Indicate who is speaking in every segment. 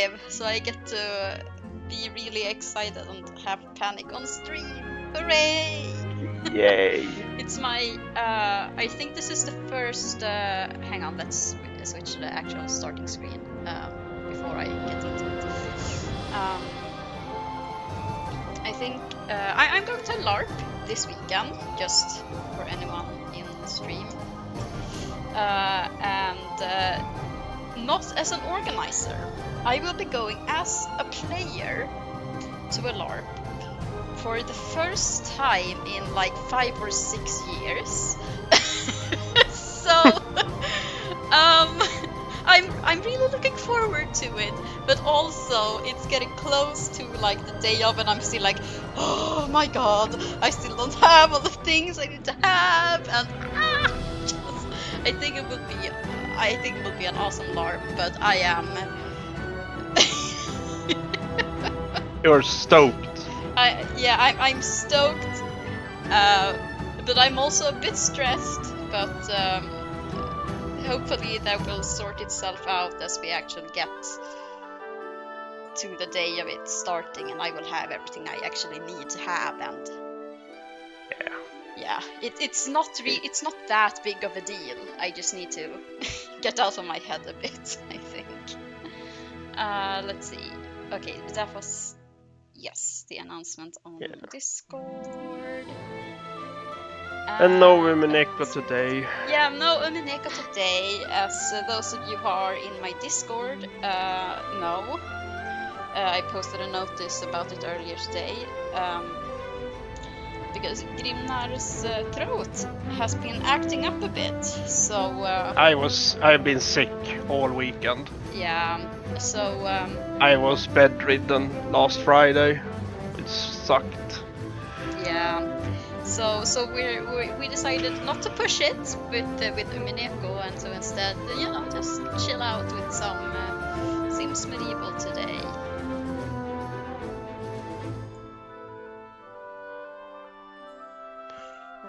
Speaker 1: live, so I get to be really excited and have panic on stream. Hooray!
Speaker 2: Yay!
Speaker 1: It's my, I think this is the first, hang on, let's switch to the actual starting screen before I get into it. I think I'm going to LARP this weekend, just for anyone in the stream. And not as an organizer. I will be going as a player to a LARP for the first time in like 5 or 6 years. So I'm really looking forward to it, but also it's getting close to like the day of, and I'm still like, oh my god, I still don't have all the things I need to have, and I think it will be an awesome LARP, but I am.
Speaker 2: You're stoked.
Speaker 1: I'm stoked, but I'm also a bit stressed. But hopefully that will sort itself out as we actually get to the day of it starting, and I will have everything I actually need to have. And yeah, it's not that big of a deal. I just need to get out of my head a bit, I think. Let's see. Okay, that was the announcement on Discord.
Speaker 2: And no Umineko today.
Speaker 1: Yeah, no Umineko today, as those of you who are in my Discord know. I posted a notice about it earlier today. Because Grimnar's throat has been acting up a bit, so
Speaker 2: I've been sick all weekend.
Speaker 1: Yeah, so
Speaker 2: I was bedridden last Friday. It sucked.
Speaker 1: Yeah, so we decided not to push it with Umineko, and so instead, just chill out with some Sims Medieval today.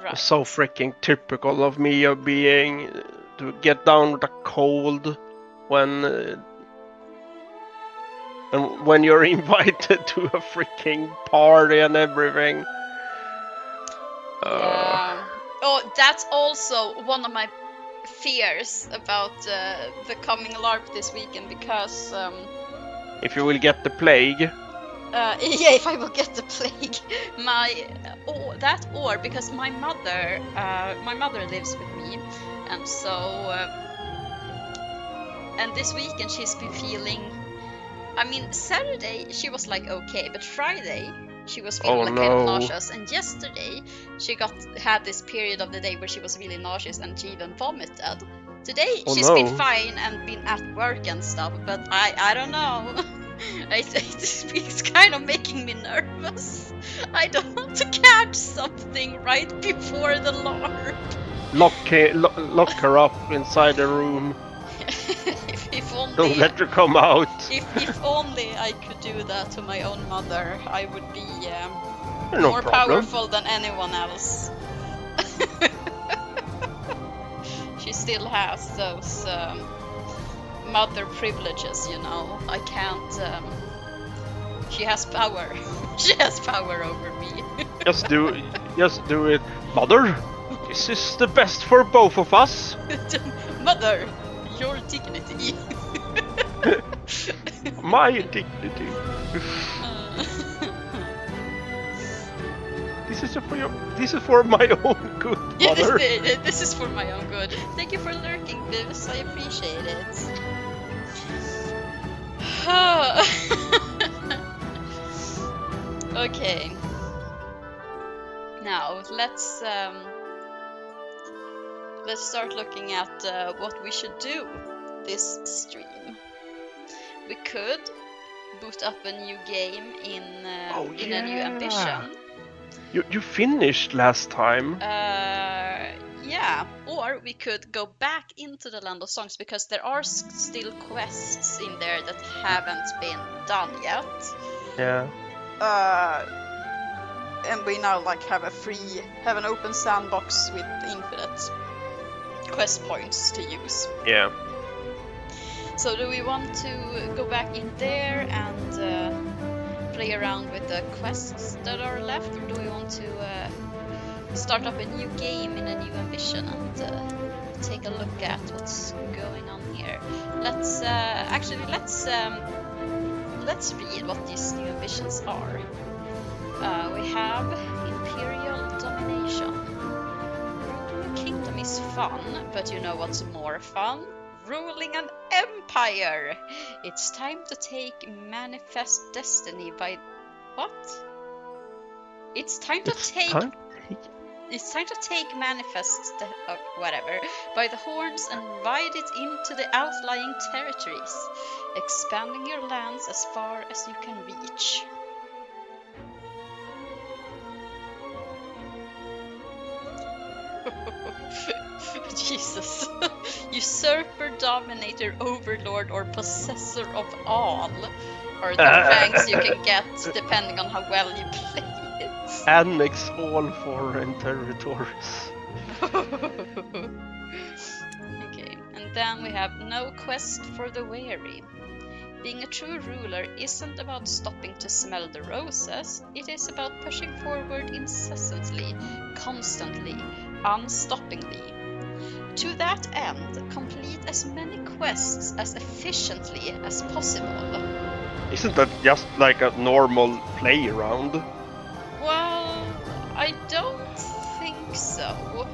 Speaker 1: Right.
Speaker 2: So freaking typical of me of being to get down with a cold when you're invited to a freaking party and everything.
Speaker 1: Yeah. Oh, that's also one of my fears about the coming LARP this weekend, because
Speaker 2: if you will get the plague.
Speaker 1: If I will get the plague, or because my mother lives with me, and so and this weekend she's been feeling. I mean, Saturday she was like okay, but Friday she was feeling kind of nauseous, and yesterday she had this period of the day where she was really nauseous and she even vomited. Today she's been fine and been at work and stuff, but I don't know. It's kind of making me nervous. I don't want to catch something right before the LARP.
Speaker 2: Lock her up inside the room.
Speaker 1: if only,
Speaker 2: don't let her come out.
Speaker 1: If only I could do that to my own mother, I would be
Speaker 2: more
Speaker 1: powerful than anyone else. She still has those mother privileges, I can't. She has power. She has power over me.
Speaker 2: Just do it, Mother. This is the best for both of us.
Speaker 1: Mother, your dignity.
Speaker 2: My dignity. This is for my own good, Mother.
Speaker 1: This is for my own good. Thank you for lurking, Vivs. I appreciate it. Okay. Now let's start looking at what we should do this stream. We could boot up a new game in a new ambition.
Speaker 2: You finished last time.
Speaker 1: Yeah, or we could go back into the Land of Songs, because there are still quests in there that haven't been done yet.
Speaker 2: Yeah.
Speaker 1: And we now have an open sandbox with infinite quest points to use.
Speaker 2: Yeah.
Speaker 1: So do we want to go back in there and play around with the quests that are left, or do we want to start up a new game in a new ambition and take a look at what's going on here? Let's let's read what these new ambitions are. We have Imperial Domination. Ruling a kingdom is fun, but you know what's more fun? Ruling an empire! It's time to take Manifest Destiny by... What? It's time to take Manifest... whatever, by the horns and ride it into the outlying territories, expanding your lands as far as you can reach. Jesus. Usurper, Dominator, Overlord, or Possessor of all are the ranks you can get depending on how well you play it.
Speaker 2: Annex all foreign territories.
Speaker 1: Okay, and then we have No Quest for the Weary. Being a true ruler isn't about stopping to smell the roses, it is about pushing forward incessantly, constantly, unstoppingly. To that end, complete as many quests as efficiently as possible.
Speaker 2: Isn't that just like a normal play round?
Speaker 1: Well, I don't think so.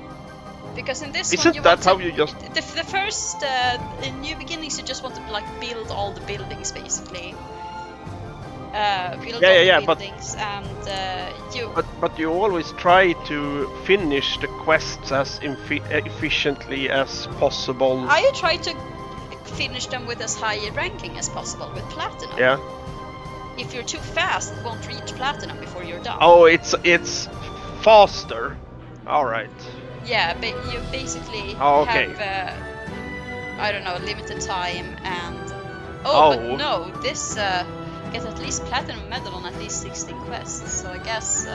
Speaker 1: Because in this
Speaker 2: Isn't
Speaker 1: one, you
Speaker 2: that
Speaker 1: want
Speaker 2: how
Speaker 1: to,
Speaker 2: you just...
Speaker 1: the first in New Beginnings, you just want to like build all the buildings basically. Build all the buildings, and you.
Speaker 2: But you always try to finish the quests as efficiently as possible.
Speaker 1: I try to finish them with as high a ranking as possible with platinum.
Speaker 2: Yeah.
Speaker 1: If you're too fast, you won't reach platinum before you're done.
Speaker 2: Oh, it's faster. All right.
Speaker 1: Yeah, but you basically
Speaker 2: okay.
Speaker 1: have I don't know, limited time and but no, this get at least platinum medal on at least 16 quests. So I guess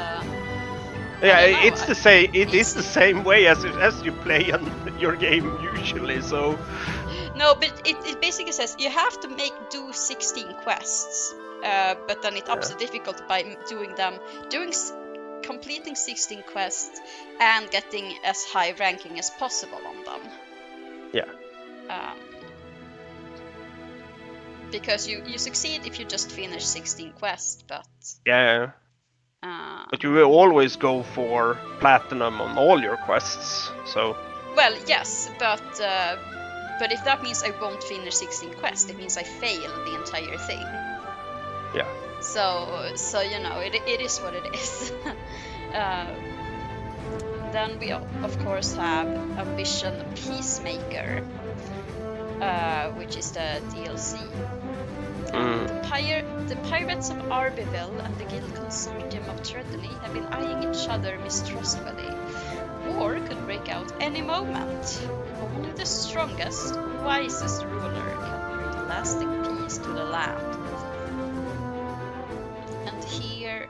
Speaker 2: yeah, it's the same. It is the same way as you play on your game usually. So
Speaker 1: no, but it basically says you have to do 16 quests, but then it ups the difficulty by completing 16 quests and getting as high ranking as possible on them.
Speaker 2: Yeah.
Speaker 1: Because you succeed if you just finish 16 quests, but...
Speaker 2: Yeah. But you will always go for platinum on all your quests, so...
Speaker 1: Well, yes, but if that means I won't finish 16 quests, it means I fail the entire thing.
Speaker 2: Yeah.
Speaker 1: So you know, it is what it is. Then we of course have Ambition Peacemaker, which is the DLC. The Pirates of Arbeville and the Guild Consortium of Treadley have been eyeing each other mistrustfully. War could break out any moment. Only the strongest, wisest ruler can bring lasting peace to the land. And here...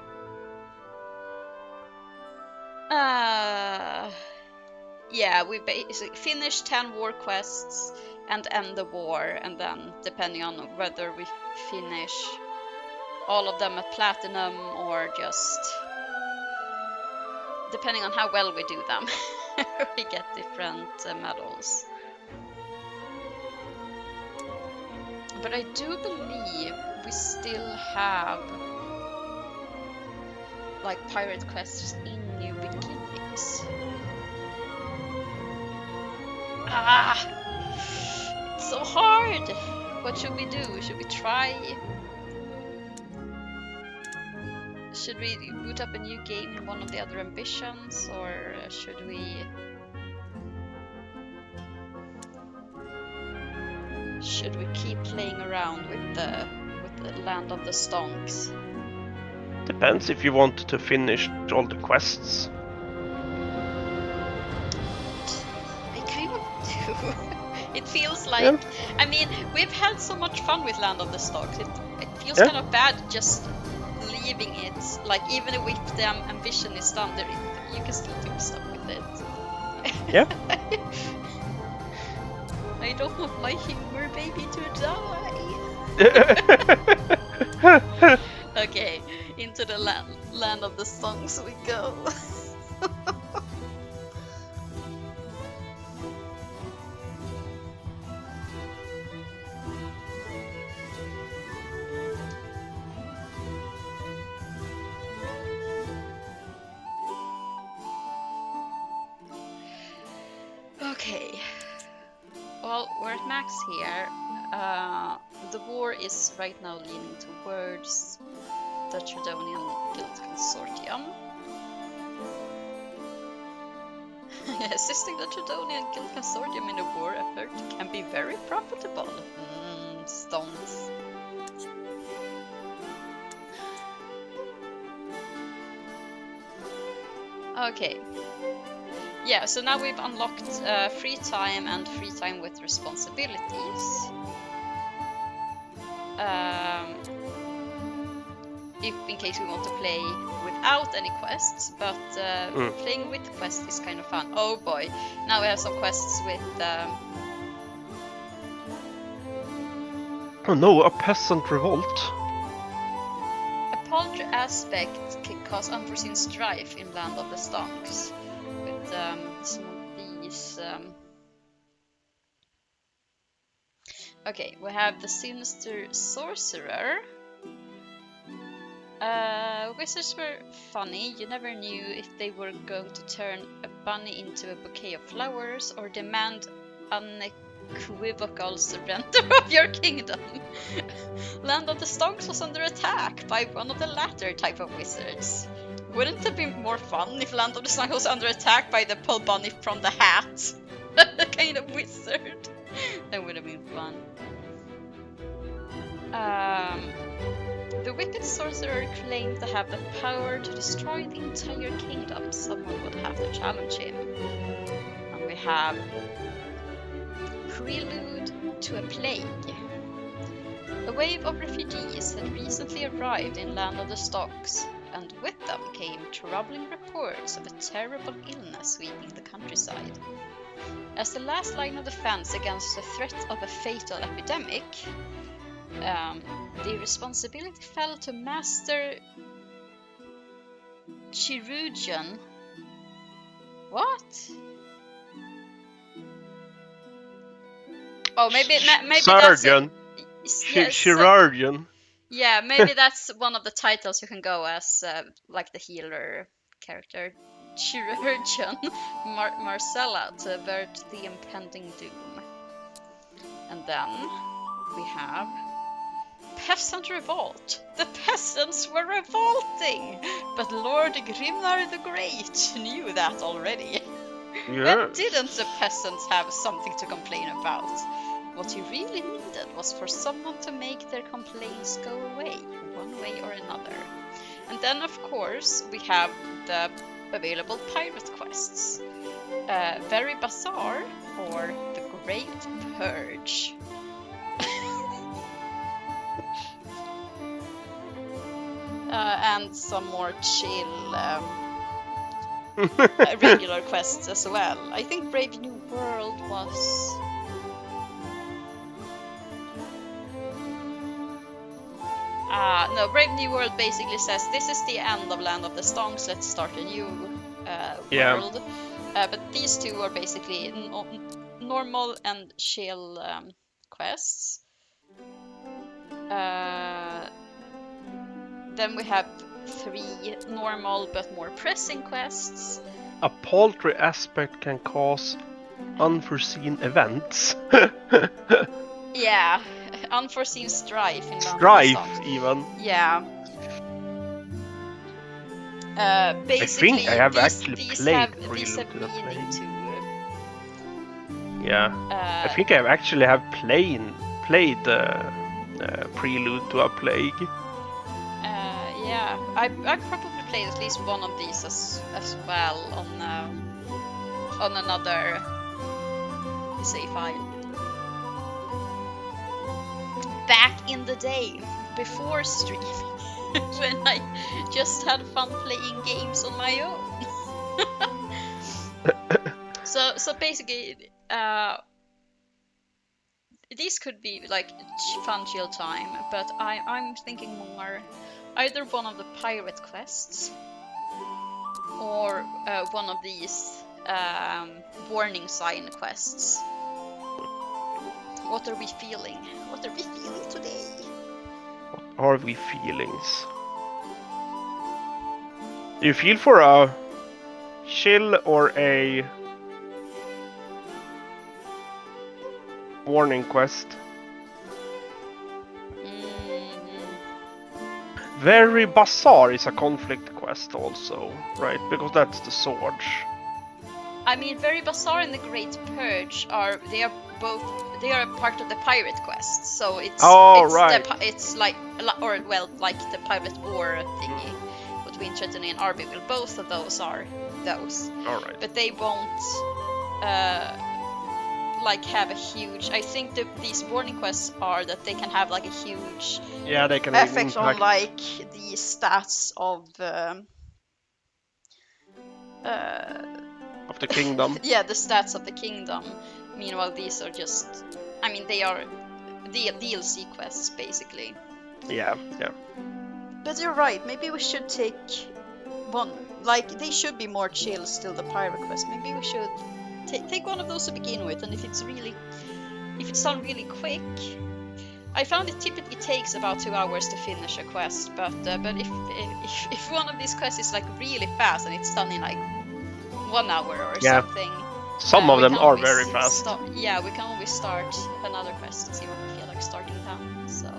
Speaker 1: yeah, we basically finish 10 war quests and end the war, and then depending on whether we finish all of them at platinum or just depending on how well we do them, we get different medals. But I do believe we still have like pirate quests in New Beginnings. It's so hard! What should we do? Should we try? Should we boot up a new game in one of the other ambitions, or should we... Should we keep playing around with the Land of the Stonks?
Speaker 2: Depends if you want to finish all the quests.
Speaker 1: I kind of do. It feels like, I mean, we've had so much fun with Land of the Stonks. It feels kind of bad just leaving it. Like, even if the ambition is done, you can still do stuff with it.
Speaker 2: Yeah.
Speaker 1: I I don't want my humor baby to die. Okay, into the land of the songs we go. Okay. Well, we're at max here. The war is right now leaning towards the Tridonian Guild Consortium. Assisting the Tridonian Guild Consortium in a war effort can be very profitable. Stones. Okay. Yeah, so now we've unlocked free time and free time with responsibilities. In case we want to play without any quests, but playing with quests is kind of fun. Oh boy, now we have some quests with...
Speaker 2: Oh no, a peasant revolt.
Speaker 1: A paltry aspect can cause unforeseen strife in Land of the Stonks. With some of these... Okay, we have the Sinister Sorcerer. Wizards were funny. You never knew if they were going to turn a bunny into a bouquet of flowers or demand unequivocal surrender of your kingdom. Land of the Stonks was under attack by one of the latter type of wizards. Wouldn't it be more fun if Land of the Stonks was under attack by the pull bunny from the hat? Kind of wizard. That would have been fun. The wicked sorcerer claimed to have the power to destroy the entire kingdom. Someone would have to challenge him. And we have Prelude to a Plague. A wave of refugees had recently arrived in Land of the Stonks, and with them came troubling reports of a terrible illness sweeping the countryside. As the last line of defense against the threat of a fatal epidemic, the responsibility fell to Master Chirurgeon. What? Oh, maybe
Speaker 2: Surgeon.
Speaker 1: That's
Speaker 2: Chirurgeon.
Speaker 1: Yeah, maybe that's one of the titles you can go as, like the healer character. Chirurgeon Marcella to avert the impending doom. And then we have Peasant Revolt. The peasants were revolting, but Lord Grimnar the Great knew that already.
Speaker 2: Yes.
Speaker 1: When didn't the peasants have something to complain about? What he really needed was for someone to make their complaints go away, one way or another. And then, of course, we have the available pirate quests. Very Bazaar or The Great Purge. And some more chill regular quests as well. I think Brave New World was... no, Brave New World basically says this is the end of Land of the Stonks, let's start a new world. But these two are basically normal and chill quests. Then we have 3 normal but more pressing quests.
Speaker 2: A paltry aspect can cause unforeseen events.
Speaker 1: Yeah, unforeseen strife in
Speaker 2: Strife, even.
Speaker 1: Yeah. Basically,
Speaker 2: I think I have actually played
Speaker 1: Prelude to the Plague.
Speaker 2: Yeah, I think I actually have played Prelude to a Plague.
Speaker 1: Yeah, I probably played at least one of these as well on another save file. Back in the day, before streaming, when I just had fun playing games on my own. So basically, these could be like fun chill time, but I'm thinking more either one of the pirate quests or one of these warning sign quests. What are we feeling? What are we feeling today?
Speaker 2: What are we feelings? Do you feel for a chill or a warning quest? Very Bazaar is a conflict quest also, right? Because that's the swords.
Speaker 1: I mean, Very Bazaar and the Great Purge are a part of the pirate quest, so it's it's like the pirate war thingy between Tretony and Arbyville. Both of those are those.
Speaker 2: All right.
Speaker 1: But they won't have a huge. I think these warning quests are that they can have like a huge
Speaker 2: they can
Speaker 1: effect on like the stats of
Speaker 2: the kingdom.
Speaker 1: Yeah, the stats of the kingdom. Meanwhile, these are just, I mean, they are the DLC quests basically.
Speaker 2: Yeah.
Speaker 1: But you're right. Maybe we should take one. Like they should be more chill still. The pirate quest. Maybe we should take one of those to begin with. And if it's done really quick, I found it typically takes about 2 hours to finish a quest. But if one of these quests is like really fast and it's done in like 1 hour or something.
Speaker 2: Some of them are very fast.
Speaker 1: We can always start another quest and see what we feel like starting down. So,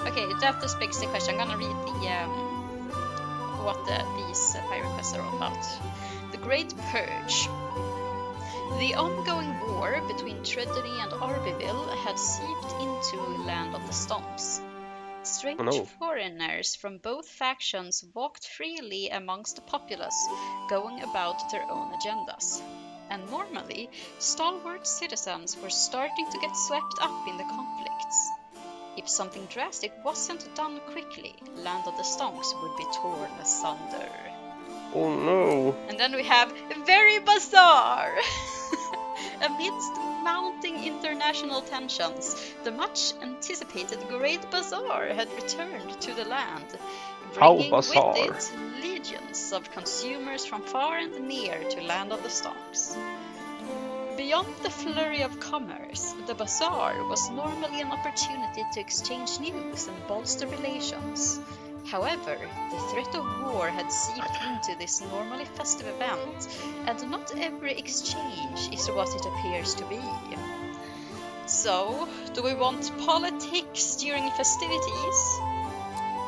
Speaker 1: okay, that just begs the question. I'm gonna read what these pirate quests are all about. The Great Purge. The ongoing war between Tredony and Arbyville had seeped into Land of the Stomps. Strange foreigners from both factions walked freely amongst the populace, going about their own agendas. And normally, stalwart citizens were starting to get swept up in the conflicts. If something drastic wasn't done quickly, Land of the Stonks would be torn asunder.
Speaker 2: Oh no!
Speaker 1: And then we have Very Bazaar! Amidst mounting international tensions, the much-anticipated Great Bazaar had returned to the land, bringing with it legions of consumers from far and near to Land of the Stonks. Beyond the flurry of commerce, the bazaar was normally an opportunity to exchange news and bolster relations. However, the threat of war had seeped into this normally festive event, and not every exchange is what it appears to be. So, do we want politics during festivities?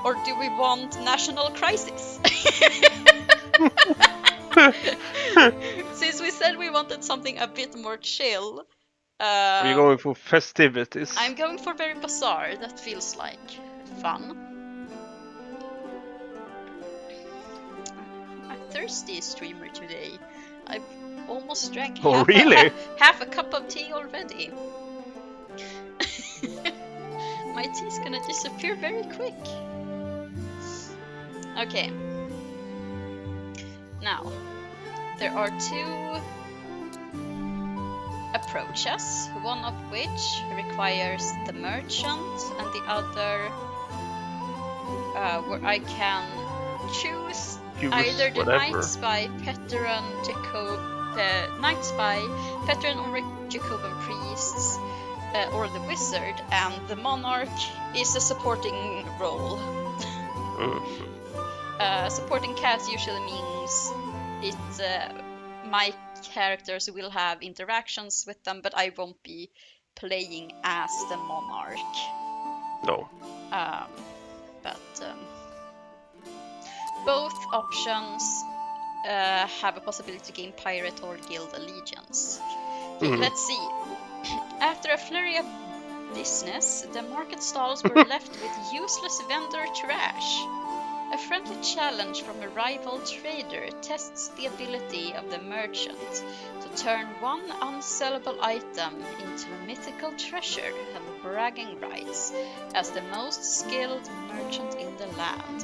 Speaker 1: Or do we want national crisis? Since we said we wanted something a bit more chill.
Speaker 2: Are you going for festivities?
Speaker 1: I'm going for Very Bazaar. That feels like fun. Thirsty streamer today. I've almost drank half a cup of tea already. My tea's gonna disappear very quick. Okay. Now, there are 2 approaches, one of which requires the merchant and the other where I can choose either the Knight Spy, Veteran or Jacoban priests, or the Wizard, and the Monarch is a supporting role. Supporting cast usually means my characters will have interactions with them, but I won't be playing as the Monarch.
Speaker 2: No.
Speaker 1: Both options have a possibility to gain pirate or guild allegiance. Okay, let's see. After a flurry of business, the market stalls were left with useless vendor trash. A friendly challenge from a rival trader tests the ability of the merchant to turn one unsellable item into a mythical treasure and bragging rights as the most skilled merchant in the land.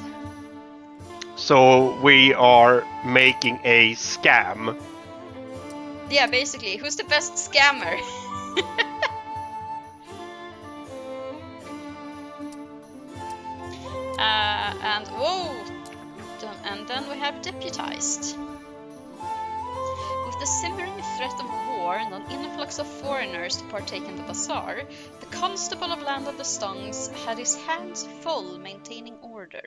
Speaker 2: So we are making a scam.
Speaker 1: Yeah, basically. Who's the best scammer? And whoa! And then we have deputized. With the simmering threat of war and an influx of foreigners to partake in the bazaar, the constable of Land of the Stongs had his hands full maintaining order.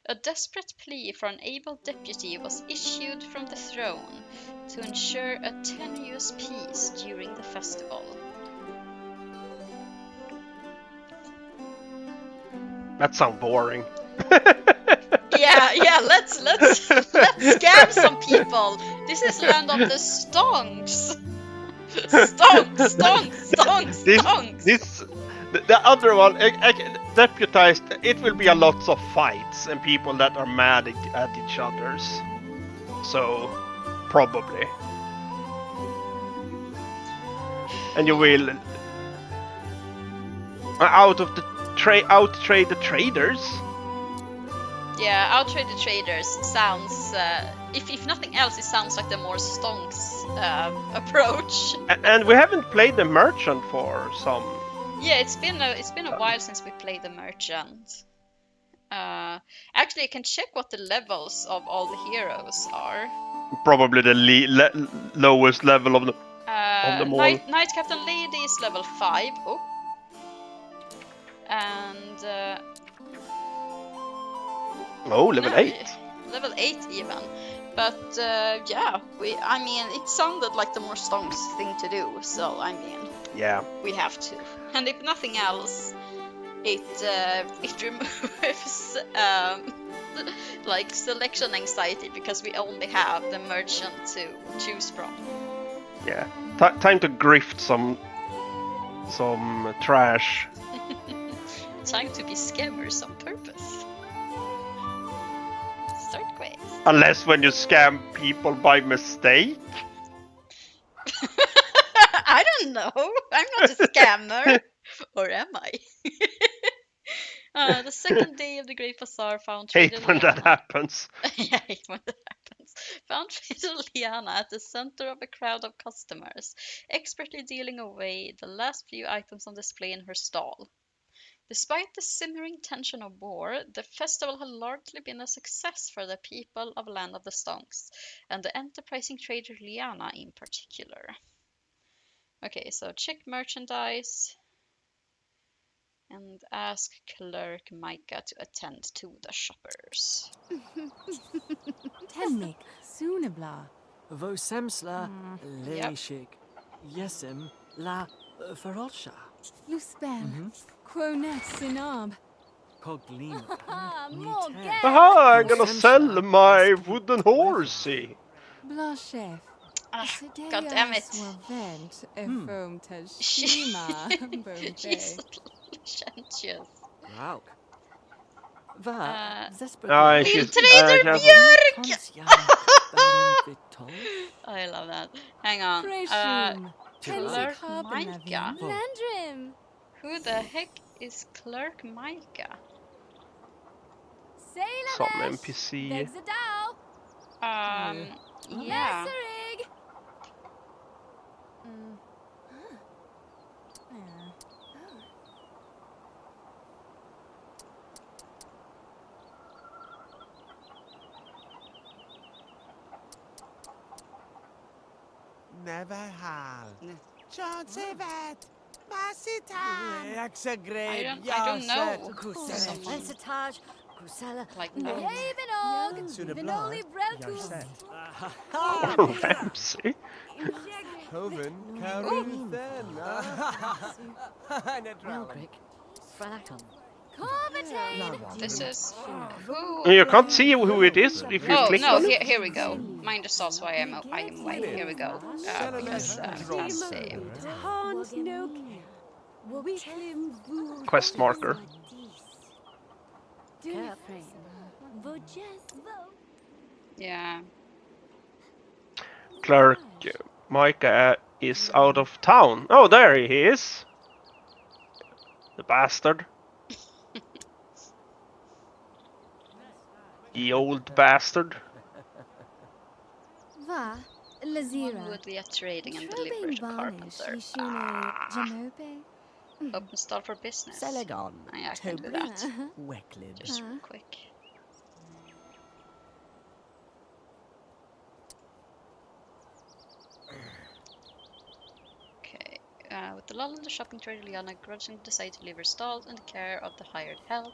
Speaker 1: A desperate plea for an able deputy was issued from the throne to ensure a tenuous peace during the festival.
Speaker 2: That sounds boring.
Speaker 1: Yeah, let's scam some people. This is Land of the Stongs. Stongs.
Speaker 2: The other one, deputized. It will be a lots of fights and people that are mad at each others. So, probably. And you will outtrade the traders.
Speaker 1: Yeah, outtrade the traders sounds. If nothing else, it sounds like the more Stonks approach.
Speaker 2: And we haven't played the merchant for some.
Speaker 1: Yeah, it's been a while since we played the merchant. Actually, I can check what the levels of all the heroes are.
Speaker 2: Probably the lowest level of them all.
Speaker 1: Knight Captain Lady is level 5. Oh. And
Speaker 2: level 8.
Speaker 1: Level 8 even. But yeah, I mean, it sounded like the more Stonks thing to do. So I mean,
Speaker 2: yeah,
Speaker 1: we have to. And if nothing else, it removes like selection anxiety because we only have the merchant to choose from.
Speaker 2: Yeah, time to grift some trash.
Speaker 1: Time to be scammers on purpose. Start quest.
Speaker 2: Unless when you scam people by mistake.
Speaker 1: I don't know. I'm not a scammer. Or am I? The second day of the Great Bazaar found Trader
Speaker 2: Hate when that happens.
Speaker 1: Yeah, I hate when that happens. Found Trader Liana at the center of a crowd of customers, expertly dealing away the last few items on display in her stall. Despite the simmering tension of war, the festival had largely been a success for the people of Land of the Stonks, and the enterprising trader Liana in particular. Okay, so check merchandise and ask clerk Micah to attend to the shoppers.
Speaker 3: Tenmik, Sunabla.
Speaker 4: Vosemsla, Leishik, Yesem, La Ferolsha.
Speaker 3: Luspel, Quones Sinab.
Speaker 4: Coglina.
Speaker 2: Aha, I'm gonna sell my wooden horsey.
Speaker 3: Blashef.
Speaker 1: God damn it.
Speaker 3: She's
Speaker 1: licentious.
Speaker 4: Rauk.
Speaker 1: Trader Björk! I love that. Hang on. Clerk Micah. Who the heck is Clerk Micah?
Speaker 2: Some NPC.
Speaker 1: Yeah.
Speaker 5: Neverhal. Chancevet. Masitan.
Speaker 1: I don't know. Like no.
Speaker 2: Ramsey.
Speaker 5: Coven. Caruthen.
Speaker 1: This is who?
Speaker 2: You can't see who it is if you click on it.
Speaker 1: Here we go. Mind the sauce why I am away. Here we go. Because let's see.
Speaker 2: Quest marker.
Speaker 1: Yeah.
Speaker 2: Clerk Micah is out of town. Oh, there he is. The bastard. The old bastard.
Speaker 1: One would be a trading and delivery to carpenter. Open stall for business.
Speaker 6: Selegon.
Speaker 1: I can do that.
Speaker 6: Wecklid.
Speaker 1: Just quick. Okay. With the lull in the shopping trade, Liana grudgingly decided to leave her stall in the care of the hired help.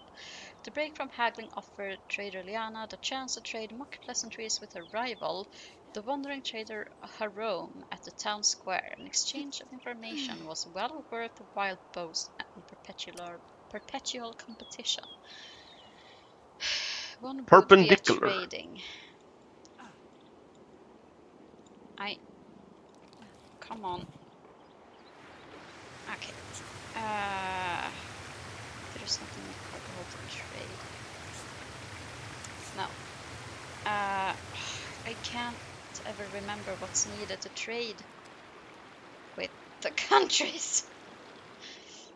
Speaker 1: To break from haggling offered trader Liana the chance to trade mock pleasantries with her rival, the wandering trader Harome, at the town square. An exchange of information was well worth the wild boast and perpetual competition. One would
Speaker 2: Perpendicular.
Speaker 1: via trading. Come on. Okay. There's nothing called to trade. No. I can't ever remember what's needed to trade with the countries.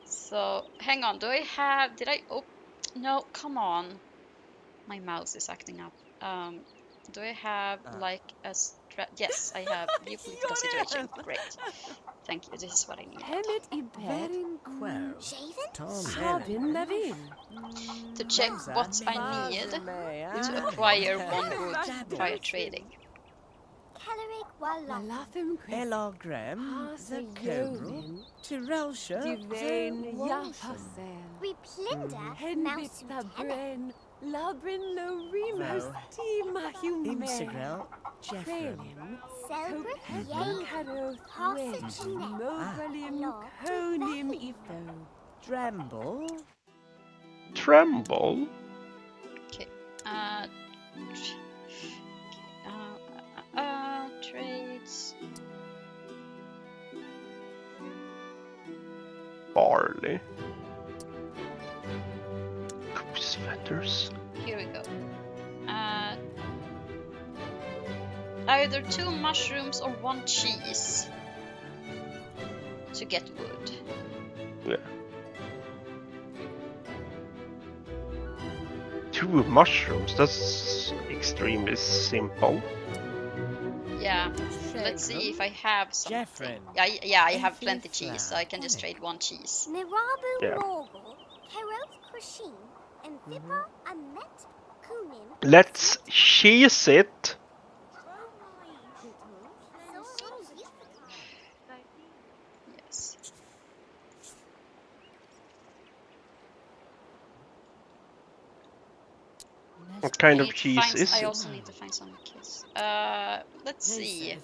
Speaker 1: So, hang on. Do I have... Did I... Oh, no, come on. My mouse is acting up. Do I have, like, a... Yes, I have view political situation. Great. Thank you. This is what I need.
Speaker 3: Hemet i bed.
Speaker 1: To check what I need to acquire one good via trading.
Speaker 3: Malafim
Speaker 6: Elagrem. Zakobru. Tirelsha.
Speaker 3: Divain Yapasel.
Speaker 7: We plunder
Speaker 3: Henbit the Bren. Labrin Lorimos Tima Hume.
Speaker 6: Imsigrel. Jeffrey.
Speaker 7: Celebrate
Speaker 3: Copenhagen Caro
Speaker 7: Passage
Speaker 3: Thwed. Movalim Conim Ifo.
Speaker 6: Tremble.
Speaker 2: Tremble?
Speaker 1: Okay. Trades.
Speaker 2: Barley. Goose feathers.
Speaker 1: Here we go. Either 2 mushrooms or 1 cheese to get wood.
Speaker 2: Yeah. 2 mushrooms, that's extremely simple.
Speaker 1: Yeah. Let's see if I have something.
Speaker 6: Jeffrin.
Speaker 1: Yeah, I have plenty cheese, so I can just trade 1 cheese.
Speaker 7: Nirabu
Speaker 2: Yeah.
Speaker 7: Morgul, Keroth Krashin, and Vippa Amet Kunin.
Speaker 2: Let's cheese it.
Speaker 1: Yes.
Speaker 2: What kind
Speaker 1: I
Speaker 2: of
Speaker 1: need to
Speaker 2: cheese
Speaker 1: find-
Speaker 2: is
Speaker 1: I
Speaker 2: it?
Speaker 1: also need to find some kiss. Let's see.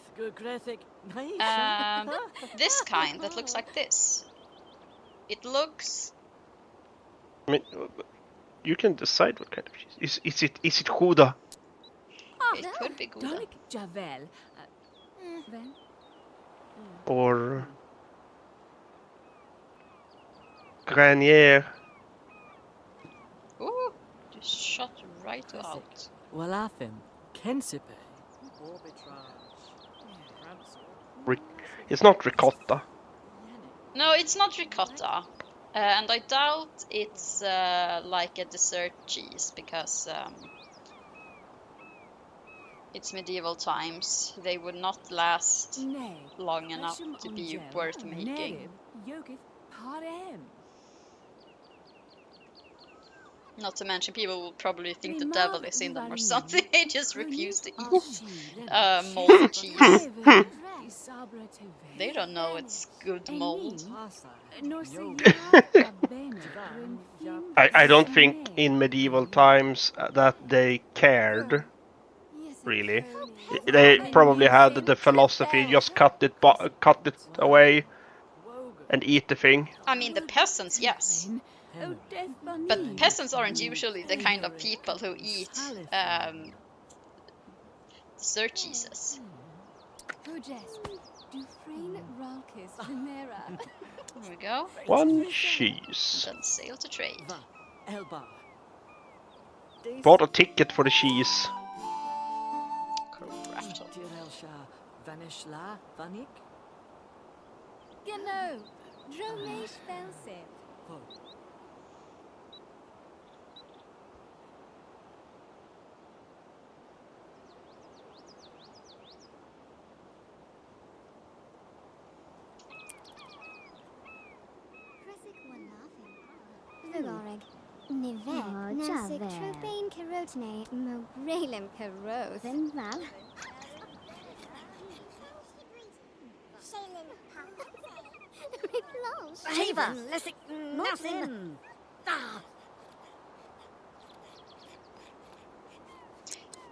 Speaker 1: This kind that looks like this. It looks...
Speaker 2: I mean, you can decide what kind of cheese. Is it Gouda?
Speaker 1: It could be Gouda.
Speaker 3: Donik Javel. Ven.
Speaker 2: Or Granier?
Speaker 1: Ooh, just shot right out.
Speaker 4: Walafim. Kensipe.
Speaker 2: It's not ricotta.
Speaker 1: No, it's not ricotta. And I doubt it's like a dessert cheese because it's medieval times. They would not last
Speaker 3: Nay.
Speaker 1: long enough to be worth making.
Speaker 3: Yogith Parem.
Speaker 1: Not to mention, people will probably think the devil is in them or something. They just refuse to eat moldy cheese. They don't know it's good mold.
Speaker 2: I don't think in medieval times that they cared, really. They probably had the philosophy, just cut it away and eat the thing.
Speaker 1: I mean, the peasants, yes. But peasants aren't usually the kind of people who eat dessert cheeses. There we go.
Speaker 2: 1 cheese.
Speaker 1: Then sail to trade.
Speaker 2: Bought a ticket for the cheese.
Speaker 1: Correct.
Speaker 4: Vanishla Vanik.
Speaker 3: Genau. Dromesh Felsev.
Speaker 7: Goreg. Nivet. Nasik Tropain Carotene. Moralem Caroth. Vinval.
Speaker 6: Shiva, Lessig, nothing.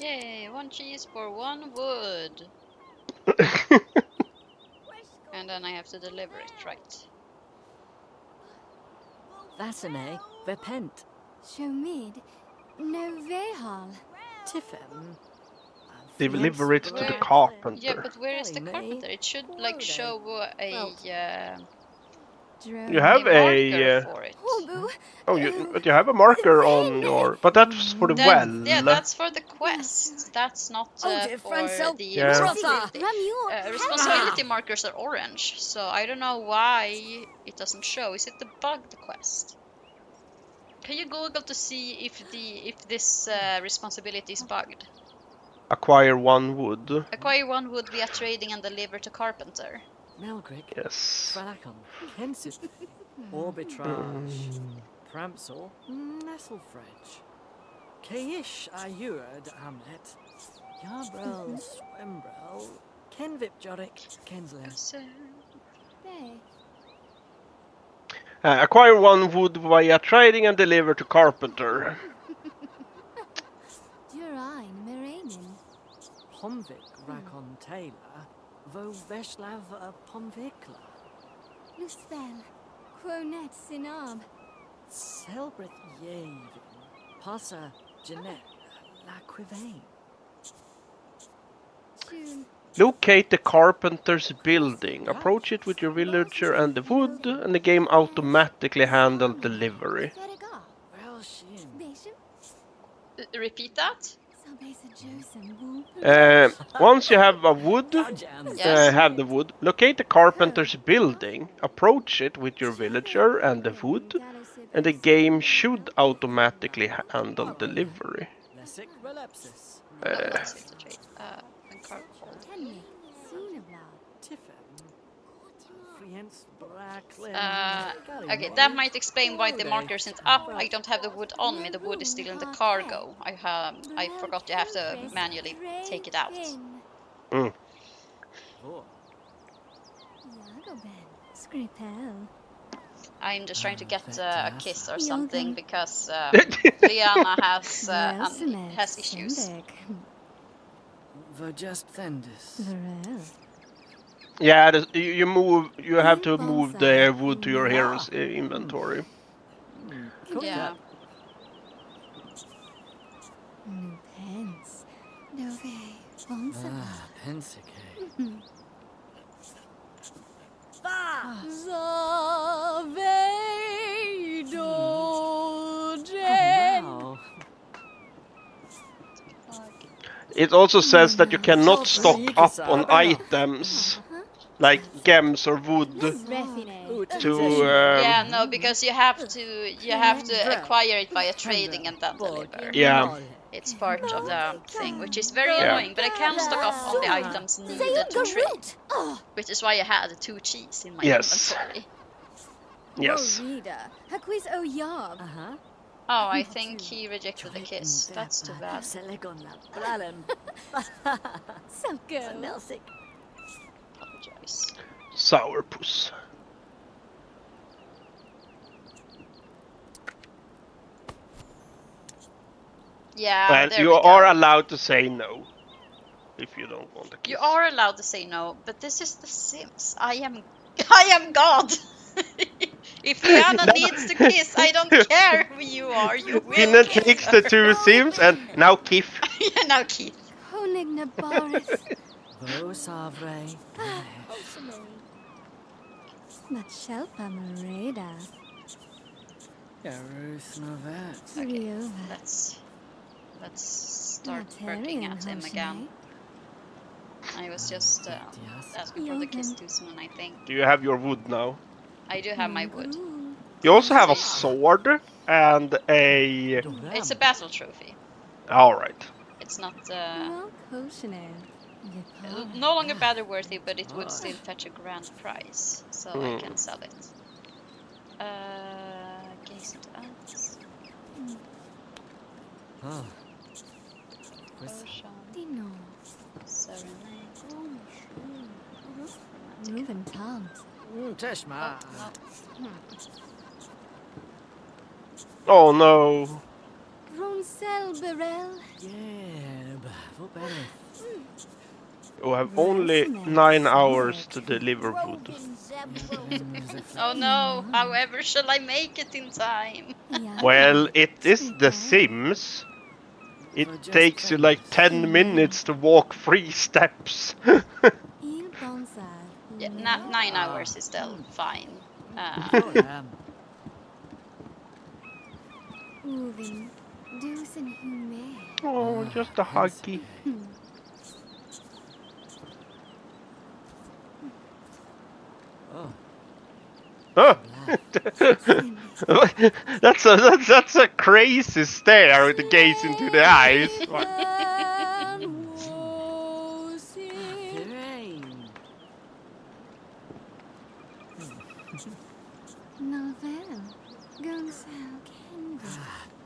Speaker 1: Yay, 1 cheese for 1 wood. And then I have to deliver it, right?
Speaker 4: Vasane, Vepent.
Speaker 3: Shomid. No Vehal.
Speaker 4: Tiffin.
Speaker 2: Deliver it to the
Speaker 1: Where- Yeah,
Speaker 2: carpenter.
Speaker 1: but where is the
Speaker 4: Telling me.
Speaker 1: carpenter? It should like show
Speaker 2: You have
Speaker 1: marker
Speaker 2: a.
Speaker 1: for it.
Speaker 2: Oh, you have a marker on your. But that's for the well.
Speaker 1: Yeah, that's for the quest. That's not for the
Speaker 2: Yeah.
Speaker 1: responsibility. Responsibility markers are orange, so I don't know why it doesn't show. Is it the bugged quest? Can you Google to see if this responsibility is bugged?
Speaker 2: Acquire 1 wood.
Speaker 1: Acquire 1 wood via trading and deliver to carpenter.
Speaker 4: Melgrick.
Speaker 2: Yes.
Speaker 4: Fralacon. Kensip. Arbitrage. Pramsel. Nestlefredge. Keish Ayurd Amet. Yarbrel Swembrel. Kenvip Jorik. Kensler.
Speaker 2: Acquire 1 wood via trading and deliver to carpenter.
Speaker 3: Durine Meranin.
Speaker 4: Pomvik Rakon Taylor. Vo Veshlav Pomvikla.
Speaker 3: Luspel. Quonet Sinab.
Speaker 4: Selbrith Yavin. Passa Jeanette Laquivane.
Speaker 3: June.
Speaker 2: Locate the carpenter's building. Approach it with your villager and the wood, and the game automatically handles delivery.
Speaker 4: Well, Shin.
Speaker 3: Bisham.
Speaker 1: Repeat that?
Speaker 3: Sabesa Josem.
Speaker 2: Once you have a wood,
Speaker 1: Yes.
Speaker 2: have the wood. Locate the carpenter's building. Approach it with your villager and the wood, and the game should automatically handle delivery.
Speaker 4: Lessic Relepsis.
Speaker 1: Let's hit the trade. And card hold.
Speaker 3: Henry. Sinabla.
Speaker 4: Tiffin. Friends Bracklin.
Speaker 1: Okay, that might explain why the marker isn't up. I don't have the wood on me. The wood is still in the cargo. I forgot you have to manually take it out.
Speaker 2: Mm.
Speaker 3: Yagoben. Skripel.
Speaker 1: I'm just trying to get a kiss or something because Liana has issues.
Speaker 4: Just Thendis.
Speaker 3: Varel.
Speaker 2: Yeah, you have to move the wood to your hero's inventory.
Speaker 1: Yeah.
Speaker 3: No pence. Dove. Bonsaba.
Speaker 4: Pensike. Now.
Speaker 2: It also says that you cannot stock up on items like gems or wood to.
Speaker 1: Yeah, no, because you have to acquire it via trading and then deliver.
Speaker 2: Yeah.
Speaker 1: It's part of the thing, which is very annoying. But I can stock up on the items needed to trade, which is why I had 2 cheese in my inventory.
Speaker 2: Yes.
Speaker 3: Haquiz o Yab.
Speaker 1: Oh, I think he rejected the kiss. That's too bad.
Speaker 3: So good.
Speaker 1: Apologize.
Speaker 2: Sourpuss.
Speaker 1: Yeah,
Speaker 2: Well,
Speaker 1: there
Speaker 2: you
Speaker 1: we go.
Speaker 2: are allowed to say no if you don't want to kiss.
Speaker 1: You are allowed to say no, but this is The Sims. I am God. If Liana needs to kiss, I don't care who you are. You will
Speaker 2: Pinnen
Speaker 1: kiss
Speaker 2: takes
Speaker 1: her.
Speaker 2: the 2 sims and now Kif.
Speaker 1: Yeah, now Keith.
Speaker 3: Honigna Baris.
Speaker 4: Vo Savre.
Speaker 3: Machelpa Mareda.
Speaker 4: Ruth Novet.
Speaker 1: Okay, let's start working at him again. I was just asking for the kiss too soon, I think.
Speaker 2: Do you have your wood now?
Speaker 1: I do have my wood.
Speaker 2: You also have a sword and a.
Speaker 1: It's a battle trophy.
Speaker 2: Alright.
Speaker 1: It's not
Speaker 3: Well,
Speaker 1: no longer battle worthy, but it would still fetch a grand prize, so I can sell it. Game listen to us.
Speaker 4: Oh.
Speaker 1: Ocean,
Speaker 3: Dino.
Speaker 1: serenade.
Speaker 3: Ruben Tals.
Speaker 4: Teshma.
Speaker 1: No.
Speaker 2: Oh no.
Speaker 3: Ronsel Berel.
Speaker 4: Yeah, vad bättre.
Speaker 2: You have only 9 hours to deliver food.
Speaker 1: Oh no, however shall I make it in time?
Speaker 2: Well, it is The Sims. It takes you like 10 minutes to walk 3 steps.
Speaker 3: Il Bonsar.
Speaker 1: Yeah, 9 hours is still fine.
Speaker 3: Uvin. Dusen hume.
Speaker 2: Oh, just a huggy. Oh. that's a crazy stare with the gaze into the eyes.
Speaker 3: Novel. Gunsel Candy.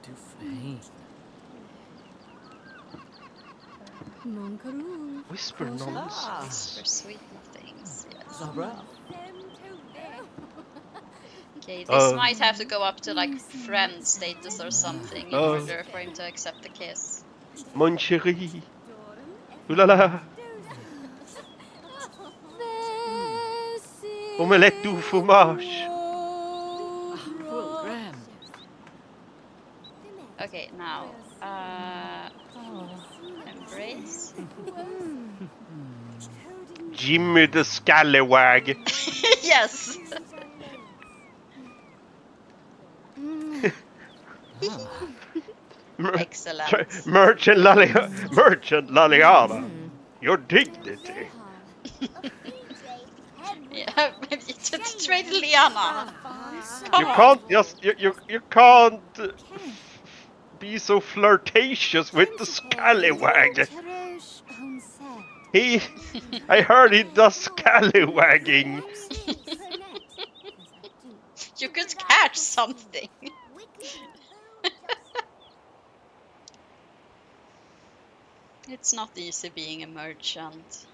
Speaker 4: Du fin.
Speaker 3: Monkaroo.
Speaker 2: Whisper nonsense.
Speaker 1: Whisper sweet nothings. Yes.
Speaker 4: Zabra.
Speaker 1: Okay, this might have to go up to like friend status or something in order for him to accept the kiss.
Speaker 2: Mon chéri. Ooh la la. Omelette du fromage.
Speaker 1: Okay, now embrace.
Speaker 2: Jimmy the Scallywag.
Speaker 1: Yes. Excellent.
Speaker 2: Merchant Laliana. Your dignity.
Speaker 1: Yeah, you just traded Liana.
Speaker 2: You can't just you can't be so flirtatious with the Scallywag. I heard he does scallywagging.
Speaker 1: You could catch something. It's not easy being a merchant.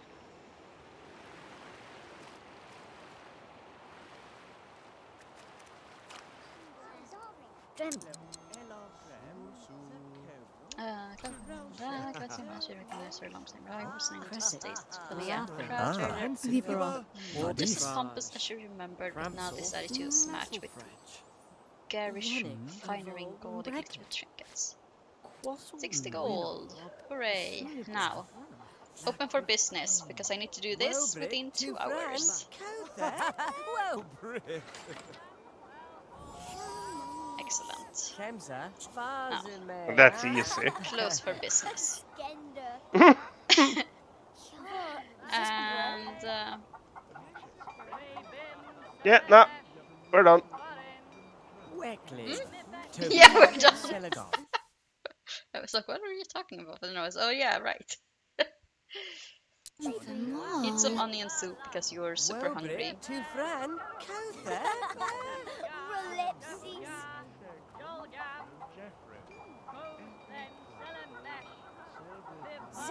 Speaker 1: This pompous as you remembered, but now decided to match with garish finery and gaudy glitter trinkets. 60 gold. Hooray. Now, open for business, because I need to do this within 2 hours. Excellent. Now,
Speaker 2: That's easy.
Speaker 1: close for business. And
Speaker 2: yeah, no, we're done.
Speaker 1: yeah, we're done. I was like, what are you talking about? And I was, oh yeah, right. Eat some onion soup because you're super hungry.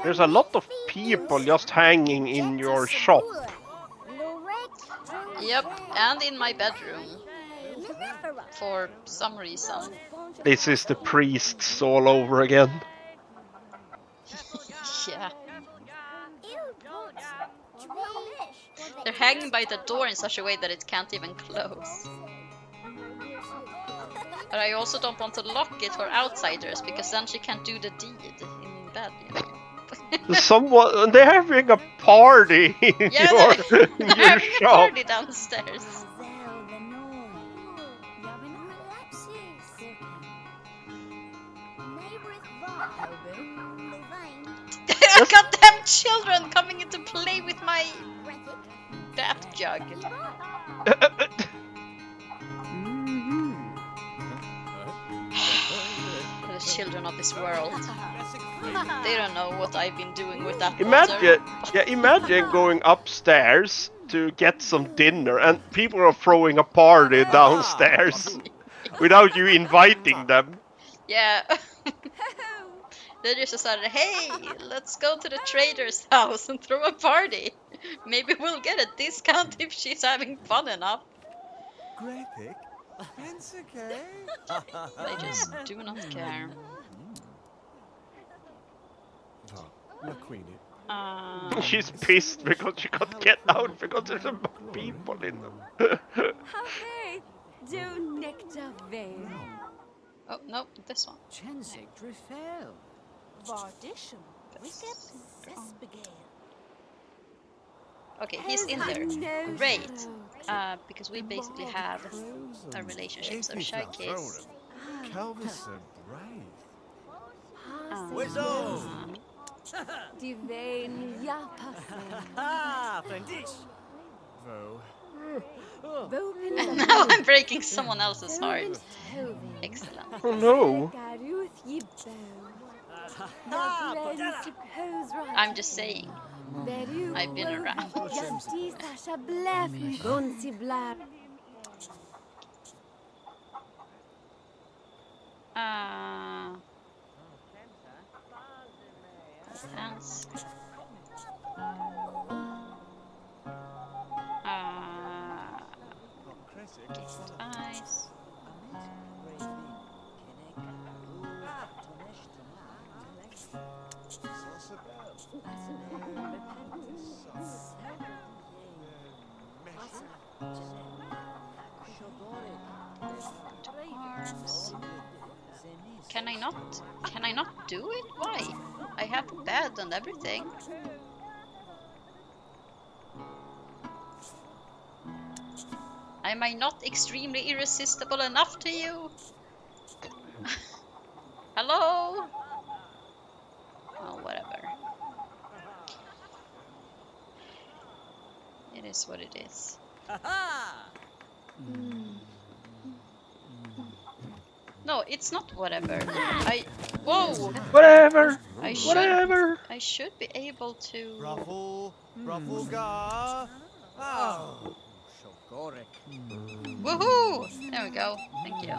Speaker 2: There's a lot of people just hanging in your shop.
Speaker 1: Yep, and in my bedroom. For some reason.
Speaker 2: This is the priests all over again.
Speaker 1: Yeah. They're hanging by the door in such a way that it can't even close. But I also don't want to lock it for outsiders, because then she can't do the deed in bed, you know.
Speaker 2: Someone, they're having a party in
Speaker 1: Yeah,
Speaker 2: your
Speaker 1: they're having
Speaker 2: shop.
Speaker 1: a party downstairs. I got them children coming in to play with my bath jug. The children of this world. They don't know what I've been doing with that water.
Speaker 2: Imagine going upstairs to get some dinner and people are throwing a party downstairs. without you inviting them.
Speaker 1: Yeah. They just decided, hey, let's go to the trader's house and throw a party. Maybe we'll get a discount if she's having fun enough.
Speaker 5: Grethik, Pensique.
Speaker 1: They just do not care.
Speaker 5: La Queenie.
Speaker 2: She's pissed because she can't get out because there's a people in them.
Speaker 3: Hey, do nectar veil.
Speaker 1: Oh, no, this one.
Speaker 4: Chensig Drifel.
Speaker 6: Vardisham.
Speaker 1: This-
Speaker 6: Sespigale.
Speaker 1: Okay, he's in there. Great. Because we basically have a relationship, so shy kiss.
Speaker 5: Calvison Brave.
Speaker 4: Wizzo!
Speaker 3: Divane yapafen.
Speaker 4: Ah, Frendish.
Speaker 5: Vo.
Speaker 1: And now I'm breaking someone else's heart. Excellent.
Speaker 2: Oh no.
Speaker 1: I'm just saying. I've been around. Dance. Gift eyes. Arms. Can I not? Can I not do it? Why? I have a bed and everything. Am I not extremely irresistible enough to you? Hello? Oh, whatever. It is what it is. No, it's not whatever. Whoa!
Speaker 2: Whatever.
Speaker 1: I should be able to.
Speaker 5: Ruffle. Rufflegar. Oh.
Speaker 1: Woohoo! There we go. Thank you.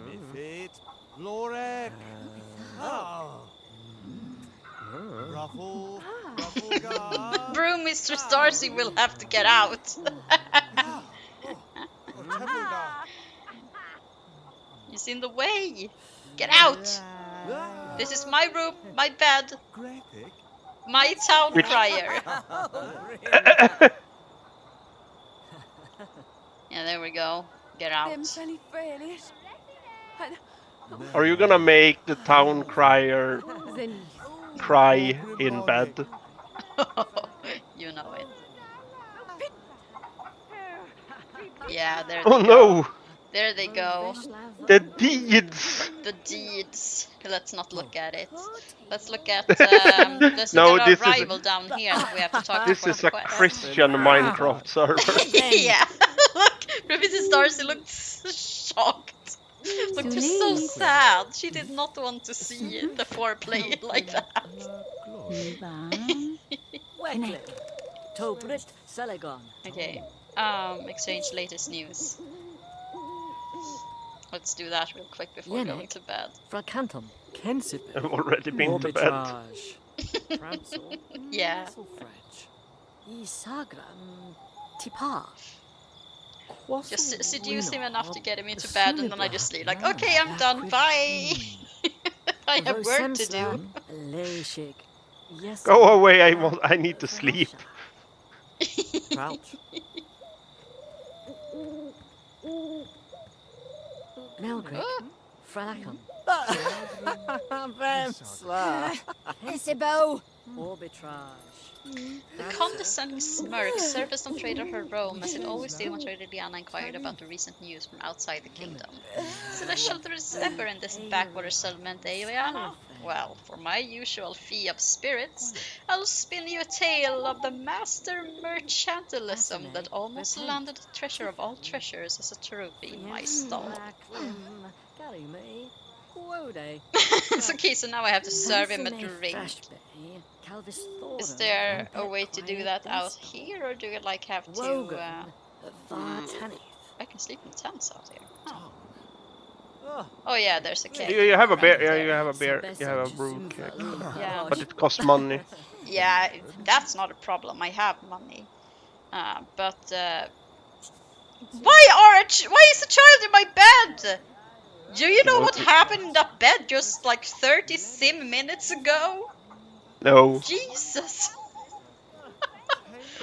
Speaker 5: Miffit. Lorek. Oh. Ruffle. Rufflegar.
Speaker 1: Broom Mistress Darcy will have to get out. He's in the way. Get out! This is my room, my bed, my town crier. Yeah, there we go. Get out.
Speaker 2: Are you gonna make the town crier cry in bed?
Speaker 1: You know it. Yeah, there
Speaker 2: Oh
Speaker 1: they go.
Speaker 2: no!
Speaker 1: There they go.
Speaker 2: The deeds!
Speaker 1: The deeds. Let's not look at it. Let's look at there's
Speaker 2: No,
Speaker 1: a
Speaker 2: this is
Speaker 1: rival down here that we have to talk to
Speaker 2: This
Speaker 1: for
Speaker 2: is
Speaker 1: the
Speaker 2: a
Speaker 1: quest.
Speaker 2: Christian Minecraft server.
Speaker 1: Yeah. Look, Mrs. Darcy looked shocked. Looked so sad. She did not want to see the foreplay like that.
Speaker 6: Weglet. Tobrit Selegon.
Speaker 1: Okay. Exchange latest news. Let's do that real quick before
Speaker 6: Yenik.
Speaker 1: going to bed.
Speaker 6: Fracantum. Kensip.
Speaker 2: I've already been to bed.
Speaker 6: Arbitrage. Fransel.
Speaker 1: Yeah.
Speaker 6: French. Isagram. Tipa.
Speaker 1: Just seduce him enough to get him into bed, and then I just leave. Like, okay, I'm done. Bye. I have work to do.
Speaker 6: Leshig. Yes.
Speaker 2: Go away, I need to sleep.
Speaker 6: Crouch. Melgrick. Fralacum.
Speaker 4: Vemsla.
Speaker 6: Esibo. Arbitrage.
Speaker 1: The condescending smirk surfaced on Trader her Rome, as it always did when Trader Liana inquired about the recent news from outside the kingdom. Celestial there is ever in this backwater settlement, eh, Liana? Well, for my usual fee of spirits, I'll spin you a tale of the master mercantilism that almost landed the treasure of all treasures as a trophy in my stall. It's okay, so now I have to serve him a drink. Is there a way to do that out here, or do you like have to? can sleep in tents out here. Huh.
Speaker 4: Oh,
Speaker 1: Oh yeah, there's a cave.
Speaker 2: You have a beer.
Speaker 1: right
Speaker 2: Yeah,
Speaker 1: there.
Speaker 2: you have a beer. You have a brew keg.
Speaker 1: Yeah.
Speaker 2: But it costs money.
Speaker 1: Yeah, that's not a problem. I have money. But why is a child in my bed? Do you know what happened in that bed just like 30 sim minutes ago?
Speaker 2: No.
Speaker 1: Jesus.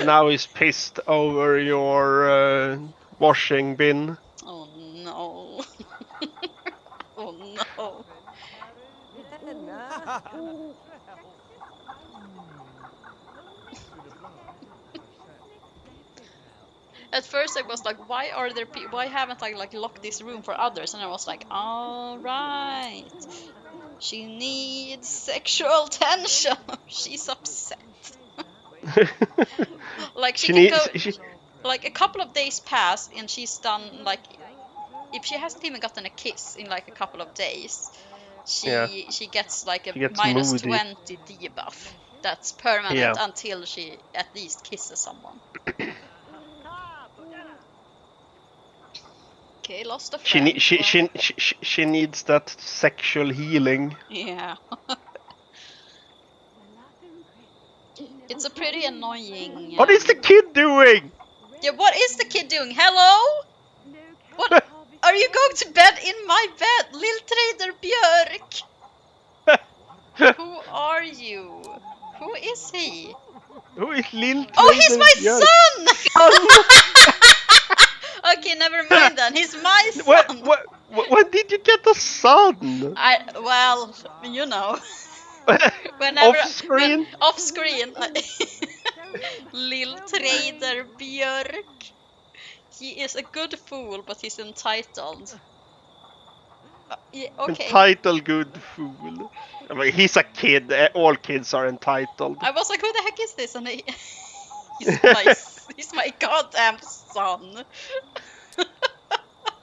Speaker 2: Now he's pissed over your washing bin.
Speaker 1: Oh no. Oh no. At first I was like, why haven't I like locked this room for others? And I was like, all right. She needs sexual tension. She's upset. Like she
Speaker 2: she
Speaker 1: can go
Speaker 2: needs.
Speaker 1: like a couple of days pass and she's done like if she hasn't even gotten a kiss in like a couple of days,
Speaker 2: Yeah.
Speaker 1: she gets like a
Speaker 2: She gets
Speaker 1: minus
Speaker 2: moody.
Speaker 1: 20 debuff. That's permanent
Speaker 2: Yeah.
Speaker 1: until she at least kisses someone. Okay, lost a friend.
Speaker 2: She needs that sexual healing.
Speaker 1: Yeah. It's a pretty annoying.
Speaker 2: What is the kid doing?
Speaker 1: Yeah, what is the kid doing? Hello? What? Are you going to bed in my bed, Lil Trader Björk? Who are you? Who is he?
Speaker 2: Who is Lil
Speaker 1: Oh, he's
Speaker 2: Trader
Speaker 1: my
Speaker 2: Björk?
Speaker 1: son! Okay, never mind then. He's my son.
Speaker 2: When did you get a son?
Speaker 1: Well, you know,
Speaker 2: Off screen?
Speaker 1: off screen, Lil Trader Björk. He is a good fool, but he's entitled. Yeah, okay.
Speaker 2: Entitled good fool. I mean, he's a kid. All kids are entitled.
Speaker 1: I was like, who the heck is this? And he's my goddamn son.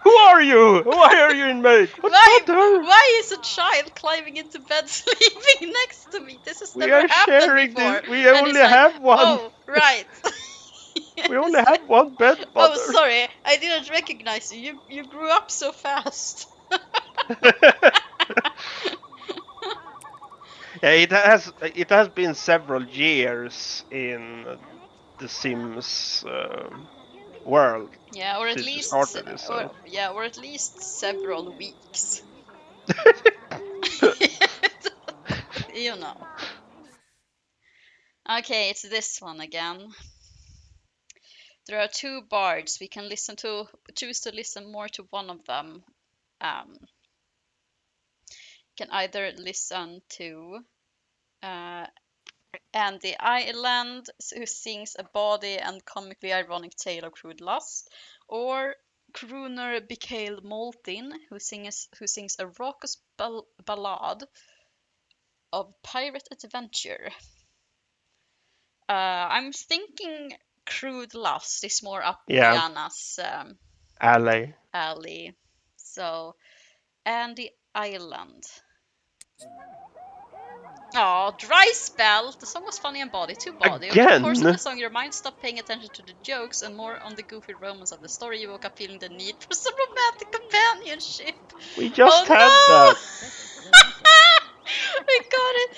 Speaker 2: Who are you? Why are you in bed?
Speaker 1: Why is a child climbing into bed sleeping next to me? This has
Speaker 2: We
Speaker 1: never
Speaker 2: are
Speaker 1: happened
Speaker 2: sharing
Speaker 1: before.
Speaker 2: this. We
Speaker 1: And
Speaker 2: only
Speaker 1: he's like,
Speaker 2: have one.
Speaker 1: oh, right.
Speaker 2: We only have one bed,
Speaker 1: Oh,
Speaker 2: mother.
Speaker 1: sorry, I didn't recognize you. You grew up so fast.
Speaker 2: Yeah, it has been several years in the Sims world
Speaker 1: Yeah, or at
Speaker 2: since we
Speaker 1: least,
Speaker 2: started this. So.
Speaker 1: or at least several weeks. You know. Okay, it's this one again. There are two bards. We can choose to listen more to one of them. Can either listen to Andy Island, who sings a bawdy and comically ironic tale of crude lust, or crooner Bikael Moltin, who sings a raucous ballad of pirate adventure. I'm thinking crude lust is more up Diana's alley. So, Andy Island. Oh, dry spell. The song was funny and bawdy, too bawdy. Over the course of the song, your mind stopped paying attention to the jokes and more on the goofy romance of the story. You woke up feeling the need for some romantic companionship.
Speaker 2: We just had that.
Speaker 1: We got it.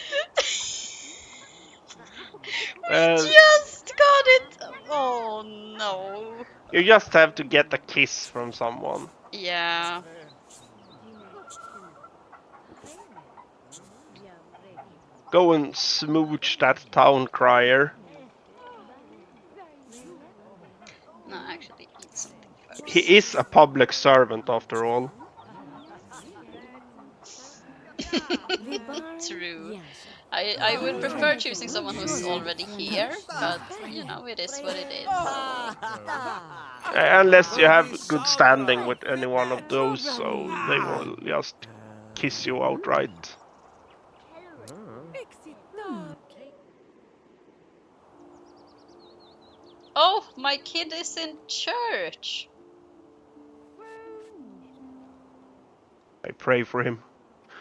Speaker 1: We
Speaker 2: Well,
Speaker 1: just got it. Oh no.
Speaker 2: you just have to get a kiss from someone.
Speaker 1: Yeah.
Speaker 2: Go and smooch that town crier.
Speaker 1: No, actually, eat something first.
Speaker 2: He is a public servant after all.
Speaker 1: True. I would prefer choosing someone who's already here, but you know, it is what it is.
Speaker 2: Unless you have good standing with any one of those, so they will just kiss you outright.
Speaker 1: Oh, my kid is in church.
Speaker 2: I pray for him.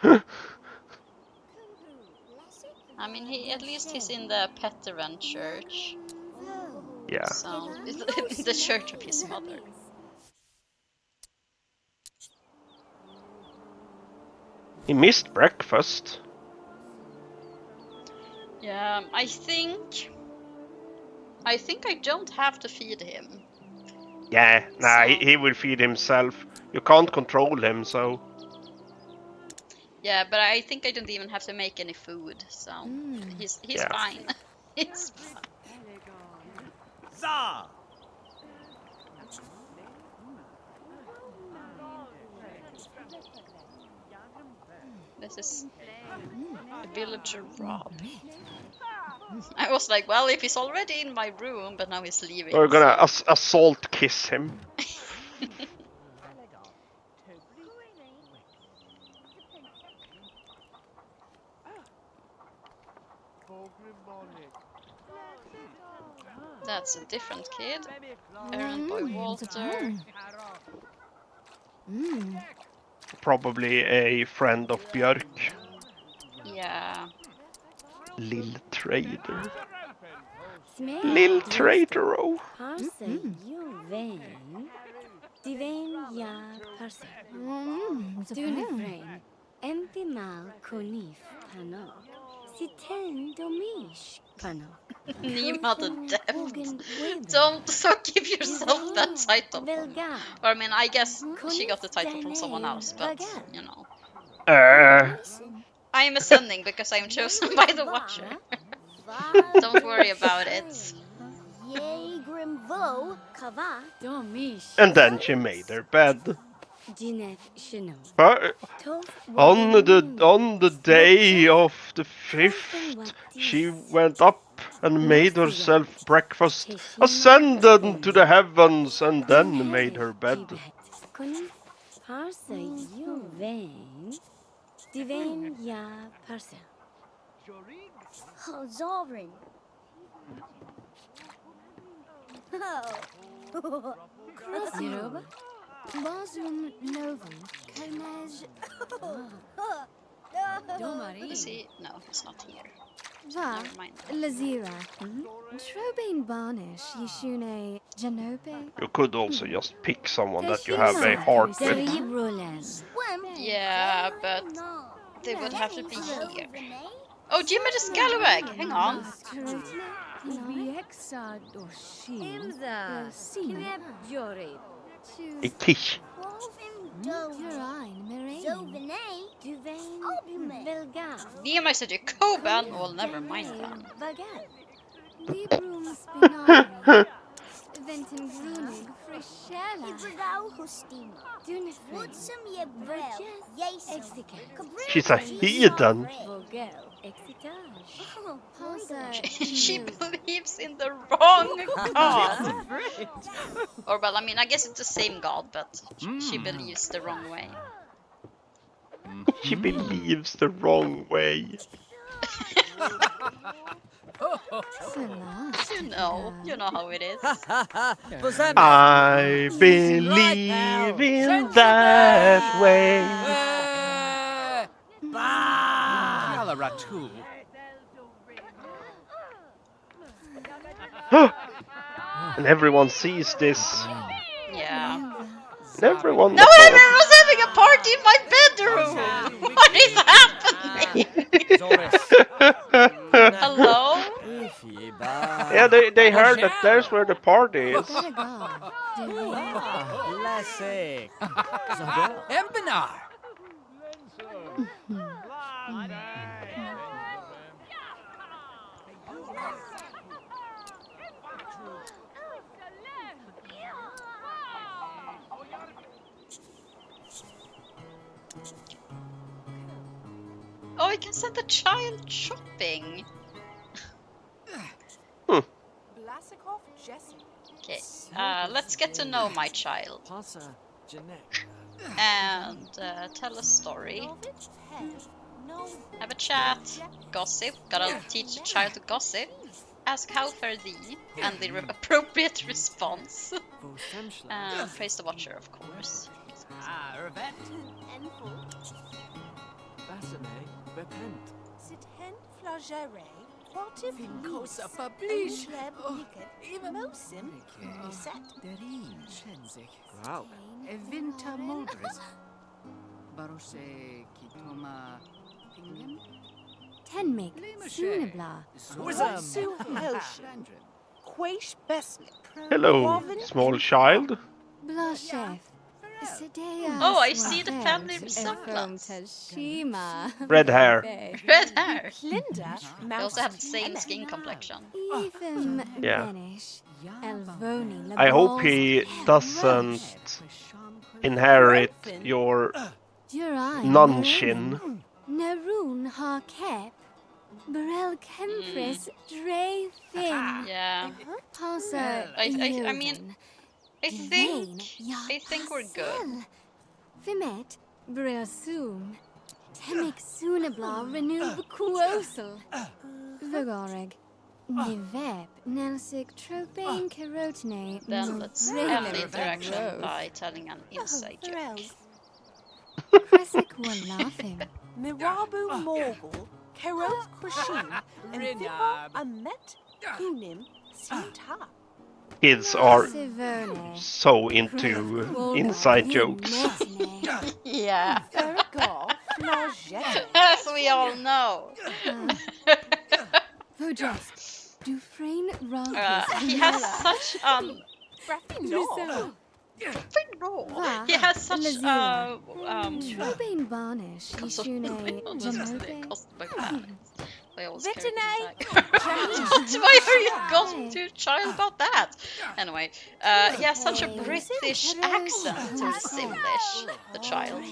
Speaker 1: I mean, at least he's in the Peteran church.
Speaker 2: Yeah.
Speaker 1: So, the church of his mother.
Speaker 2: He missed breakfast.
Speaker 1: Yeah, I think I don't have to feed him.
Speaker 2: Yeah, nah,
Speaker 1: So-
Speaker 2: he will feed himself. You can't control him, so...
Speaker 1: Yeah, but I think I don't even have to make any food, so he's
Speaker 2: Yeah.
Speaker 1: fine. He's fine.
Speaker 5: Za!
Speaker 1: This is a villager Rob. I was like, well, if he's already in my room, but now he's leaving.
Speaker 2: We're gonna
Speaker 1: so-
Speaker 2: assault kiss him.
Speaker 1: That's a different kid. Errand boy Walter.
Speaker 2: Probably a friend of Björk.
Speaker 1: Yeah.
Speaker 2: Lil Trader.
Speaker 8: Smack.
Speaker 2: Lil Trader, oh.
Speaker 8: Parse you vein. Divain ya parse. Dunifrain. Empimal konif pano. Siten domish pano.
Speaker 1: Nima the Deft. Don't give yourself that title. Or I mean, I guess she got the title from someone else, but you know. I am ascending because I am chosen by the Watcher. Don't worry about it.
Speaker 2: And then she made her bed.
Speaker 8: But
Speaker 2: On the day of the 5th, she went up and made herself breakfast, ascended to the heavens, and then made her bed.
Speaker 8: Divain ya parse.
Speaker 7: Zorin.
Speaker 3: Ziroba? Bazum novum. Kalmaj. Domari.
Speaker 1: Is he? No, he's not here.
Speaker 3: Va.
Speaker 1: Never mind.
Speaker 3: Lazira. Trobain Barnish. Yishune. Janope.
Speaker 2: You could also just pick someone that you have a heart with.
Speaker 1: Yeah, but they would have to be here. Oh, Jimmy the Scallywag! Hang on.
Speaker 2: A kiss.
Speaker 1: Nehemiah said Jacoban. Well, never mind then.
Speaker 3: Ventin Grunig, Frishella.
Speaker 2: She's a heathen.
Speaker 1: She believes in the wrong god. Or well, I mean, I guess it's the same god, but she believes the wrong way.
Speaker 2: She believes the wrong way.
Speaker 1: You know how it is.
Speaker 2: I believe in that way. And everyone sees this.
Speaker 1: Yeah.
Speaker 2: And everyone.
Speaker 1: Now everyone's having a party in my bedroom! What is happening? Hello?
Speaker 2: Yeah, they heard that there's where the party is.
Speaker 4: Empinar!
Speaker 1: Oh, I can send the child shopping. Okay, let's get to know my child. And tell a story. Have a chat. Gossip. Gotta teach the child to gossip. Ask how fare thee, and the appropriate response. Praise the Watcher, of course.
Speaker 4: Cosa fablish. Wow. Evinta modris. Barose Kitoma Pingem?
Speaker 3: Tenmik Sunabla.
Speaker 5: Swizum. Quaish Besnik.
Speaker 2: Hello, small child.
Speaker 3: Blashev. Sedea.
Speaker 1: Oh, I see the family resemblance.
Speaker 3: Tashima.
Speaker 2: Red hair.
Speaker 1: Red hair.
Speaker 7: Linda.
Speaker 1: They also have the same skin complexion.
Speaker 3: Even
Speaker 2: Yeah.
Speaker 3: Benish. Elvoni.
Speaker 2: I hope he doesn't inherit your nunshin.
Speaker 3: Narun Harkep. Burel Kempris Dreyfin.
Speaker 1: Yeah.
Speaker 3: Pasa.
Speaker 1: I mean, I think we're good.
Speaker 3: Fimet. Breosum. Temik Sunabla Renew Kuosel. Vagoreg. Nivep. Nelsik Tropane Carotene.
Speaker 1: Then let's end the interaction by telling an inside joke.
Speaker 3: Kresic were laughing.
Speaker 7: Mirabu Morgul. Keros Krashin. And Vipa Amet. Kunim. Sinta.
Speaker 2: Kids are
Speaker 3: Sivone.
Speaker 2: so into inside jokes.
Speaker 1: Yeah.
Speaker 7: Fergal. Flagette.
Speaker 1: As we all know.
Speaker 3: Vojas. Dufresne Ragus.
Speaker 1: He has such
Speaker 3: Drusilla.
Speaker 1: he has such
Speaker 3: Trobane Barnish. Yishune. Janobe.
Speaker 1: Why are you going to child about that? Anyway, he has such a British accent to Simlish, the child.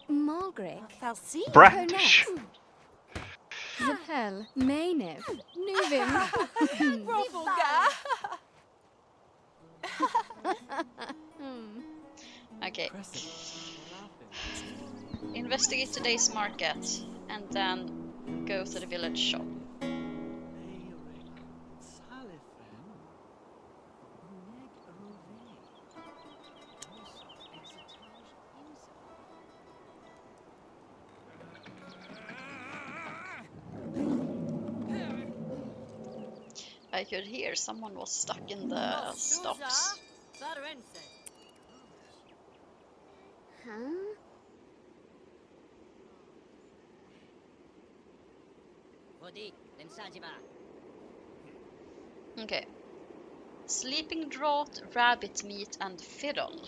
Speaker 3: Margaret.
Speaker 2: British.
Speaker 3: Zahel. Maynif. Nuvim.
Speaker 1: Okay. Investigate today's market and then go to the village shop. I could hear someone was stuck in the stocks.
Speaker 8: Huh?
Speaker 1: Okay. Sleeping draught, rabbit meat, and fiddle.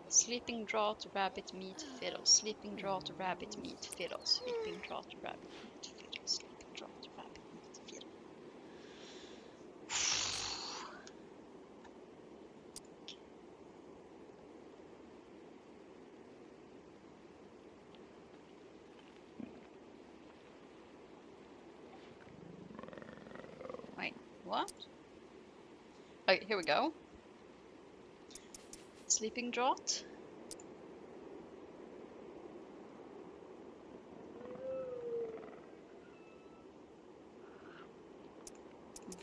Speaker 1: Sleeping draught, rabbit meat, fiddle. Sleeping draught, rabbit meat, fiddle. Sleeping draught, rabbit meat, fiddle. Sleeping draught, rabbit meat, fiddle. Wait, what? Okay, here we go. Sleeping draught.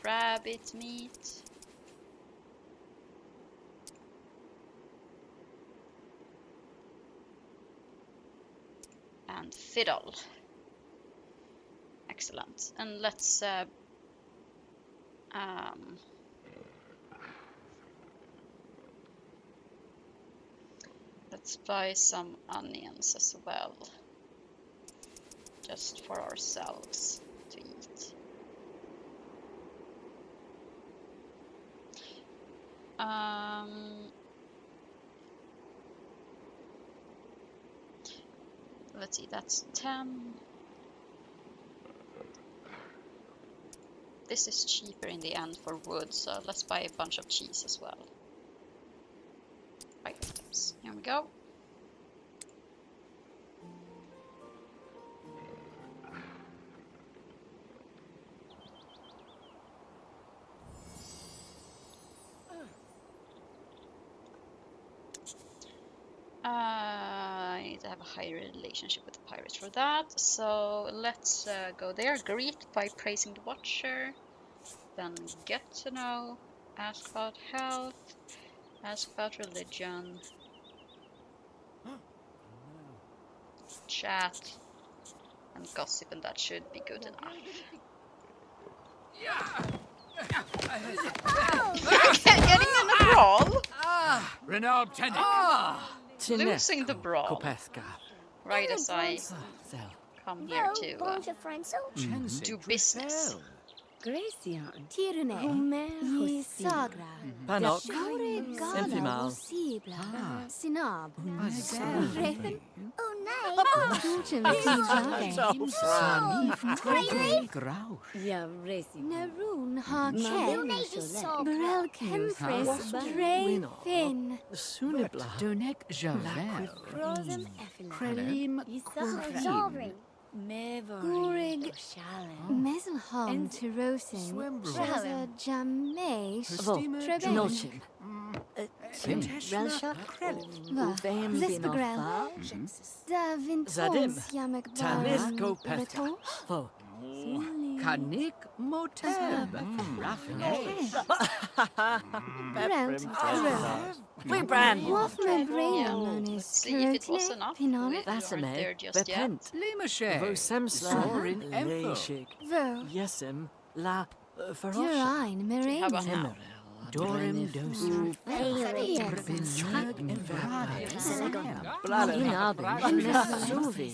Speaker 1: Rabbit meat. And fiddle. Excellent. And let's let's buy some onions as well, just for ourselves to eat. Let's see, that's 10. This is cheaper in the end for wood, so let's buy a bunch of cheese as well. 5 items. Here we go. I need to have a higher relationship with the pirates for that, so let's go there. Greet by praising the watcher, then get to know, ask about health, ask about religion, chat, and gossip, and that should be good enough. Getting in a brawl?
Speaker 4: Renault Tennick.
Speaker 1: losing the brawl.
Speaker 4: Kopeska.
Speaker 1: Right as I come here to do business.
Speaker 3: Gracia, Tirune, Yi Sagra,
Speaker 6: Panok.
Speaker 3: Gala,
Speaker 6: Infimal.
Speaker 3: Sibla, Sinab,
Speaker 4: Azel.
Speaker 3: Refen,
Speaker 7: Oh,
Speaker 3: Dulcim, Sijave,
Speaker 4: Grausch.
Speaker 6: Ja, Resi.
Speaker 3: Naroon, Harket,
Speaker 7: Sogra.
Speaker 3: Brel Kempris, Dreyfin,
Speaker 6: Sunibla.
Speaker 4: Donek Javel.
Speaker 3: Rosem Effila,
Speaker 4: Prelim
Speaker 7: Sovereign.
Speaker 3: Gorig, Meselholm, Tirosin, Shaza, Jamesh, Treben,
Speaker 6: Nochin. Relshak. Uvem
Speaker 3: Zesbegrel, Da
Speaker 6: Zadim.
Speaker 3: Vintons, Yamek
Speaker 6: Tanis
Speaker 3: Baran,
Speaker 6: Kopet.
Speaker 3: Reto,
Speaker 6: Fo.
Speaker 4: Kanik Moteb. Raffinate.
Speaker 3: Brelt, Rose,
Speaker 6: We brand.
Speaker 3: Wafme Brain,
Speaker 1: Yeah,
Speaker 3: known
Speaker 1: let's
Speaker 3: as
Speaker 1: see if it was
Speaker 3: Kurotne,
Speaker 1: enough.
Speaker 3: Pinana,
Speaker 1: We weren't there just yet.
Speaker 6: Bepent.
Speaker 4: Limashe.
Speaker 6: Vosemsla.
Speaker 4: Sorin Empho.
Speaker 6: Leishik.
Speaker 3: Vo,
Speaker 6: Yesem. La. Ferosha.
Speaker 3: Durine,
Speaker 1: How about
Speaker 3: Merain,
Speaker 1: now?
Speaker 4: Dorim Dosu. Vinjag and
Speaker 6: Suvi.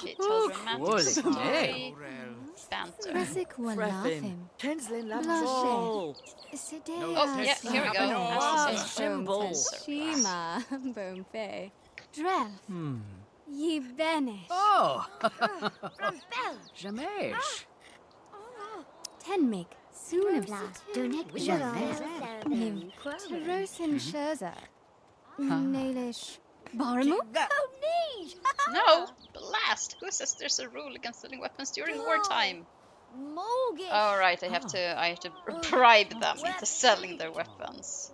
Speaker 1: She tells romantic story. Banter.
Speaker 3: Resic Walafim,
Speaker 6: Tenslin
Speaker 3: Blashe.
Speaker 6: Lapsol.
Speaker 1: Oh, yeah, here we go.
Speaker 6: Wow,
Speaker 1: As the
Speaker 6: symbol.
Speaker 3: Shima, Bompe, Drel, Ye Benish,
Speaker 4: Oh. Jamesh.
Speaker 3: Tenmig, Sunabla,
Speaker 7: Donek
Speaker 3: Nim, Terosin Sherza, Nalish, Baramu,
Speaker 1: No! Blast! Who says there's a rule against selling weapons during wartime?
Speaker 7: Mogish.
Speaker 1: Oh right, I have to bribe them into selling their weapons.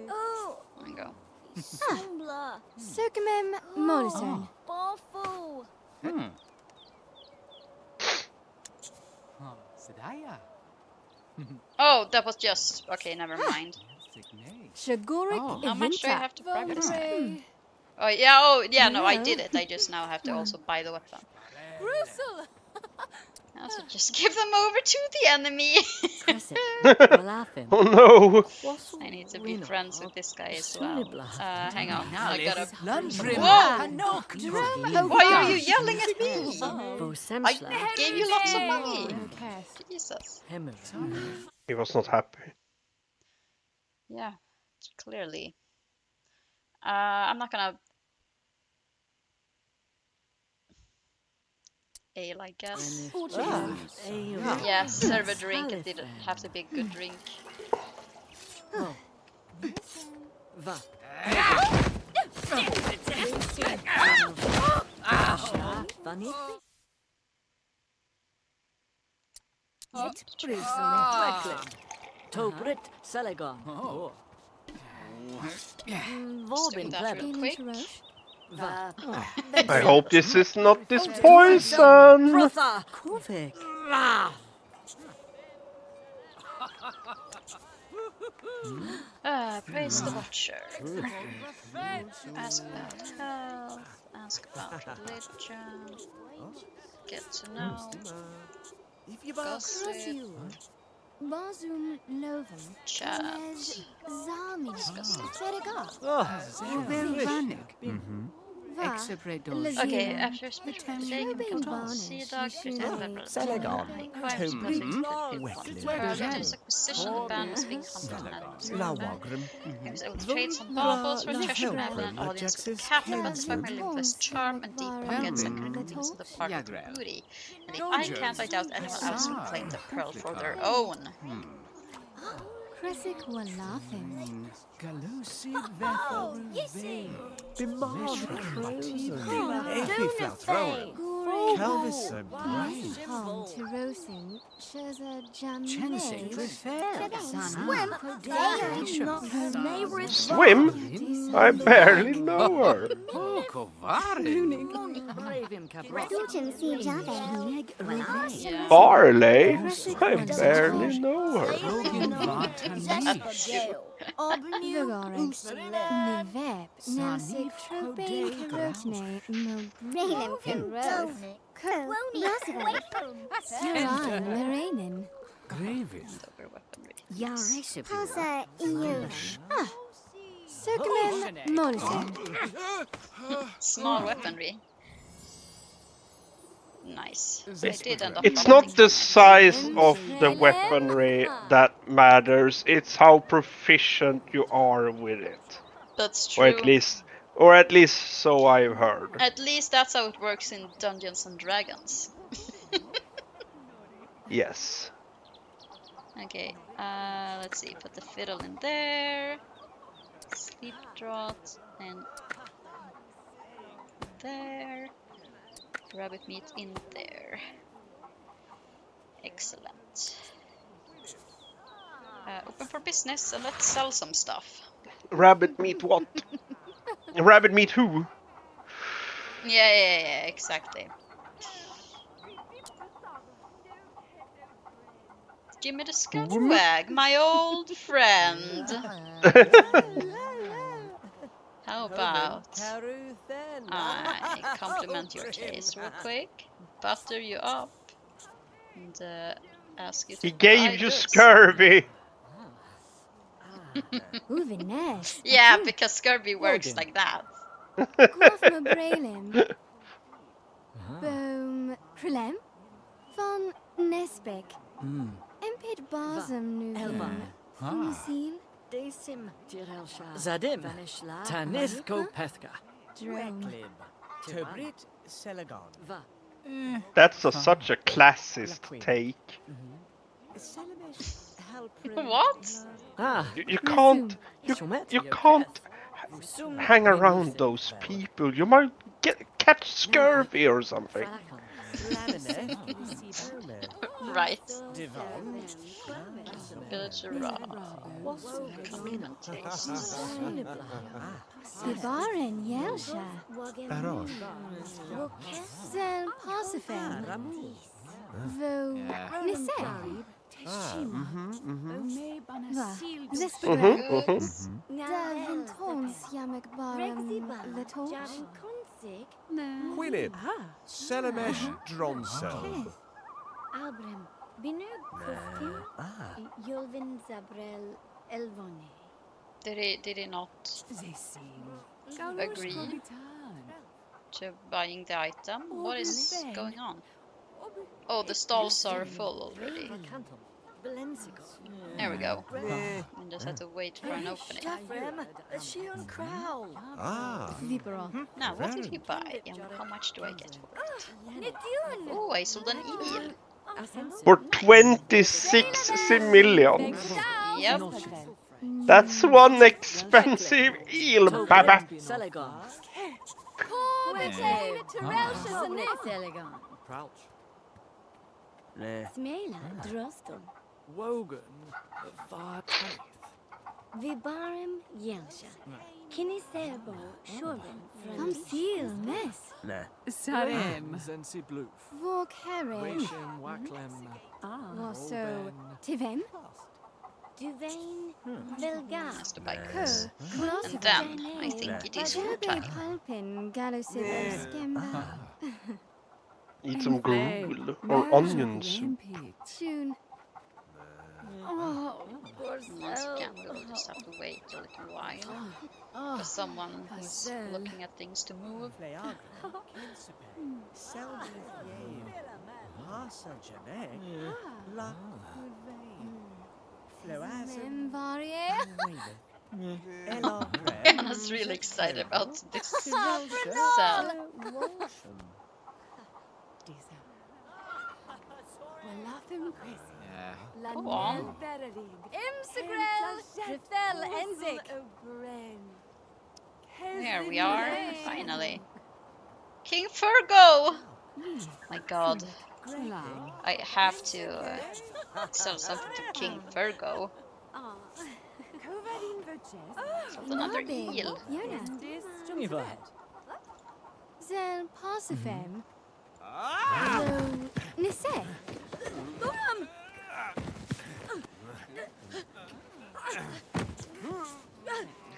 Speaker 7: Oh,
Speaker 1: There we go.
Speaker 7: Sumbla.
Speaker 3: Circumem, Molison,
Speaker 7: Bafu.
Speaker 4: Sedaya.
Speaker 1: Oh, that was just okay. Never mind.
Speaker 3: Shagurik,
Speaker 4: Oh.
Speaker 1: How much do I
Speaker 3: Evinta,
Speaker 1: have to bribe this guy? Oh yeah. Oh yeah. No, I
Speaker 3: Yeah.
Speaker 1: did it. I just now have to also buy the weapon.
Speaker 3: Russell,
Speaker 1: So just give them over to the enemy.
Speaker 6: Crescent. Walafim.
Speaker 2: Oh no!
Speaker 1: I need to be friends with this guy as well. Hang on. I gotta.
Speaker 4: Lundgren.
Speaker 1: Whoa!
Speaker 4: Kanok.
Speaker 1: Why are you yelling at me?
Speaker 6: Vosemsla.
Speaker 1: I gave you lots of money.
Speaker 3: okay.
Speaker 1: Jesus.
Speaker 6: Hemmer.
Speaker 2: He was not happy.
Speaker 1: Yeah, clearly. I'm not gonna ale, I guess. Yeah, serve a drink. It didn't have to be a good drink.
Speaker 6: Va. Funny. Tobrit Selegon.
Speaker 4: Oh.
Speaker 6: Vorbin
Speaker 1: that real
Speaker 6: Clever.
Speaker 1: quick.
Speaker 6: Va.
Speaker 2: I hope this is not this poison!
Speaker 6: Brother. Kuvik.
Speaker 1: Praise the Watcher. Ask about health. Ask about religion. Get to know. Gossip.
Speaker 3: Bazum Lovum,
Speaker 1: Chat.
Speaker 3: Zami, Serega,
Speaker 4: Vanik. Exepredos.
Speaker 1: Okay, after spiritual mistake, we can call Sea Dog, pretend that
Speaker 9: Selegon.
Speaker 1: There's acquisition ban is being hunted.
Speaker 9: Lawagram.
Speaker 1: Trade some baubles for treasure map and audience with cattle, but despite my limitless charm and deep pockets, I couldn't things in the park of the booty. And if I can't, I doubt anyone else will claim the pearl for their own.
Speaker 3: Kresic Walafim,
Speaker 4: Galusid Vethel
Speaker 9: Bimar Efiflathrower. Kelvis Brain.
Speaker 3: Hom Tirosin, Sherza
Speaker 4: Chensing
Speaker 3: Jameh,
Speaker 2: Swim? I barely know her.
Speaker 4: Oh, Kovarin.
Speaker 6: Bravim Cabra.
Speaker 7: Dulcim Sijave.
Speaker 1: Yeah.
Speaker 2: Barley? I barely know her.
Speaker 4: Logan Vatani.
Speaker 3: Vigorix, Nivep, Nelsic, Trobain, Carotene, Mograinem, Rose, Urine, Lerainin,
Speaker 4: Gravin.
Speaker 1: Over weaponry.
Speaker 7: Pasa Iush.
Speaker 3: Sökmel Molsen.
Speaker 1: Small weaponry. Nice. I did end up
Speaker 2: It's
Speaker 1: vomiting
Speaker 2: not the
Speaker 1: some.
Speaker 2: size of the weaponry that matters, it's how proficient you are with it.
Speaker 1: That's
Speaker 2: Or at
Speaker 1: true.
Speaker 2: least so I've heard.
Speaker 1: At least that's how it works in Dungeons and Dragons.
Speaker 2: Yes.
Speaker 1: Okay, let's see. Put the fiddle in there. Sleep draught and there. Rabbit meat in there. Excellent. Open for business and let's sell some stuff.
Speaker 2: Rabbit meat what? Rabbit meat who?
Speaker 1: Yeah, exactly. Give me the scallywag, my old friend. How about I compliment your taste real quick, butter you up, and ask you to
Speaker 2: He
Speaker 1: buy
Speaker 2: gave you
Speaker 1: goods.
Speaker 2: scurvy.
Speaker 3: Uvenes.
Speaker 1: Yeah, because scurvy works like that.
Speaker 3: Grafma Bralim. Boom Krelem. Von Nesbeck. Empid Basum Nuvin. Fusil.
Speaker 6: Zadim. Tanith Go Pethka.
Speaker 3: Drone.
Speaker 9: Tobrit Selagon.
Speaker 2: That's such a classist take.
Speaker 1: What?
Speaker 2: You can't hang around those people. You might catch scurvy or something.
Speaker 1: Right.
Speaker 9: Devon.
Speaker 1: Villager raw. Compliment taste.
Speaker 3: Sibaren Yelsha.
Speaker 9: Barosh.
Speaker 3: Zel Pasifem. Vo Nisse. Va. Lesbegra. Davon Tons Yamek Baram Letons.
Speaker 9: Quilib. Selamesh Dronsel.
Speaker 8: Abram, Binug Kufkin, Yolvin Zabrel Elvone.
Speaker 1: Did he not agree to buying the item? What is going on? Oh, the stalls are full already. There we go. I just had to wait for an opening.
Speaker 3: Vipera.
Speaker 1: Now, what did he buy and how much do I get for it? Oh, I sold an eel.
Speaker 2: For 26 simoleons.
Speaker 1: Yep.
Speaker 2: That's one expensive eel, baba.
Speaker 8: Smela Droston.
Speaker 6: Wogan. Vartanith.
Speaker 8: Vibarim Yelsha. Kinisebo Shorin
Speaker 3: Come seal, Ness.
Speaker 6: Sarim. Zensi Bloof.
Speaker 3: Vok Herring.
Speaker 6: Washim Waklem.
Speaker 3: Waso Tivem.
Speaker 8: Duvain Velgar.
Speaker 1: Has to buy
Speaker 3: Co.
Speaker 1: goods. And then I think it is your
Speaker 3: Tobe
Speaker 1: time.
Speaker 3: Pulpin Galosib Skemba.
Speaker 2: Eat some gruel or onion soup.
Speaker 3: Tune.
Speaker 1: Once again, we'll just have to wait a little while for someone who's looking at things to move. Anna's really excited about this cell. Go on. There we are, finally. King Fergo! My god. I have to sell something to King Fergo. Sold another eel.
Speaker 3: Zel Pasifem. Zo Nisse.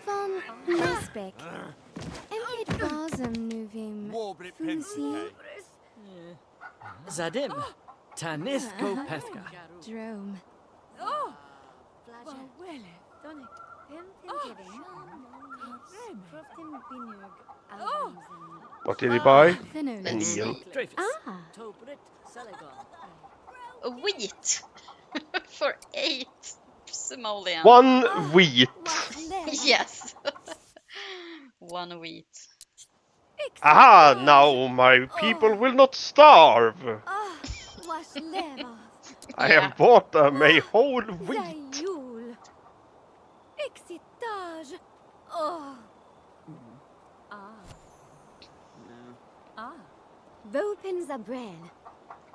Speaker 3: Von Nesbeck. Empid Basum Nuvim. Fusil.
Speaker 6: Zadim. Tanith Go Pethka.
Speaker 3: Drome.
Speaker 2: What did he buy?
Speaker 3: Finnegan.
Speaker 2: A meal.
Speaker 1: Wheat for 8 simoleon.
Speaker 2: 1 wheat.
Speaker 1: Yes. 1 wheat.
Speaker 2: Aha! Now my people will not starve. I
Speaker 1: Yeah.
Speaker 2: have bought them a whole wheat.
Speaker 3: Zajul. Excitage. Oh. Vopin Zabrel.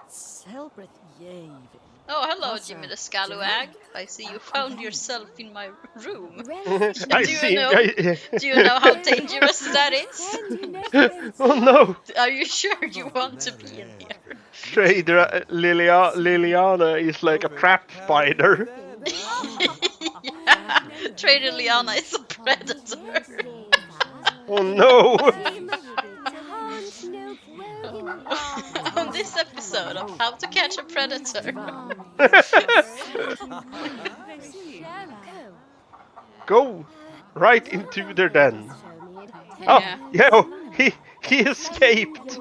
Speaker 5: Celebrate Yavin.
Speaker 1: Oh, hello, Jimmy the Scallywag. I see you found yourself in my room.
Speaker 2: I
Speaker 1: Do you
Speaker 2: see.
Speaker 1: know? Do you know how dangerous that is?
Speaker 2: Oh no!
Speaker 1: Are you sure you want to be in here?
Speaker 2: Trader Liliana is like a trap spider.
Speaker 1: Yeah, Trader Liana is a predator.
Speaker 2: Oh no!
Speaker 1: On this episode of How to Catch a Predator.
Speaker 2: Go right into their den.
Speaker 1: Yeah.
Speaker 2: Oh, yeah, oh, he escaped.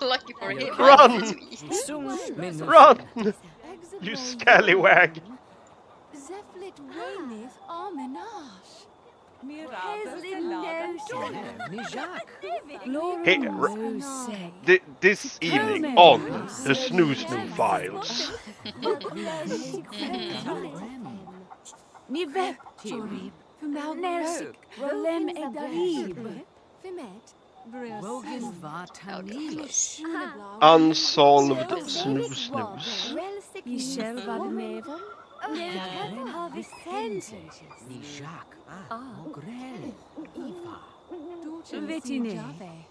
Speaker 1: Lucky for him, I
Speaker 2: Run!
Speaker 1: needed to eat.
Speaker 2: Run! You scallywag!
Speaker 3: Zeflit Rainith Arminash.
Speaker 2: Hey, this evening on the Snoo Snoo Files. Unsolved Snoo Snoos.
Speaker 10: Vetine,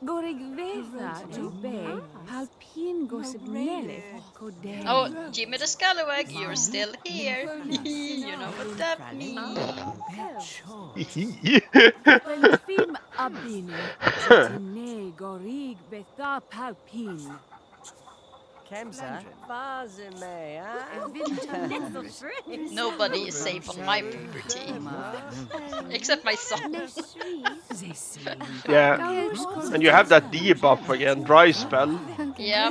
Speaker 10: gorig vetha jobe, palpin gosibnele, kodem.
Speaker 1: Oh, Jimmy the Scallywag, you're still here. You know what that means.
Speaker 10: Film abine, vetine gorig vetha palpin.
Speaker 5: Kemsa, Vazime,
Speaker 1: Nobody is safe on my property. Except my son.
Speaker 2: Yeah, and you have that debuff again, dry spell.
Speaker 1: Yeah.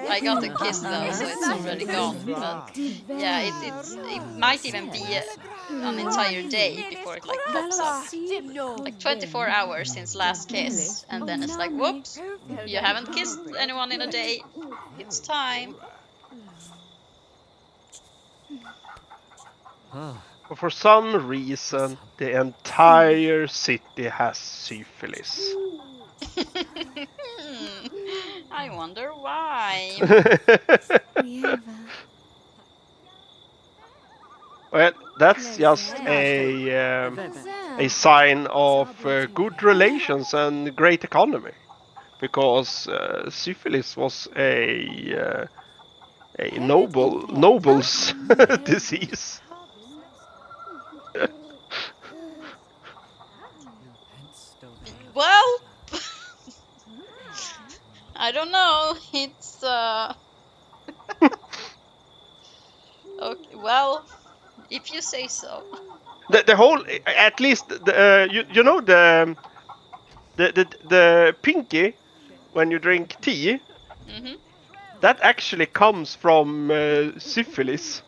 Speaker 1: I got a kiss though, so it's already gone. But yeah, it might even be an entire day before it like pops up. Like 24 hours since last kiss, and then it's like, whoops, you haven't kissed anyone in a day. It's time.
Speaker 2: But for some reason, the entire city has syphilis.
Speaker 1: I wonder why.
Speaker 2: Well, that's just a sign of good relations and great economy, because syphilis was a noble's disease.
Speaker 1: Well, I don't know. It's okay. Well, if you say so.
Speaker 2: The whole, at least you know the pinky when you drink tea, that actually comes from syphilis.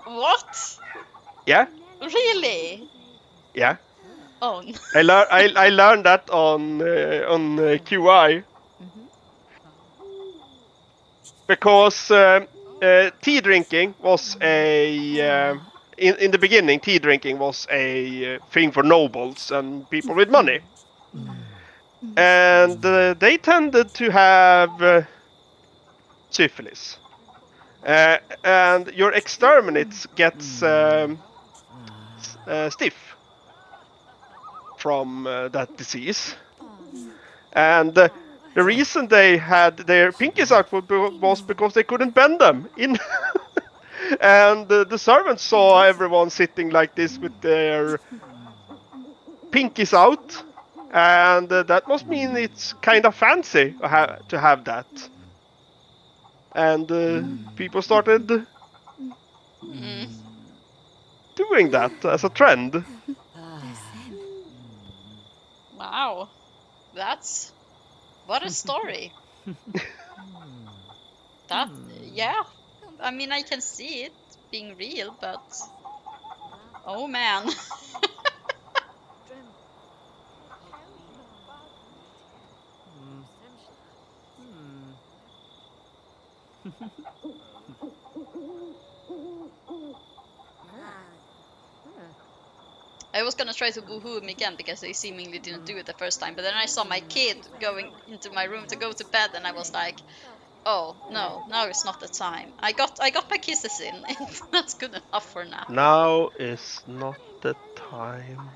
Speaker 1: What?
Speaker 2: Yeah.
Speaker 1: Really?
Speaker 2: Yeah.
Speaker 1: Oh. No.
Speaker 2: I learned that on QI. Because tea drinking was in the beginning, tea drinking was a thing for nobles and people with money, and they tended to have syphilis, and your exterminates gets stiff from that disease, and the reason they had their pinkies out was because they couldn't bend them in. And the servants saw everyone sitting like this with their pinkies out, and that must mean it's kind of fancy to have that. And people started doing doing that as a trend.
Speaker 1: Wow, that's what a story. That yeah, I mean I can see it being real, but oh man. I was gonna try to woohoo him again because he seemingly didn't do it the first time, but then I saw my kid going into my room to go to bed, and I was like, "Oh no, now is not the time." I got my kisses in. That's good enough for now.
Speaker 2: Now is not the time.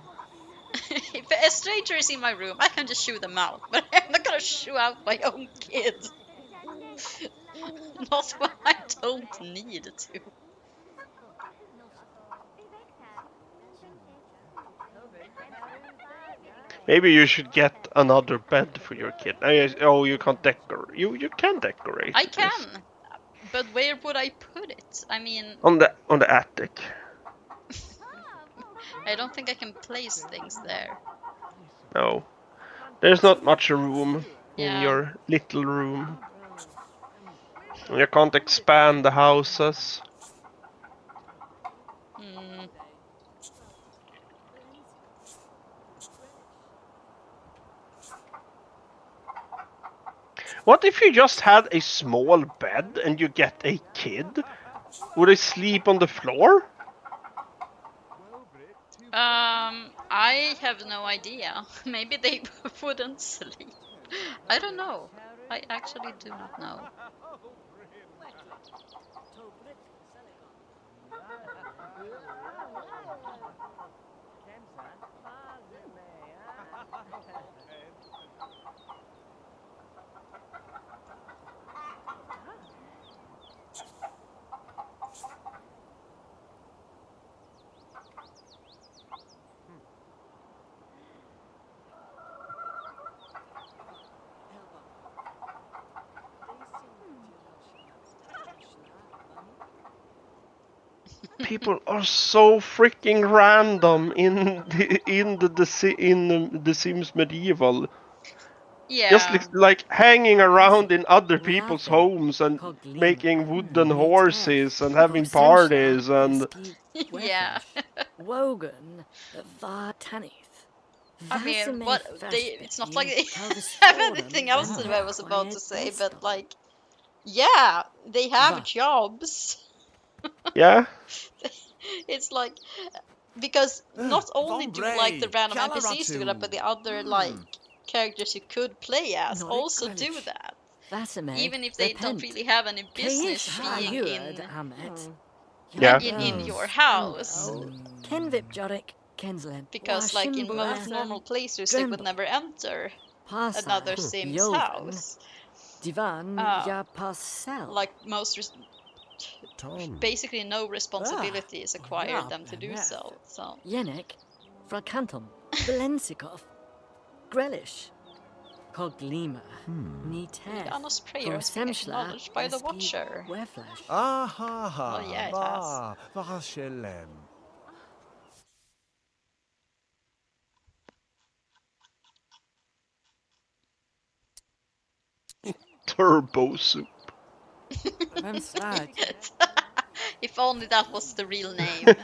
Speaker 1: If a stranger is in my room, I can just shoo them out, but I'm not gonna shoo out my own kid. Not when I don't need to.
Speaker 2: Maybe you should get another bed for your kid. Oh, you can't decorate. You can decorate
Speaker 1: I
Speaker 2: this
Speaker 1: can, but where would I put it? I mean,
Speaker 2: on the attic.
Speaker 1: I don't think I can place things there.
Speaker 2: No, there's not much room in
Speaker 1: Yeah.
Speaker 2: your little room. You can't expand the houses.
Speaker 1: Hmm.
Speaker 2: What if you just had a small bed and you get a kid? Would they sleep on the floor?
Speaker 1: I have no idea. Maybe they wouldn't sleep. I don't know. I actually do not know.
Speaker 2: People are so freaking random in the Sims Medieval. Just
Speaker 1: Yeah.
Speaker 2: like hanging around in other people's
Speaker 5: Laughen,
Speaker 2: homes and
Speaker 5: Coglima,
Speaker 2: making wooden
Speaker 5: Niteth,
Speaker 2: horses and having
Speaker 5: Vosemsla,
Speaker 2: parties and
Speaker 5: Eski,
Speaker 1: Yeah.
Speaker 5: Weflash, Wogan, Vartanith,
Speaker 1: I mean,
Speaker 5: Vasime
Speaker 1: what they it's not like
Speaker 5: Fashbeki,
Speaker 1: they
Speaker 5: Calvis
Speaker 1: have
Speaker 5: Forum,
Speaker 1: anything else that I
Speaker 5: Vander
Speaker 1: was about to
Speaker 5: Quiet
Speaker 1: say, but
Speaker 5: Beston.
Speaker 1: like, yeah, they have
Speaker 5: Va,
Speaker 1: jobs.
Speaker 2: yeah.
Speaker 1: It's like because not only do like the
Speaker 9: Vombre,
Speaker 1: random NPCs do that, but
Speaker 9: Calaratu.
Speaker 1: the other like characters you could play as
Speaker 5: Norik
Speaker 1: also do
Speaker 5: Grelish,
Speaker 1: that,
Speaker 5: Vasime,
Speaker 1: even if they don't
Speaker 5: Repent,
Speaker 1: really have any business
Speaker 5: Keish
Speaker 1: being
Speaker 5: Ayurd
Speaker 1: in
Speaker 5: Amet,
Speaker 2: Yeah.
Speaker 1: in your
Speaker 5: Yabels,
Speaker 1: house.
Speaker 5: Ando, Kenvip Jorik, Kenslen,
Speaker 1: Because like
Speaker 5: Washim
Speaker 1: in most
Speaker 5: Bolethan,
Speaker 1: normal playthroughs, they would
Speaker 5: Dremble,
Speaker 1: never enter another
Speaker 5: Pasai,
Speaker 1: Sim's
Speaker 5: Yoven,
Speaker 1: house.
Speaker 5: Divan,
Speaker 1: Uh,
Speaker 5: Yapasel.
Speaker 1: like most
Speaker 9: Ton.
Speaker 1: basically no responsibility is acquired them to do
Speaker 6: Raplanet.
Speaker 1: so. So
Speaker 5: Yenek, Frakantum, Valensikov, Grelish, Koglima, Niteth,
Speaker 1: Anna's prayer has been
Speaker 5: Vosemshla,
Speaker 1: acknowledged by the
Speaker 5: Eski,
Speaker 1: Watcher.
Speaker 5: Weflash.
Speaker 1: Oh yeah, it has.
Speaker 9: Vashelem.
Speaker 2: Turbo soup.
Speaker 6: Vem slad?
Speaker 1: If only that was the real name.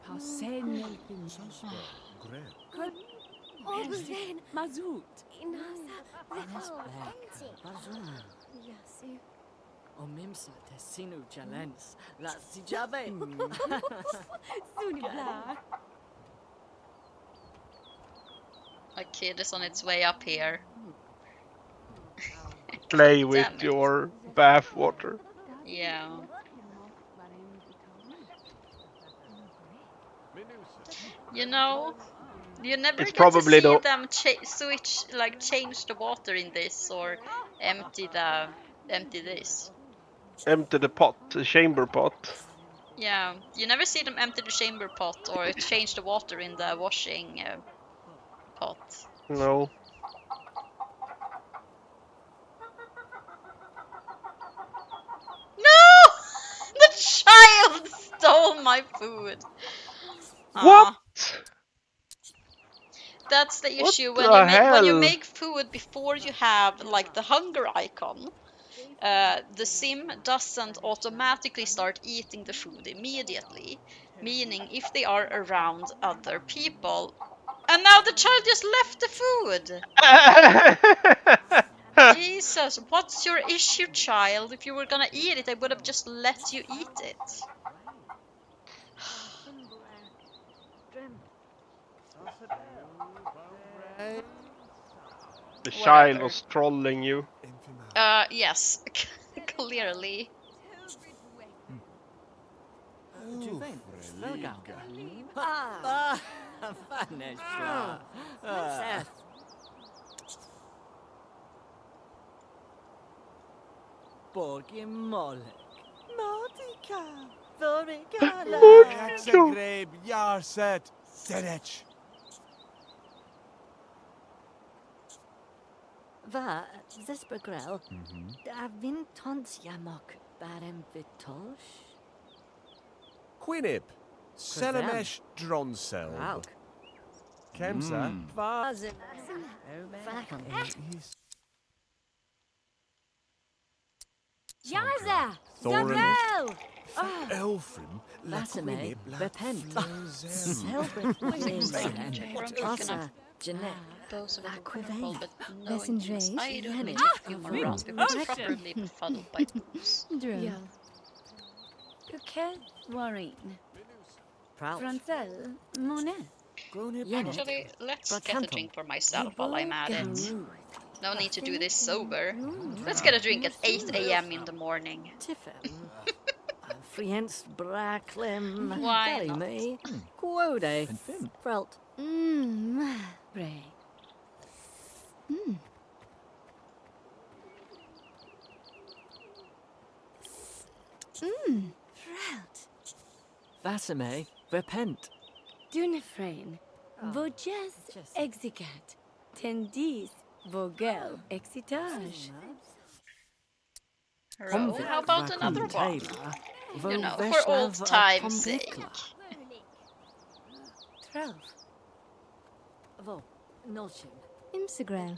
Speaker 10: Pausenelpin.
Speaker 9: Gret.
Speaker 3: Ogden,
Speaker 10: Mazut.
Speaker 3: Inasa,
Speaker 5: Black, Bazar,
Speaker 3: Yasu.
Speaker 5: Omimsa, Tessinu Jalens, La Sijabe.
Speaker 3: Sunibla.
Speaker 1: A kid is on its way up here.
Speaker 2: Play
Speaker 1: God
Speaker 2: with
Speaker 1: damn it.
Speaker 2: your bath water.
Speaker 1: Yeah. You know, you never
Speaker 2: It's
Speaker 1: get to
Speaker 2: probably
Speaker 1: see
Speaker 2: the
Speaker 1: them change the water in this or empty this.
Speaker 2: empty the pot, the chamber pot.
Speaker 1: Yeah, you never see them empty the chamber pot or change the water in the washing pot.
Speaker 2: No.
Speaker 1: No! The child! stole my food.
Speaker 2: What?
Speaker 1: That's the
Speaker 2: What
Speaker 1: issue
Speaker 2: the
Speaker 1: when you
Speaker 2: hell?
Speaker 1: make food before you have like the hunger icon. The sim doesn't automatically start eating the food immediately, meaning if they are around other people. And now the child just left the food. Jesus, what's your issue, child? If you were gonna eat it, I would have just let you eat it.
Speaker 2: The child
Speaker 1: Whatever.
Speaker 2: was trolling you.
Speaker 1: Yes, clearly.
Speaker 5: Borgin Molek. Mordika. Dorigala.
Speaker 9: Jaksegreb Yarset Sedech.
Speaker 5: Va, Zespergrel. Davin Tons Yamok. Barem Vitosh.
Speaker 9: Quinip. Selamesh Dronsel. Kemsa.
Speaker 5: Vazim.
Speaker 10: Yaza!
Speaker 9: Thorin.
Speaker 10: Gabriel!
Speaker 9: Elfrim.
Speaker 5: Lasame. Repent. Asa. Jeanette.
Speaker 1: Those of us who
Speaker 8: Aquavane.
Speaker 1: control, but knowing
Speaker 8: Messenger.
Speaker 1: things I do
Speaker 8: Henry.
Speaker 1: need a few more rounds before it's properly befuddled by booze.
Speaker 8: Drone.
Speaker 10: Phuket Warren.
Speaker 5: Proud.
Speaker 10: Francel Monet.
Speaker 1: Actually, let's get a drink for myself while I'm at it. No need to do this sober. Let's get a drink at 8 a.m. in the morning.
Speaker 5: Tiffin. Friends Bracklem.
Speaker 1: Why
Speaker 5: Very
Speaker 1: not?
Speaker 5: me. Quode. Frelt.
Speaker 10: Ray.
Speaker 5: Vasame. Repent.
Speaker 10: Dunefrain. Voges exigat. Tendis vogel exitage.
Speaker 1: Ro, how about another one? You know, for old time's sake.
Speaker 10: 12.
Speaker 5: Vo. Nolchin.
Speaker 8: Instagram.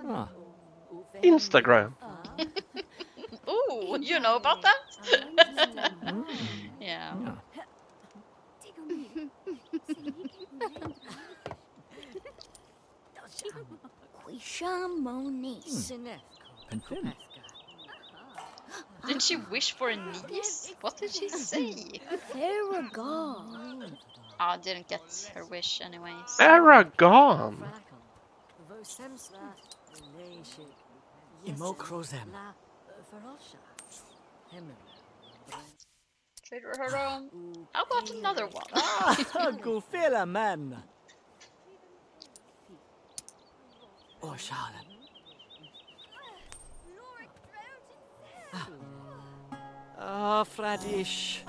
Speaker 5: Ah.
Speaker 2: Instagram.
Speaker 1: Ooh, you know about that? Yeah. Didn't she wish for a niece? What did she say? I didn't get her wish anyways.
Speaker 2: Aragon.
Speaker 5: Imokrozem.
Speaker 1: Trader her own. How about another one?
Speaker 5: Go fela man. Oh, Charlotte. Ah, Fradish.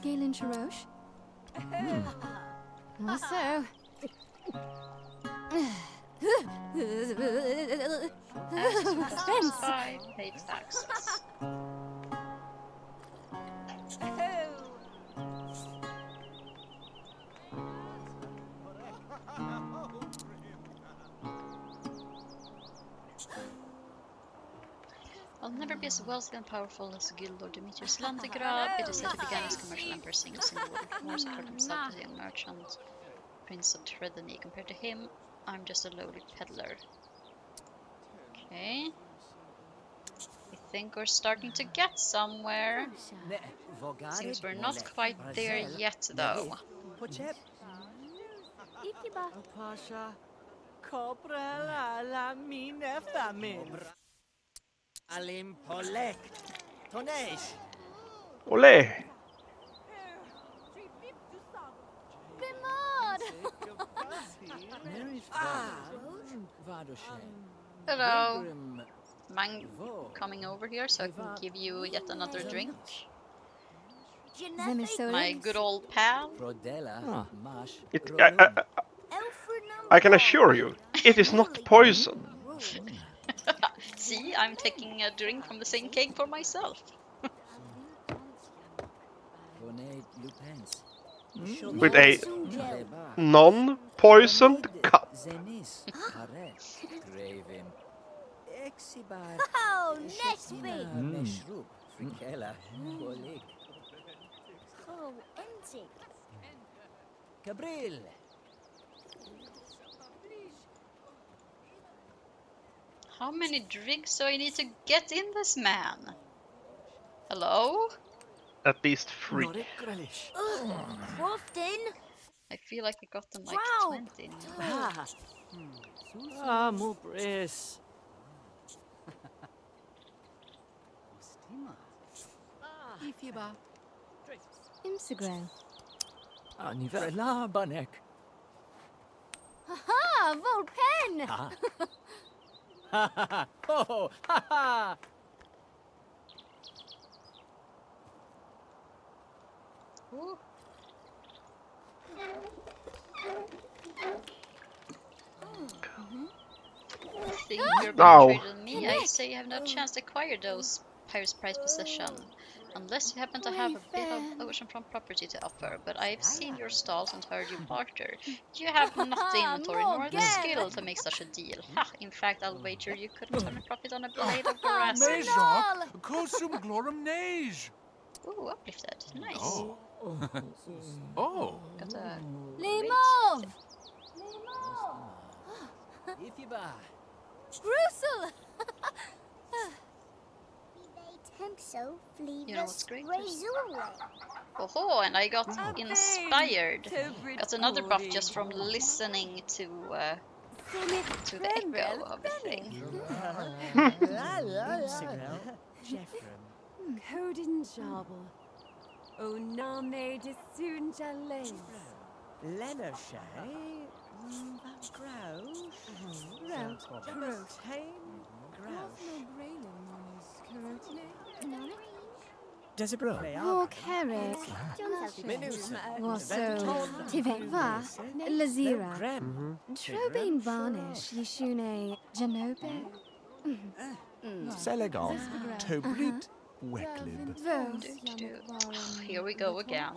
Speaker 8: Galen Charoche. Also.
Speaker 1: Spends 5 paid taxes. I'll never be as wealthy and powerful as Guildlord Demetrius Landegrad. It is said he began his commercial empire single world wars, according himself as a young merchant, Prince of Tredeny. Compared to him, I'm just a lowly peddler. Okay. I think we're starting to get somewhere. Seems we're not quite there yet, though.
Speaker 5: Pasha. Cobra la mine famine. Alim Polek. Tonesh.
Speaker 2: Ole.
Speaker 1: Hello. Mind coming over here so I can give you yet another drink? My good old pal.
Speaker 2: I can assure you, it is not poison.
Speaker 1: See, I'm taking a drink from the same cake for myself.
Speaker 2: With a non-poisoned cup.
Speaker 7: Oh, Nesby! Oh, empty.
Speaker 5: Gabriel.
Speaker 1: How many drinks do I need to get in this man? Hello?
Speaker 2: At least 3.
Speaker 7: Crofton!
Speaker 1: I feel like I got them like
Speaker 7: Wow.
Speaker 1: 20 in here.
Speaker 6: Ah, more brace.
Speaker 8: Instagram.
Speaker 6: Ah, ni ver la banek.
Speaker 8: Haha, Volpen!
Speaker 5: Ha ha ha! Oh, ha ha!
Speaker 1: Ooh. I think you're
Speaker 2: No.
Speaker 1: better than me. I say you have no chance to acquire those Pirate's Prize possession. Unless you happen to have a bit of oceanfront property to offer, but I've seen your stalls and heard you barter. You have not the inventory nor the skill to make such a deal. Ha! In fact, I'll wager you couldn't turn a profit on a blade of grass.
Speaker 9: Mejok, Kosum Glorum Neige.
Speaker 1: Ooh, uplifted. Nice.
Speaker 9: Oh. Oh.
Speaker 1: Got a
Speaker 8: Limov!
Speaker 5: Ifiba.
Speaker 8: Brussel!
Speaker 7: Tempso,
Speaker 1: You know what's great?
Speaker 7: Razorway.
Speaker 1: Oh, and I got inspired. Got another buff just from listening to the echo of the thing.
Speaker 10: Codin Jabal. O name de soon challenge.
Speaker 5: Lenoshay. Grouch.
Speaker 10: Roach.
Speaker 5: Desibro.
Speaker 8: Vår herre. Waso. Tivekva. Lazira. Trobin Varnish. Yishune. Janobe.
Speaker 9: Selegon. Tobrit. Weklib.
Speaker 1: Here we go again.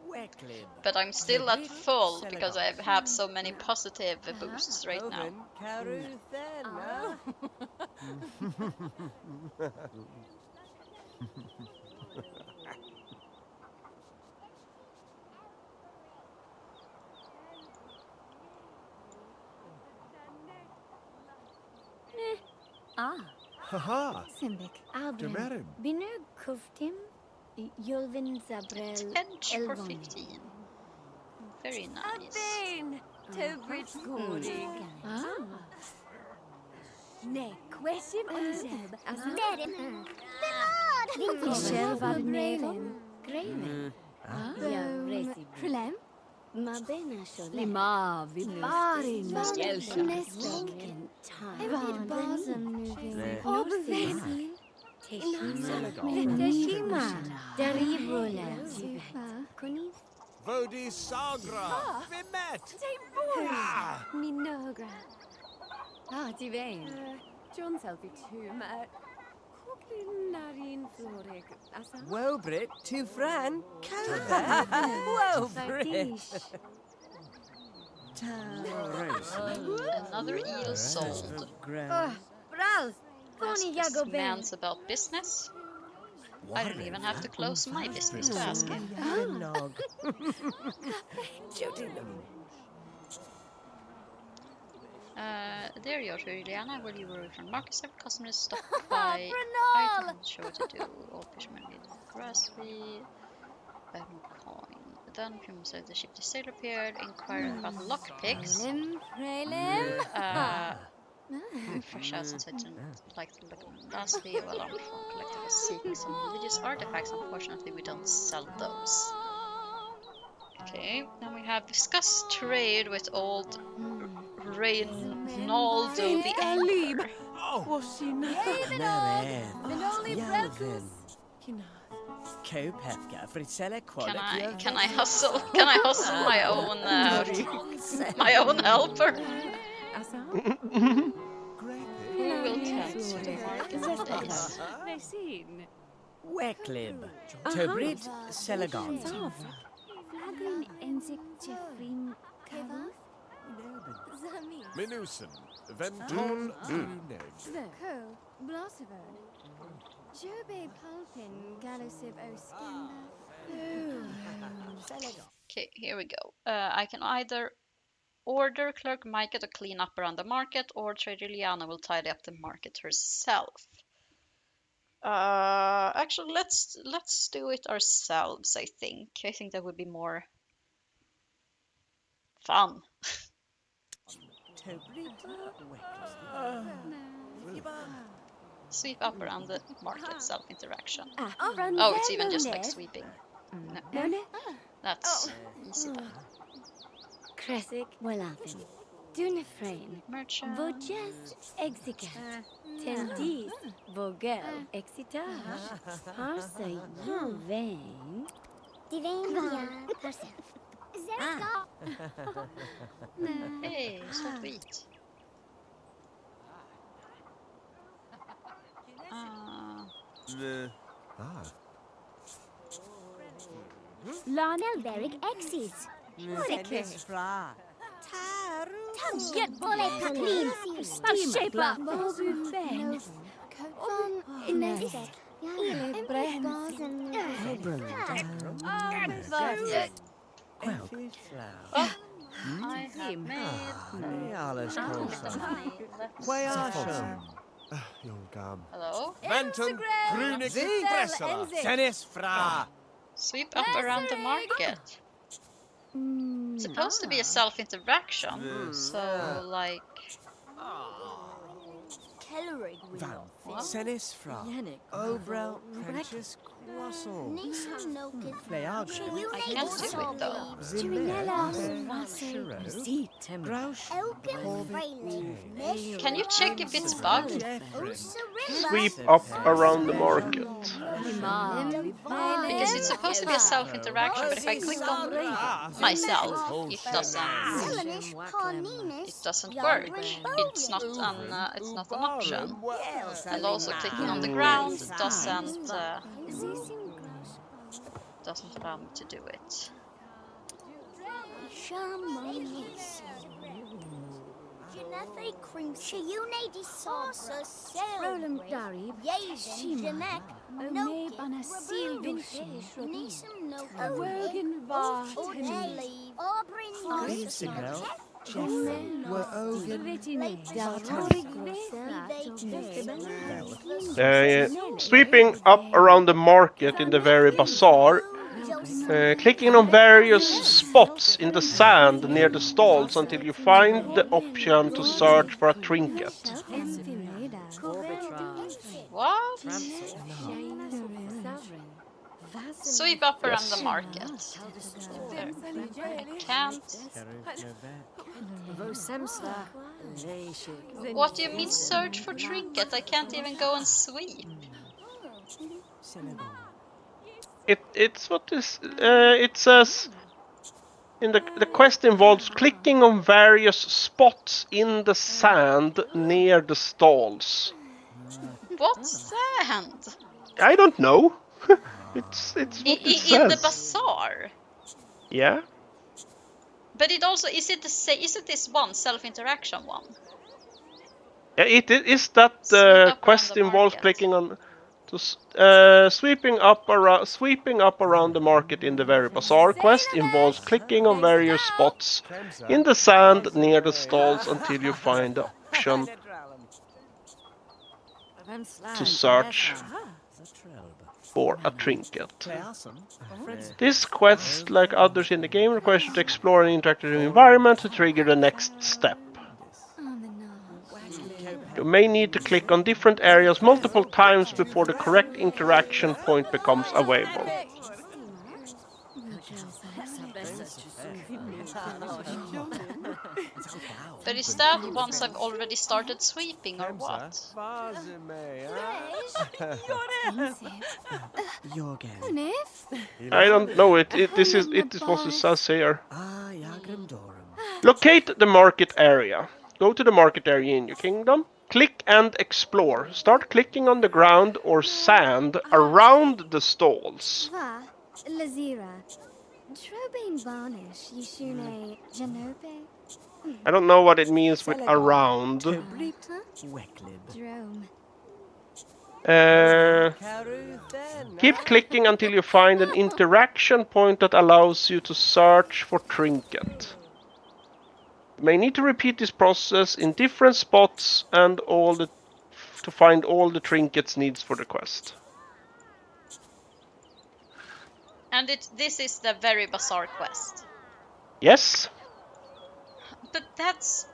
Speaker 5: Weklib.
Speaker 1: But I'm still at full because I have so many positive boosts right now.
Speaker 9: Haha.
Speaker 8: Simbik.
Speaker 9: Demerim.
Speaker 10: Binug Kuftim. Yulvin Zabrel.
Speaker 1: Edge for 15. Very nice.
Speaker 10: Tobrit Gordig. Ne, question Ojeb.
Speaker 8: Michelle Vadnevin.
Speaker 10: Graven. Ja, resi.
Speaker 8: Krillem.
Speaker 10: Mabena Shole.
Speaker 8: Lima. Varin.
Speaker 10: Nesken time.
Speaker 8: Evan. Basam Nuvin.
Speaker 10: Obervesin.
Speaker 8: Teshima.
Speaker 10: Teshima. Daribula. Kunif.
Speaker 9: Vodi Sagra. Vimet.
Speaker 10: Minogra. Ah, Divane. John Selby too, Narin Florig.
Speaker 5: Wobrit to Fran. Wobrit.
Speaker 1: Another eel sold.
Speaker 10: Brals.
Speaker 1: Ask this man's about business. I don't even have to close my business to ask him. There you are, Juliana. Where you were from Marcus, every customer is stopped by items show what to do. All fishermen need grass fee. Coin. Then, a few months later, the ship to sail appeared, inquiring about lockpicks. Fresh out since I didn't like to look at them. Lastly, well, I'm from collective was seeking some religious artifacts. Unfortunately, we don't sell those. Okay, then we have discussed trade with old Reynaldo the Angler. Can I hustle? Can I hustle my own helper? Who will Marketplace.
Speaker 10: Resin.
Speaker 5: Weklib. Tobrit Selagon.
Speaker 3: Flagon enzig Jeffrin Kava. Zami.
Speaker 9: Minusen. Venton Bruneg.
Speaker 3: Ko. Blossivern. Jobe Pulpin Galosiv Oskimba.
Speaker 1: Okay, here we go. I can either order Clerk Micah to clean up around the market, or Trader Liana will tidy up the market herself. Actually, let's do it ourselves. I think that would be more fun. Sweep up around the market, self-interaction. Oh, it's even just like sweeping. No, that's easy then.
Speaker 8: Kresik Walafin. Dunefrain.
Speaker 1: Merchant.
Speaker 8: Vojes Exicat. Tendis. Vogel Exita. Parsa Yuvain.
Speaker 7: Divine person. Zerga.
Speaker 1: Hey, svartvit.
Speaker 7: Lanel Berrig Exis.
Speaker 5: Tennis Fra.
Speaker 7: Tamget Volley Paklin.
Speaker 3: Shaper. Bobu Ben. Inez.
Speaker 1: I have made
Speaker 5: Alles
Speaker 1: Hello?
Speaker 9: Venton Bruneg Fressela.
Speaker 5: Tennis Fra.
Speaker 1: Sweep up around the market. It's supposed to be a self-interaction, so like...
Speaker 5: Tennis Fra. Obrel Precious Quassel.
Speaker 1: I can't do it though. Can you check if it's bugged?
Speaker 2: Sweep up around the market.
Speaker 1: Because it's supposed to be a self-interaction, but if I click on myself, it doesn't work. It's not an option. And also clicking on the ground doesn't allow me to do it.
Speaker 3: Roland Dari. Shima. Ome Banasil Vinci. Wogan Vartani.
Speaker 2: Sweeping up around the market in the very bazaar. Clicking on various spots in the sand near the stalls until you find the option to search for a trinket.
Speaker 1: What? Sweep up around the market. I can't. What do you mean search for trinket? I can't even go and sweep.
Speaker 2: It's what this it says in the quest involves clicking on various spots in the sand near the stalls.
Speaker 1: What sand?
Speaker 2: I don't know. It's what it says.
Speaker 1: In the bazaar.
Speaker 2: Yeah.
Speaker 1: But it also is it this one self-interaction one?
Speaker 2: Yeah, it is that quest involves clicking on sweeping up around the market in the very bazaar. Quest involves clicking on various spots in the sand near the stalls until you find the option to search for a trinket. This quest, like others in the game, requires you to explore an interactive environment to trigger the next step. You may need to click on different areas multiple times before the correct interaction point becomes available.
Speaker 1: But is that once I've already started sweeping or what?
Speaker 2: I don't know. It is what it says here. Locate the market area. Go to the market area in your kingdom. Click and explore. Start clicking on the ground or sand around the stalls.
Speaker 3: Va, Lazira. Drobain Varnish, Yishune, Janobe.
Speaker 2: I don't know what it means with around.
Speaker 3: Drome.
Speaker 2: Keep clicking until you find an interaction point that allows you to search for trinket. You may need to repeat this process in different spots and to find all the trinkets needs for the quest.
Speaker 1: And this is the very bizarre quest.
Speaker 2: Yes.
Speaker 1: But that's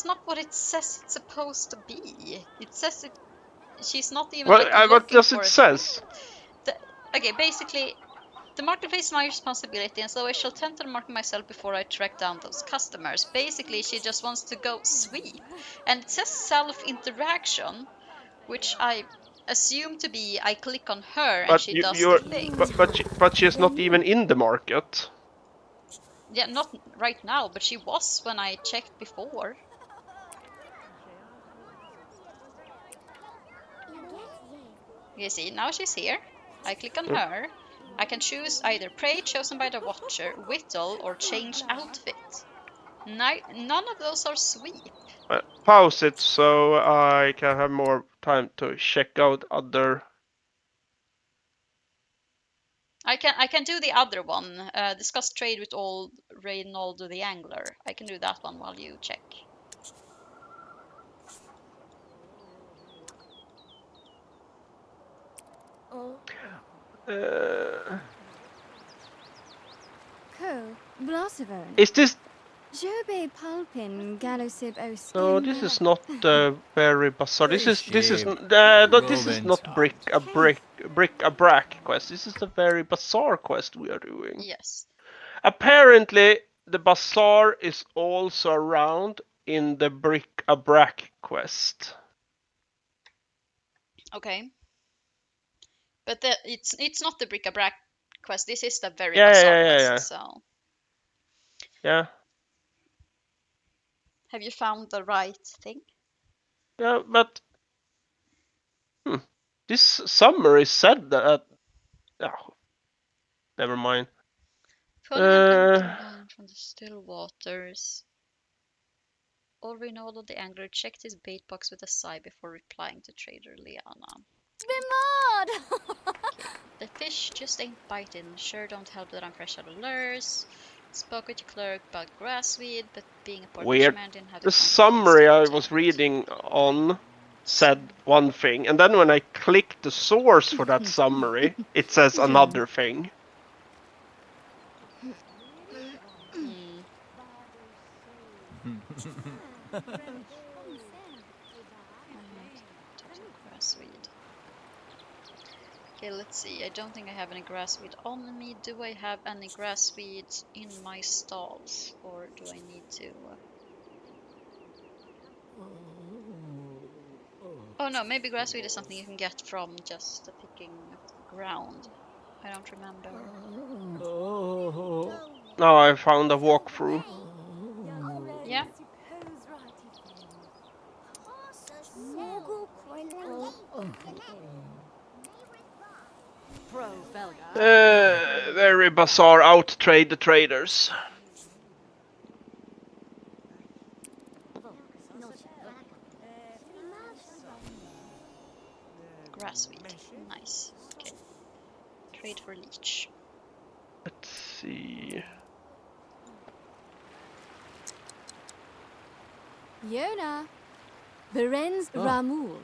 Speaker 1: not what it says it's supposed to be. It says she's not even
Speaker 2: Well,
Speaker 1: like
Speaker 2: what
Speaker 1: looking
Speaker 2: does
Speaker 1: for
Speaker 2: it
Speaker 1: it.
Speaker 2: says?
Speaker 1: Okay, basically, the marketplace is my responsibility, and so I shall tend to the market myself before I track down those customers. Basically, she just wants to go sweep, and it says self-interaction, which I assume to be I click on her and
Speaker 2: But
Speaker 1: she does the thing.
Speaker 2: but she's not even in the market.
Speaker 1: Yeah, not right now, but she was when I checked before. You see, now she's here. I click on her. I can choose either prey chosen by the watcher, whittle, or change outfit. None of those are sweep.
Speaker 2: Pause it so I can have more time to check out other.
Speaker 1: I can do the other one. Discuss trade with old Reynoldo the Angler. I can do that one while you check.
Speaker 2: Is this?
Speaker 3: Jobe Pulpin, Galosib
Speaker 2: No, this is not very bizarre. This is not brick a brack quest. This is a very bizarre quest we are doing.
Speaker 1: Yes.
Speaker 2: Apparently, the bazaar is also around in the brick a brack quest.
Speaker 1: Okay. But it's not the bric-a-brac quest. This is the very
Speaker 2: Yeah,
Speaker 1: bizarre
Speaker 2: yeah,
Speaker 1: quest.
Speaker 2: yeah.
Speaker 1: So.
Speaker 2: Yeah.
Speaker 1: Have you found the right thing?
Speaker 2: Yeah, but this summary said that. Oh, never mind.
Speaker 1: Pulling an empty line from the still waters. Rinaldo the Angler checked his bait box with a sigh before replying to trader Liana. Okay. The fish just ain't biting. Sure don't help that I'm fresh out of lures. Spoke with your clerk about grassweed, but being a poor
Speaker 2: Weird.
Speaker 1: fisherman didn't have
Speaker 2: The
Speaker 1: the time to taste
Speaker 2: summary
Speaker 1: it or
Speaker 2: I
Speaker 1: do
Speaker 2: was
Speaker 1: it.
Speaker 2: reading on said one thing, and then when I clicked the source for that summary, it says another thing.
Speaker 1: Grassweed. Okay, let's see. I don't think I have any grassweed on me. Do I have any grassweeds in my stalls? Or do I need to... Oh no, maybe grassweed is something you can get from just picking ground. I don't remember.
Speaker 2: Now I found a walkthrough.
Speaker 1: Yeah.
Speaker 2: Very bizarre. Out trade the traders.
Speaker 1: Grassweed. Nice. Okay. Trade for leech.
Speaker 2: Let's see.
Speaker 3: Yona. Berens Ramul.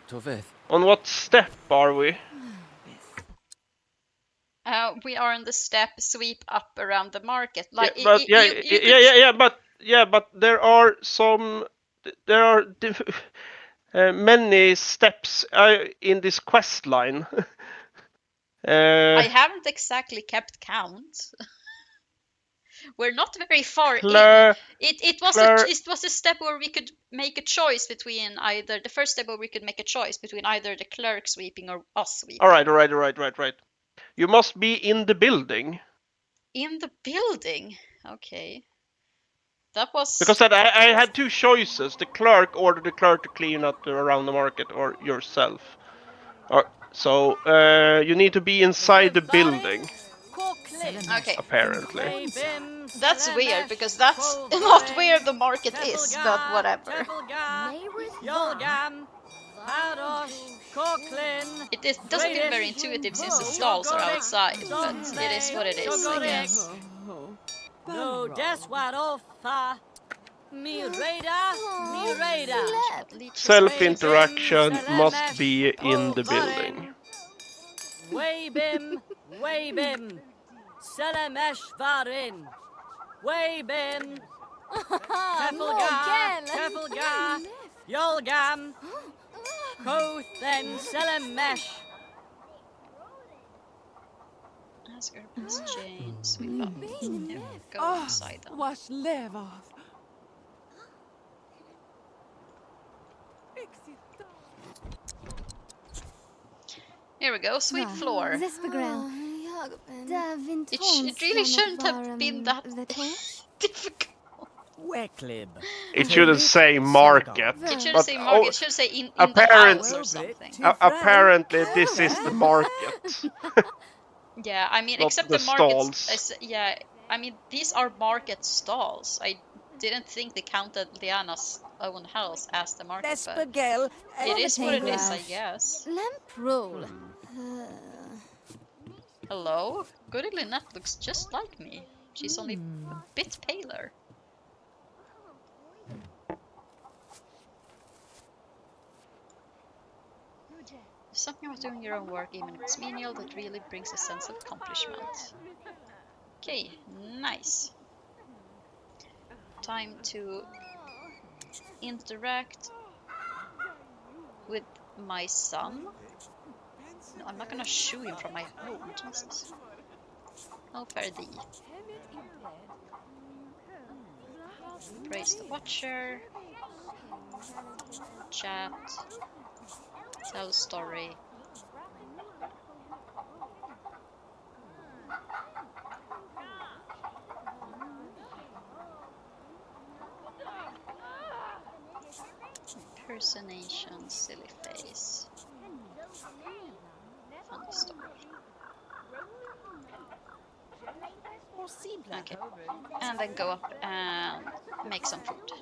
Speaker 6: Toveth.
Speaker 2: On what step are we?
Speaker 1: We are in the step sweep up around the market. Like
Speaker 2: but there are some. There are many steps in this quest line.
Speaker 1: I haven't exactly kept count. We're not very far in. It was a step where we could make a choice between either the first step where we could make a choice between either the clerk sweeping or us sweeping.
Speaker 2: All right. You must be in the building.
Speaker 1: In the building. Okay. That was...
Speaker 2: Because I had two choices. The clerk ordered the clerk to clean up around the market, or yourself. So you need to be inside the building.
Speaker 1: Okay.
Speaker 2: Apparently.
Speaker 1: That's weird, because that's not where the market is, but whatever. It doesn't feel very intuitive since the stalls are outside, but it is what it is, I guess.
Speaker 5: No, that's what offer. Me radar.
Speaker 2: Self-interaction must be in the building.
Speaker 5: Wabim. Salamesh varin. Wabim. Tefilgar. Yolgam. Kothen Salamesh.
Speaker 1: Ask her, Miss James. We love you. Go inside them.
Speaker 10: Wash levoth.
Speaker 1: Here we go, sweep floor. It really shouldn't have been that difficult.
Speaker 2: It shouldn't say market.
Speaker 1: It shouldn't say market, it should say in the house or something.
Speaker 2: Apparently this is the market.
Speaker 1: Yeah, I mean,
Speaker 2: Not
Speaker 1: except
Speaker 2: the
Speaker 1: the markets.
Speaker 2: stalls.
Speaker 1: Yeah, I mean, these are market stalls. I didn't think they counted Liana's own house as the market, but it is what it is, I guess.
Speaker 3: Lamp roll.
Speaker 1: Hello? Goody Lynette looks just like me. She's only a bit paler. There's something about doing your own work, even if it's menial, that really brings a sense of accomplishment. Okay, nice. Time to interact with my son. No, I'm not gonna shoo him from my home, Jesus. Oh, fair thee. Praise the Watcher. Chat. Tell story. Impersonation, silly face. Funny story. Okay, and then go up and make some food.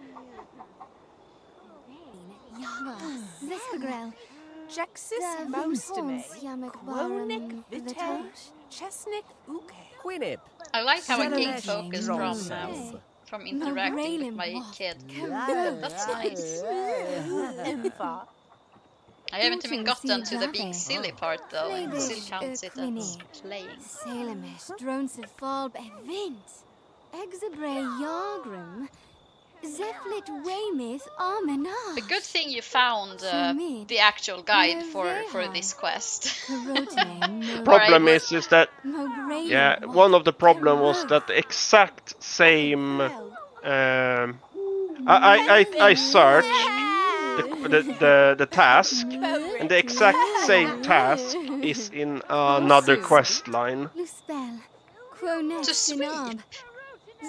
Speaker 3: Vespergrel.
Speaker 10: Jaxis
Speaker 3: Davin
Speaker 10: maustame.
Speaker 3: Pons Yamek
Speaker 10: Quonic
Speaker 3: Baram
Speaker 10: vitae.
Speaker 3: Vitosh.
Speaker 10: Chesnic uke.
Speaker 5: Quinip.
Speaker 1: I like how I gain
Speaker 10: Salamesh
Speaker 1: focus
Speaker 10: Dronsel.
Speaker 1: from interacting with my kid. That's nice. I haven't even gotten to the being silly part though, and it still counts it as playing.
Speaker 3: Salemesh Dronse Falb Event. Exabre Yargrim. Zephylit Weymouth Armenage.
Speaker 1: A good thing you found the actual guide for this quest.
Speaker 2: Problem is that one of the problem was that the exact same I searched the task, and the exact same task is in another quest line.
Speaker 1: To sweep.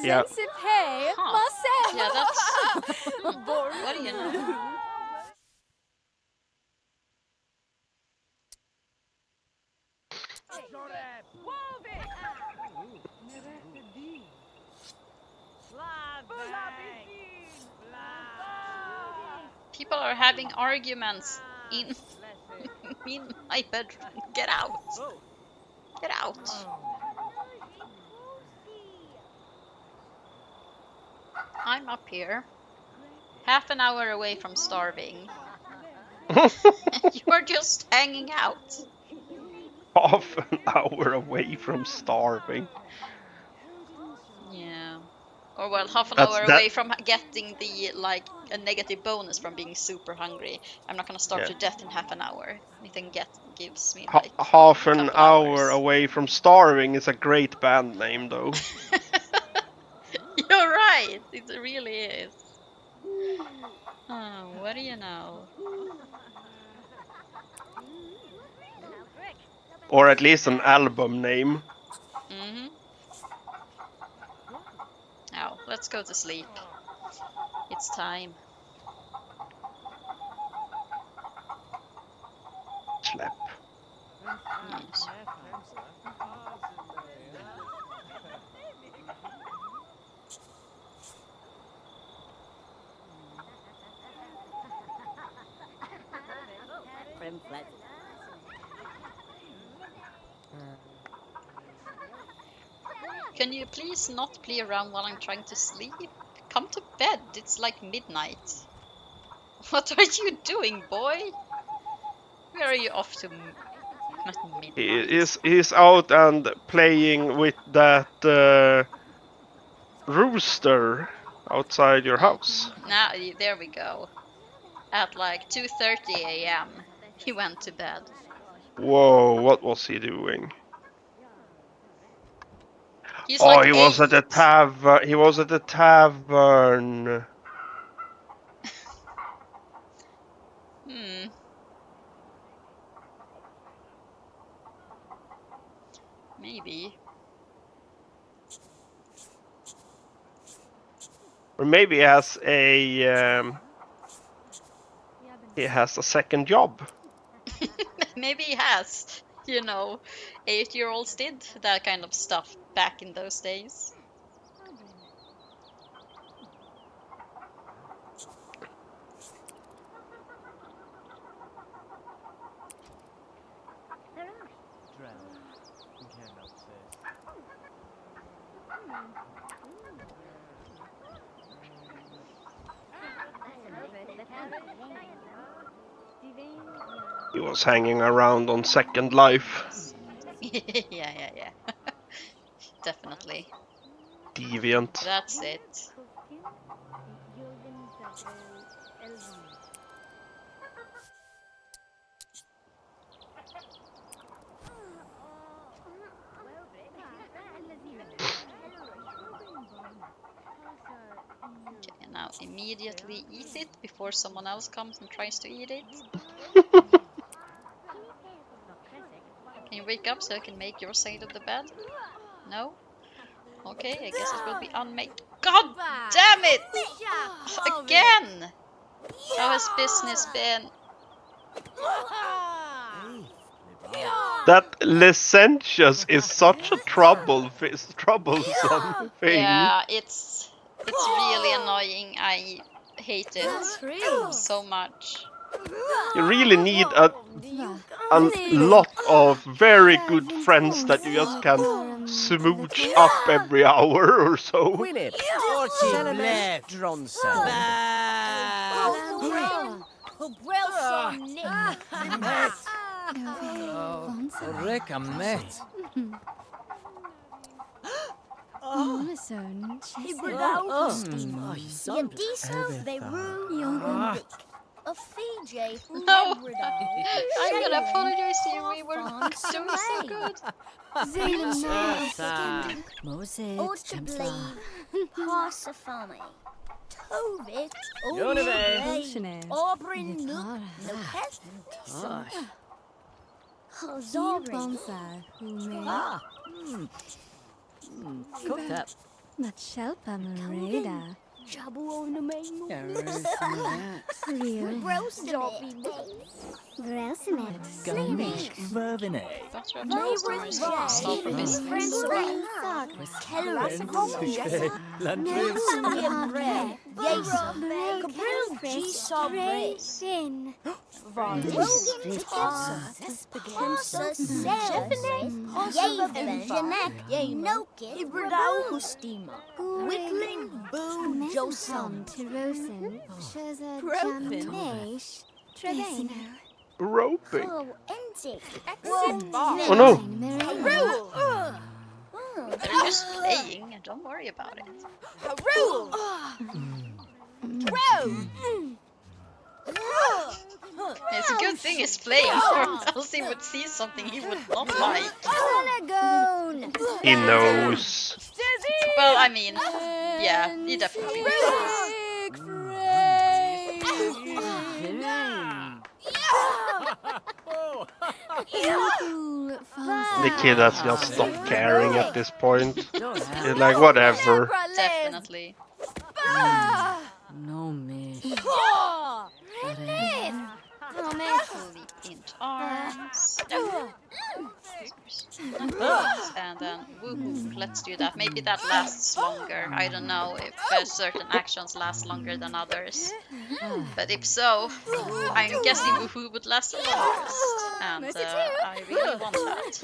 Speaker 2: Yeah.
Speaker 1: Huh. Yeah, that's... What do you know? People are having arguments in in my bedroom. Get out! Get out! I'm up here, half an hour away from starving. You're just hanging out.
Speaker 2: Half an hour away from starving.
Speaker 1: Yeah. Or well, half an hour away from getting the a negative bonus from being super hungry. I'm not gonna starve to death in half an hour. Anything gives me like
Speaker 2: half an hour
Speaker 1: hours.
Speaker 2: away from starving is a great band name though.
Speaker 1: You're right. It really is. Oh, what do you know?
Speaker 2: Or at least an album name.
Speaker 1: Mm-hmm. Now, let's go to sleep. It's time.
Speaker 2: Slap.
Speaker 1: Yes. Can you please not play around while I'm trying to sleep? Come to bed. It's like midnight. What are you doing, boy? Where are you off to? Not midnight.
Speaker 2: He's out and playing with that rooster outside your house.
Speaker 1: Now, there we go. At like 2:30 a.m. he went to bed.
Speaker 2: Whoa, what was he doing?
Speaker 1: He's
Speaker 2: Oh,
Speaker 1: like
Speaker 2: he
Speaker 1: 8.
Speaker 2: was at the tavern. He was at the tavern.
Speaker 1: Maybe.
Speaker 2: Or maybe he has a second job.
Speaker 1: Maybe he has. You know, 8-year-olds did that kind of stuff back in those days.
Speaker 2: He was hanging around on Second Life.
Speaker 1: yeah. Definitely.
Speaker 2: Deviant.
Speaker 1: That's it. Okay, now immediately eat it before someone else comes and tries to eat it. Can you wake up so I can make your side of the bed? No? Okay, I guess it will be unmade. God damn it! Again! How has business been?
Speaker 2: That licentious is such a troublesome thing.
Speaker 1: Yeah, it's really annoying. I hate it so much.
Speaker 2: You really need a lot of very good friends that you just can smooch up every hour or so.
Speaker 5: Gwyneb, Dronson.
Speaker 6: Reka met.
Speaker 1: No! I'm gonna apologize to you. We were doing so good.
Speaker 7: Parsifani. Tovit. Aubryn Lucas.
Speaker 6: Cooked up.
Speaker 3: Shelpa Mareda.
Speaker 7: Jabu on the main.
Speaker 3: Real.
Speaker 7: Grelsimet.
Speaker 5: Vervine.
Speaker 1: Butter up customers and start for business.
Speaker 2: Roping.
Speaker 7: Oh
Speaker 2: no!
Speaker 1: They're just playing. Don't worry about it. It's a good thing he's playing, or else he would see something he would not like.
Speaker 2: He knows.
Speaker 1: Well, I mean, yeah, he definitely does.
Speaker 2: The kid has just stopped caring at this point. He's like, whatever.
Speaker 1: Definitely.
Speaker 6: No Homish.
Speaker 1: Fully into arms. And then woohoo, let's do that. Maybe that lasts longer. I don't know if certain actions last longer than others. But if so, I'm guessing woohoo would last the longest. And I really want that.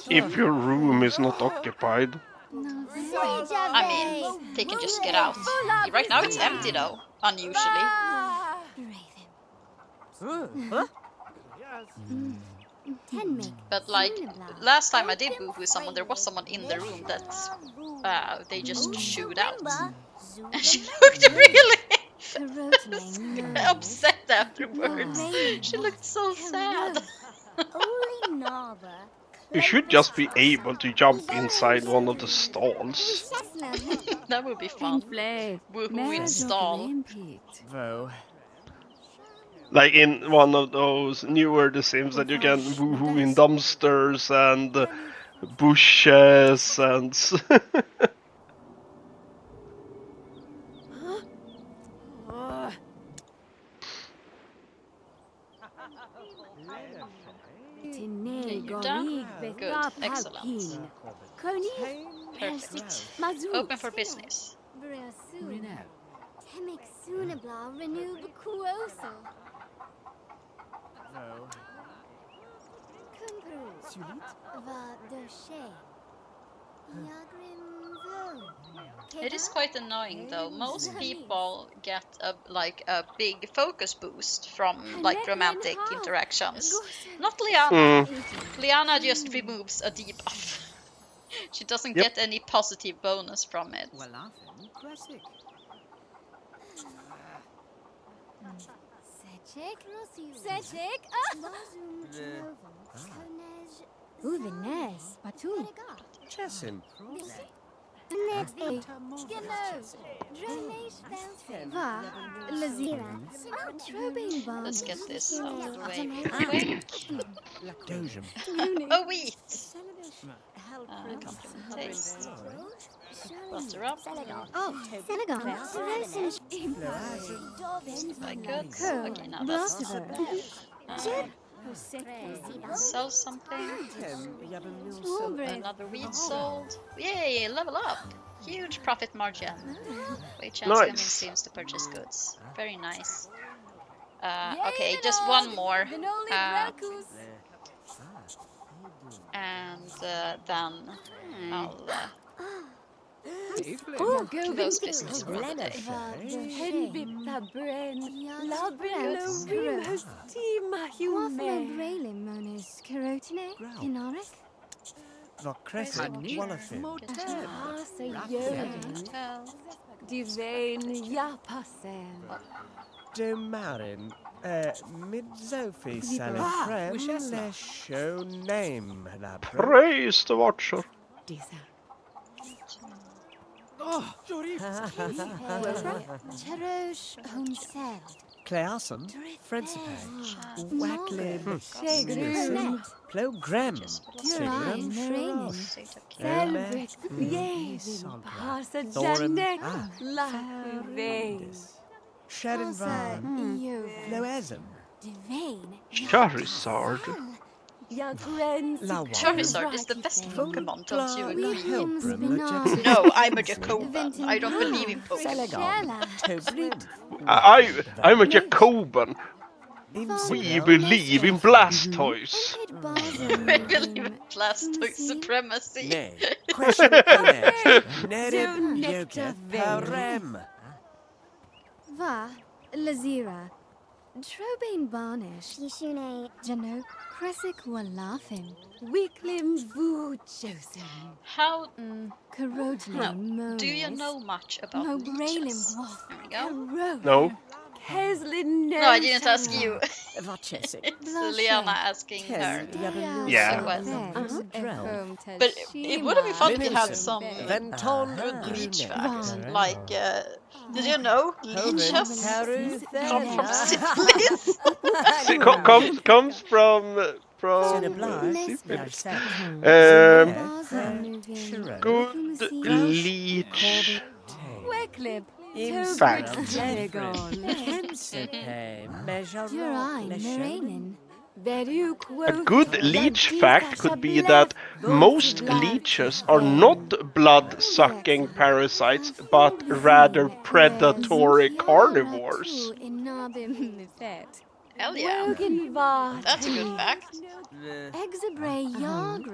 Speaker 2: If your room is not occupied.
Speaker 1: I mean, they can just get out. Right now it's empty though, unusually. But like, last time I did woohoo someone, there was someone in the room that they just shooed out. And she looked really upset afterwards. She looked so sad.
Speaker 2: You should just be able to jump inside one of the stalls.
Speaker 1: That would be fun. Woohoo install.
Speaker 2: Like in one of those newer The Sims that you can woohoo in dumpsters and bushes and...
Speaker 1: You're done? Good, excellent. Perfect. Open for business. It is quite annoying though. Most people get a big focus boost from like romantic interactions. Not Liana. Liana just removes a debuff. She doesn't get any positive bonus from it. Let's get this out of the way real quick. Oh, wheat! Compliment taste. Butter up. Quite good. Okay, now that's sell something. Another wheat sold. Yay, level up. Huge profit margin. Wait, chance coming seems to purchase goods. Very nice. Okay, just one more. And then I'll close business for the day.
Speaker 9: Domarin, mid-Sophie Salifrem, le show name,
Speaker 2: Praise the Watcher.
Speaker 9: Claassen, Friendsipe, Wacklib, Plogrem, Tigrum, Shadinvar, Floesm,
Speaker 2: Charizard.
Speaker 1: Charizard is the best Pokemon, don't you agree? No, I'm a Jacoban. I don't believe in Pokemon.
Speaker 2: I'm a Jacoban. We believe in Blastoise.
Speaker 1: We believe in Blastoise supremacy.
Speaker 3: Va, Lazira. Trobane Barnish. Yishune. Jano. Kresic were laughing. Weaklim Vu Joseph.
Speaker 1: How
Speaker 3: do
Speaker 1: you know much about leeches? There we go.
Speaker 2: No.
Speaker 1: No, I didn't ask you. It's Liana asking her.
Speaker 2: Yeah.
Speaker 1: But it would have been fun if you had some leech facts. Like, did you know leeches come from syphilis?
Speaker 2: Comes from from
Speaker 9: Cinnablar,
Speaker 2: syphilis.
Speaker 9: Shiro,
Speaker 2: Good leech
Speaker 10: Wycliffe.
Speaker 2: fact. A good leech fact could be that most leeches are not blood-sucking parasites, but rather predatory carnivores.
Speaker 1: Hell yeah. That's a good fact.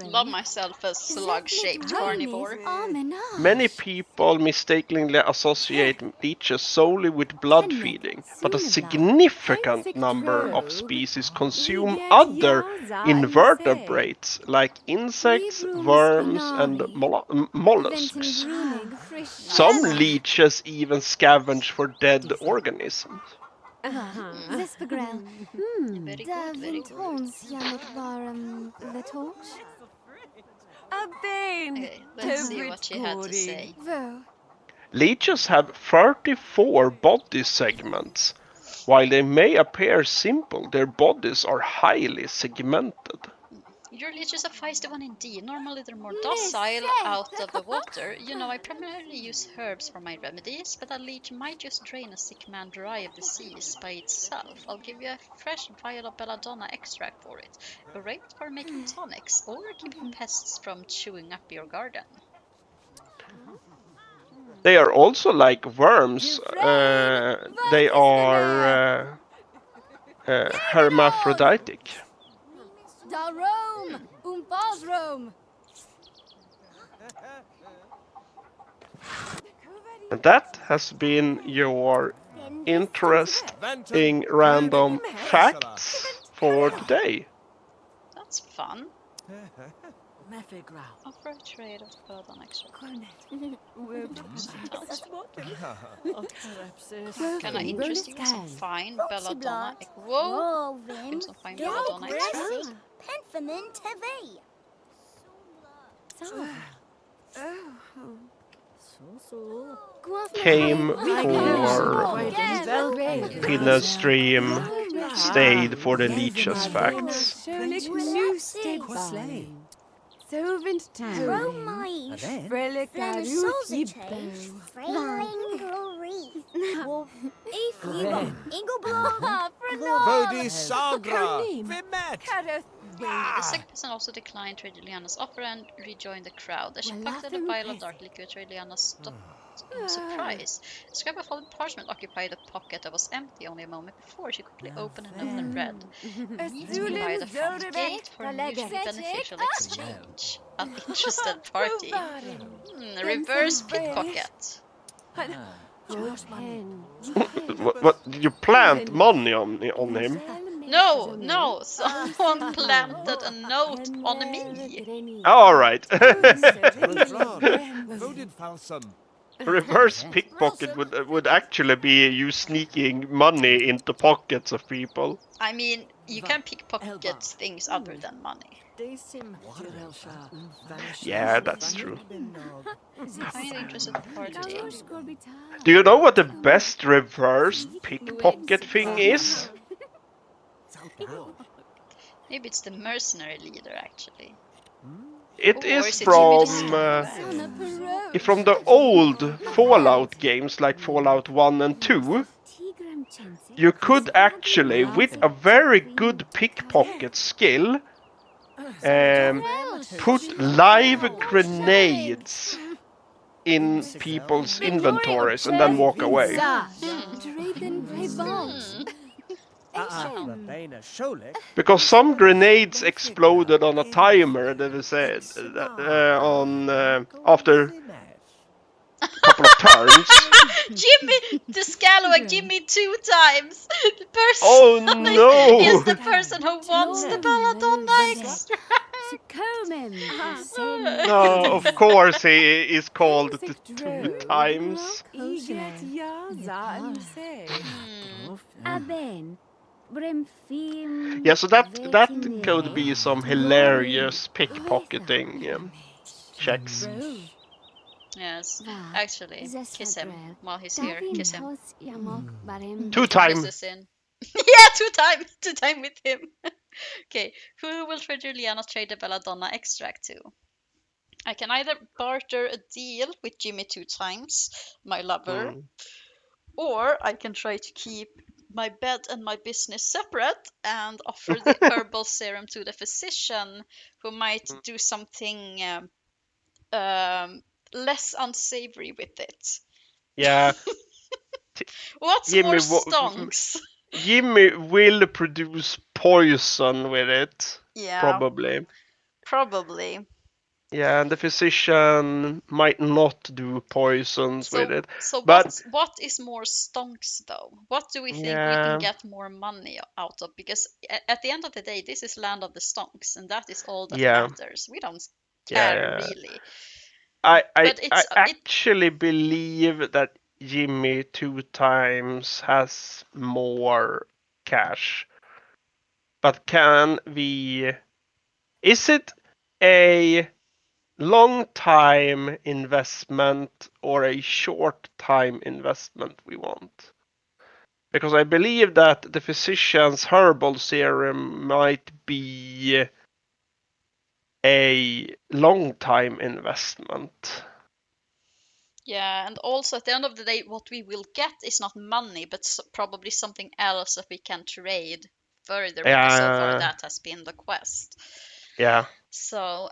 Speaker 1: Love myself a slug-shaped carnivore.
Speaker 2: Many people mistakenly associate leeches solely with blood feeding, but a significant number of species consume other invertebrates like insects, worms, and mollusks. Some leeches even scavenge for dead organisms.
Speaker 3: Zespagrel.
Speaker 1: Very good, very good. Okay, let's see what she had to say.
Speaker 2: Leeches have 34 body segments. While they may appear simple, their bodies are highly segmented.
Speaker 1: Your leech is a feisty one indeed. Normally they're more docile out of the water. You know, I primarily use herbs for my remedies, but a leech might just drain a sick man dry of disease by itself. I'll give you a fresh vial of belladonna extract for it. Great for making tonics or keeping pests from chewing up your garden.
Speaker 2: They are also like worms. They are hermaphroditic.
Speaker 10: Rome! Rome!
Speaker 2: And that has been your interesting random facts for today.
Speaker 1: That's fun. Offer a trade of belladonna extract. Can I interest you in some fine belladonna? Whoa! In some fine belladonna extract.
Speaker 7: Penfemin TV.
Speaker 2: Came for Pinna stream, stayed for the leeches facts.
Speaker 8: Sovint
Speaker 7: Bromide. Frensolzite. Frailing glory. Ingelblom.
Speaker 9: Bodhisagra. Vimet.
Speaker 1: The sick person also declined Trade offer and rejoined the crowd. As she pocketed a vial of dark liquid, Trade stopped in surprise. A scrap of folded parchment occupied the pocket that was empty only a moment before. She quickly opened a note and read, "Meet me by the front gate for a mutually beneficial exchange. An interested party." Reverse pickpocket.
Speaker 2: What did you plant money on him?
Speaker 1: No, someone planted a note on me.
Speaker 2: All right.
Speaker 9: Voted falsum.
Speaker 2: Reverse pickpocket would actually be you sneaking money into pockets of people.
Speaker 1: I mean, you can pickpocket things other than money.
Speaker 2: Yeah, that's true.
Speaker 1: Find the interested party.
Speaker 2: Do you know what the best reverse pickpocket thing is?
Speaker 1: Maybe it's the mercenary leader, actually.
Speaker 2: It is from the old Fallout games, like Fallout 1 and 2. You could actually, with a very good pickpocket skill, put live grenades in people's inventories and then walk away. Because some grenades exploded on a timer that is said after a couple of turns.
Speaker 1: Jimmy, the Scalawag, Jimmy 2 times. The person is the person who wants the belladonna extra.
Speaker 2: No, of course he is called 2 times. Yeah, so that could be some hilarious pickpocketing checks.
Speaker 1: Yes, actually, kiss him while he's here. Kiss him.
Speaker 2: 2 times.
Speaker 1: Yeah, 2 time with him. Okay, who will Frederiana trade the Belladonna extract to? I can either barter a deal with Jimmy 2 times, my lover, or I can try to keep my bed and my business separate and offer the herbal serum to the physician who might do something less unsavory with it.
Speaker 2: Yeah.
Speaker 1: What's more stonks?
Speaker 2: Jimmy will produce poison with it.
Speaker 1: Yeah.
Speaker 2: Probably.
Speaker 1: Probably.
Speaker 2: Yeah, and the physician might not do poisons with it.
Speaker 1: So
Speaker 2: but
Speaker 1: what is more stonks though? What do we think we can get more money out of? Because at the end of the day, this is land of the stonks, and that is all that matters. We don't care really.
Speaker 2: I actually believe that Jimmy 2 times has more cash. But can we? Is it a long time investment or a short time investment we want? Because I believe that the physician's herbal serum might be a long time investment.
Speaker 1: Yeah, and also at the end of the day, what we will get is not money, but probably something else that we can trade further, because so far that has been the quest.
Speaker 2: Yeah.
Speaker 1: So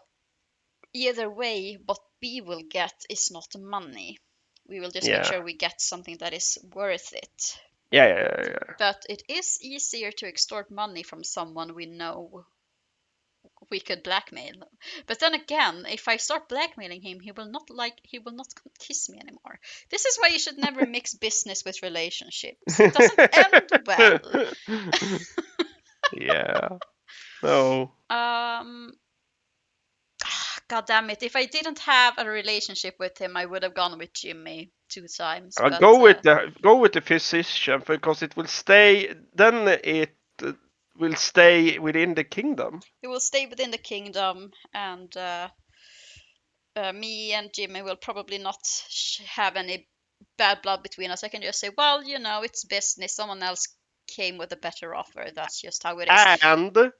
Speaker 1: either way, what we will get is not money. We will just make sure we get something that is worth it.
Speaker 2: Yeah.
Speaker 1: But it is easier to extort money from someone we know we could blackmail. But then again, if I start blackmailing him, he will not kiss me anymore. This is why you should never mix business with relationships. It doesn't end well.
Speaker 2: Yeah. No.
Speaker 1: God damn it. If I didn't have a relationship with him, I would have gone with Jimmy 2 times.
Speaker 2: But, go with the physician, because it will stay. Then it will stay within the kingdom.
Speaker 1: It will stay within the kingdom, and me and Jimmy will probably not have any bad blood between us. I can just say, well, it's business. Someone else came with a better offer. That's just how it is.
Speaker 2: And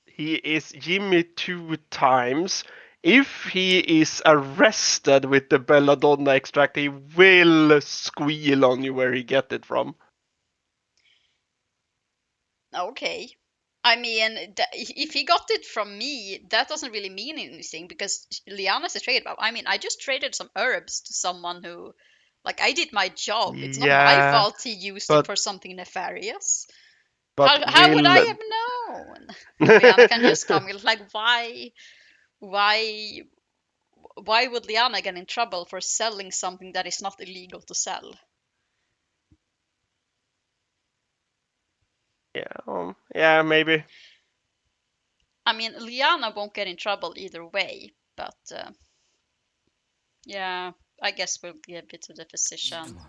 Speaker 2: he is Jimmy 2 times. If he is arrested with the belladonna extract, he will squeal on you where he get it from.
Speaker 1: Okay. I mean, if he got it from me, that doesn't really mean anything, because Liana's a trade about. I mean, I just traded some herbs to someone who, I did my job. It's not my fault he used it for something nefarious.
Speaker 2: But
Speaker 1: how would I have known? Liana can just come why would Liana get in trouble for selling something that is not illegal to sell?
Speaker 2: Yeah, maybe.
Speaker 1: I mean, Liana won't get in trouble either way, but yeah, I guess we'll give it to the physician.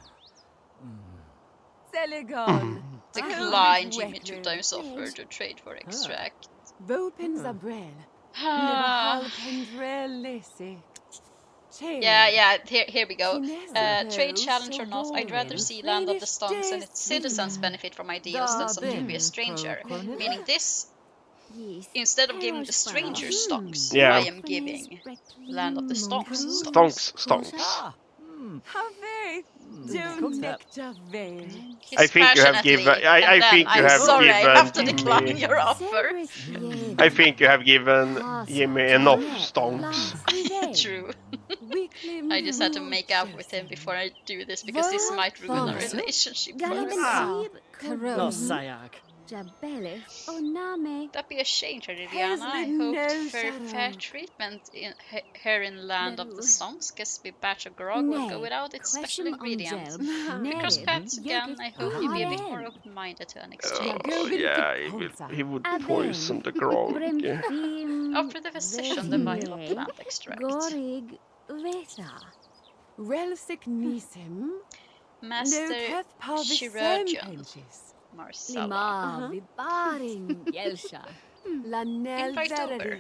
Speaker 1: Decline Jimmy 2 times offer to trade for extract. Yeah, here we go. Trade challenge or not, I'd rather see land of the stonks and its citizens benefit from my deals than some dubious stranger. Meaning this, instead of giving the stranger stonks, I am giving land of the stonks.
Speaker 2: Stonks.
Speaker 1: I think you have given. I'm sorry, I have to decline your offer.
Speaker 2: I think you have given Jimmy enough stonks.
Speaker 1: True. I just had to make out with him before I do this, because this might ruin our relationship forever. That'd be a shame, Liliana. I hoped for fair treatment here in land of the songs, because the batch of grog will go without its special ingredients. Because perhaps again, I hope you'd be a bit more open-minded to an exchange.
Speaker 2: Oh, yeah, he would poison the grog.
Speaker 1: Offer the physician the vital plant extract. Master Chirurgeon Marcella. Invite over.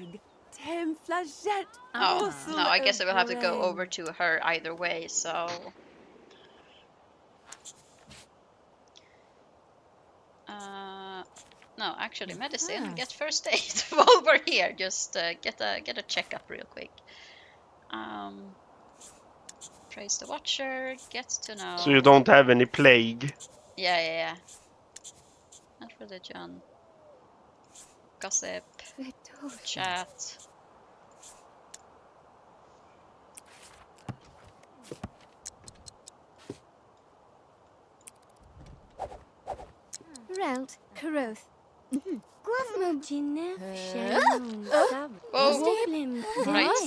Speaker 1: Oh, no, I guess I will have to go over to her either way, so... No, actually, medicine. Get first aid while we're here. Just get a checkup real quick. Praise the Watcher. Get to know.
Speaker 2: So you don't have any plague.
Speaker 1: Yeah. Not religion. Gossip. Chat.
Speaker 3: Relt, Karoth.
Speaker 8: Gwafmo Ginef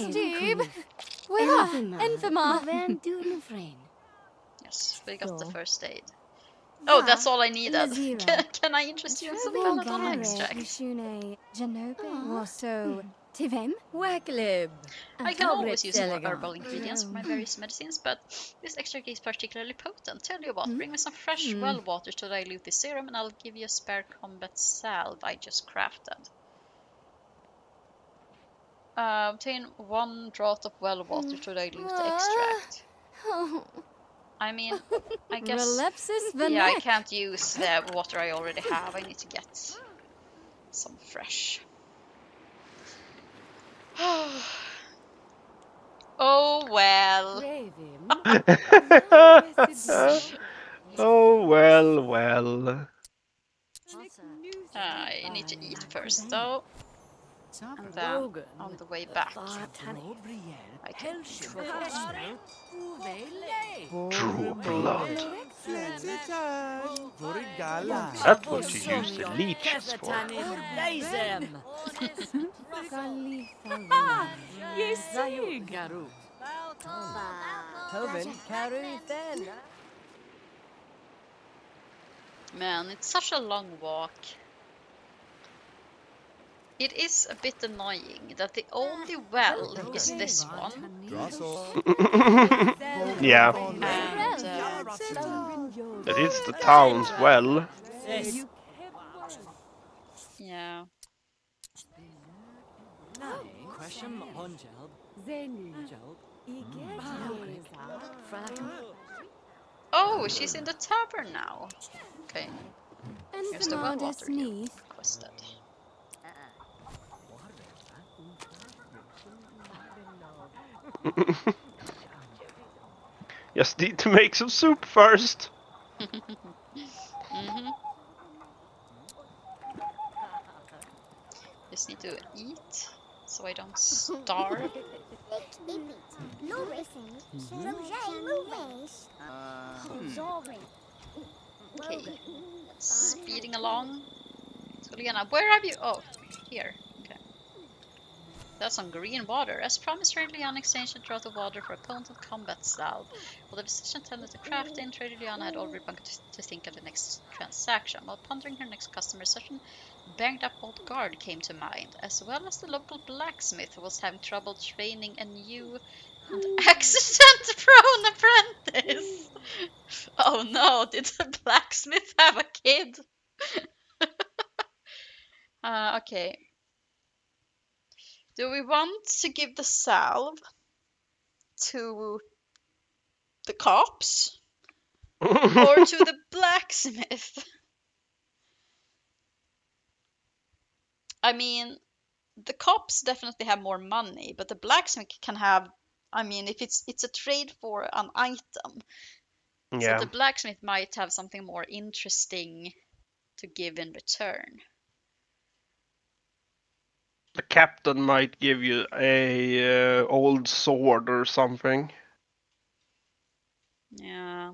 Speaker 3: Steve. Enfima.
Speaker 1: Yes, we got the first aid. Oh, that's all I needed. Can I interest you in some belladonna extract?
Speaker 3: Tivem.
Speaker 8: Waglib.
Speaker 1: I can always use more herbal ingredients for my various medicines, but this extract is particularly potent. Tell you what, bring me some fresh well water to dilute this serum, and I'll give you a spare combat salve I just crafted. Obtain 1 draught of well water to dilute the extract. I mean, I guess... Yeah, I can't use the water I already have. I need to get some fresh. Oh well.
Speaker 2: Oh well.
Speaker 1: I need to eat first though. And then on the way back, I can
Speaker 2: Draw blood. That's what you use the leeches for.
Speaker 1: Man, it's such a long walk. It is a bit annoying that the only well is this one.
Speaker 2: Yeah.
Speaker 1: And
Speaker 2: But it's the town's well.
Speaker 1: yeah. Oh, she's in the tavern now. Okay. Here's the well water you requested.
Speaker 2: Just need to make some soup first.
Speaker 1: Just need to eat so I don't starve. Okay, speeding along. So Lena, where have you? Oh, here. Okay. That's some green water. As promised, Trader Liana exchanged a draught of water for a potent combat salve. While the physician tended to craft in, Trader Liana had already begun to think of the next transaction. While pondering her next customer, such an banged up old guard came to mind, as well as the local blacksmith who was having trouble training a new and accident-prone apprentice. Oh no, did the blacksmith have a kid? Okay. Do we want to give the salve to the cops or to the blacksmith? I mean, the cops definitely have more money, but the blacksmith can have, I mean, if it's a trade for an item.
Speaker 2: Yeah.
Speaker 1: So the blacksmith might have something more interesting to give in return.
Speaker 2: The captain might give you a old sword or something.
Speaker 1: Yeah.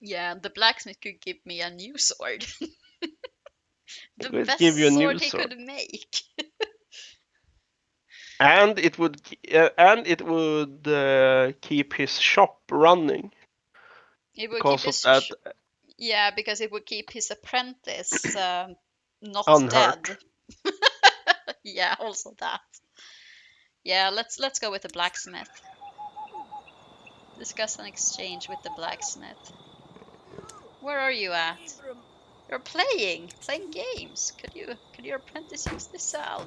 Speaker 1: Yeah, the blacksmith could give me a new sword. The best
Speaker 2: give you a new
Speaker 1: sword he
Speaker 2: sword.
Speaker 1: could make.
Speaker 2: And it would keep his shop running.
Speaker 1: It would
Speaker 2: because
Speaker 1: keep his
Speaker 2: of that.
Speaker 1: Yeah, because it would keep his apprentice not
Speaker 2: Unhurt.
Speaker 1: dead. Yeah, also that. Yeah, let's go with the blacksmith. Discuss an exchange with the blacksmith. Where are you at? You're playing games. Could your apprentice use this salve?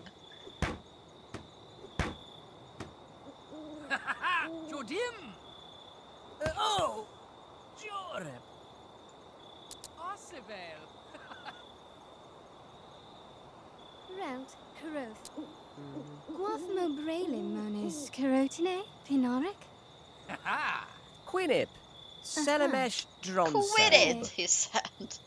Speaker 6: Jodim! Oh! Joreb! Ossivel!
Speaker 3: Relt, Caroth. Guathmo Braylin Monis, Carotine, Pinoric.
Speaker 6: Quinip! Selamesh Dronsel.
Speaker 1: Quit it, he said.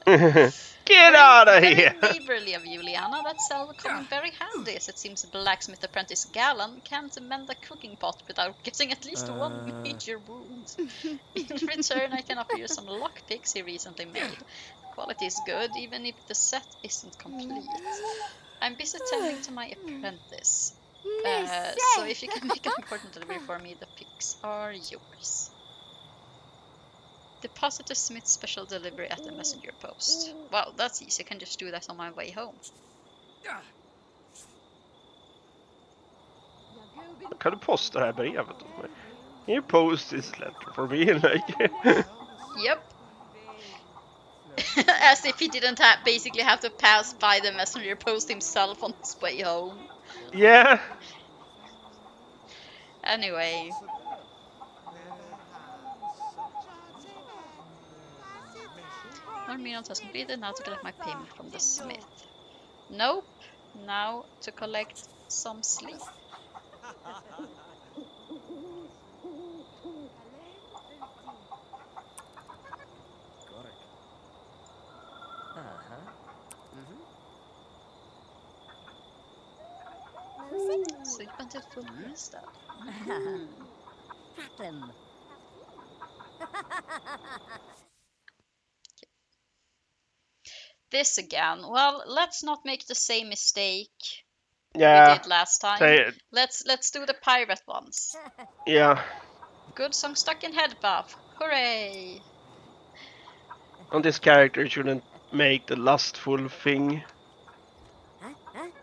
Speaker 2: Get out of here!
Speaker 1: Very neighborly of Juliana. That salve will come in very handy, as it seems the blacksmith apprentice Galan can't mend a cooking pot without getting at least one major wound. In return, I can offer you some lockpicks he recently made. Quality is good, even if the set isn't complete. I'm busy tending to my apprentice. So if you can make an important delivery for me, the picks are yours. Deposit the Smith's special delivery at the messenger post. Well, that's easy. I can just do that on my way home.
Speaker 2: Kan du posta det här brevet åt mig? Can you post this letter for me? Like...
Speaker 1: Yep. As if he didn't basically have to pass by the messenger post himself on his way home.
Speaker 2: Yeah.
Speaker 1: Anyway. One minute has completed. Now to collect my payment from the smith. Nope. Now to collect some sleep. Sleep until full rested. This again. Well, let's not make the same mistake we did last time. Let's do the pirate ones.
Speaker 2: Yeah.
Speaker 1: Good song stuck in head buff. Hooray!
Speaker 2: And this character shouldn't make the lustful thing.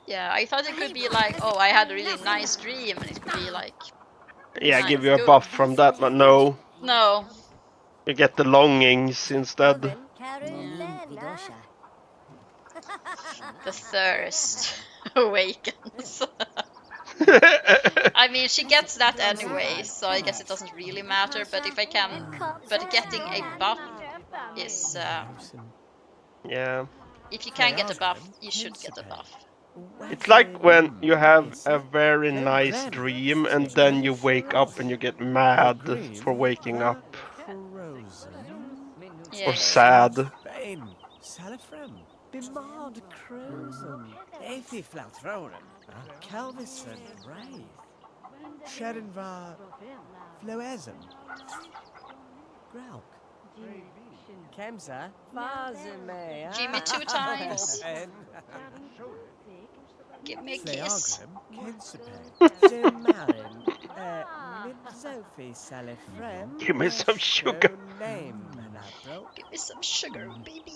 Speaker 1: Yeah, I thought it could be like, oh, I had a really nice dream, and it could be like...
Speaker 2: Yeah, give you a buff from that, but no.
Speaker 1: No.
Speaker 2: You get the longings instead.
Speaker 1: The thirst awakens. I mean, she gets that anyway, so I guess it doesn't really matter, but if I can... But getting a buff is...
Speaker 2: Yeah.
Speaker 1: If you can get a buff, you should get a buff.
Speaker 2: It's like when you have a very nice dream and then you wake up and you get mad for waking up.
Speaker 1: Yeah.
Speaker 2: Or sad.
Speaker 6: Bemard Crozen, Effie Flatroren, Calvison Wraith, Sherinvar Floezen, Grauk, Kemsa, Fazime,
Speaker 1: Jimmy 2 times. Give me a kiss.
Speaker 2: Give me some sugar.
Speaker 1: Give me some sugar, baby.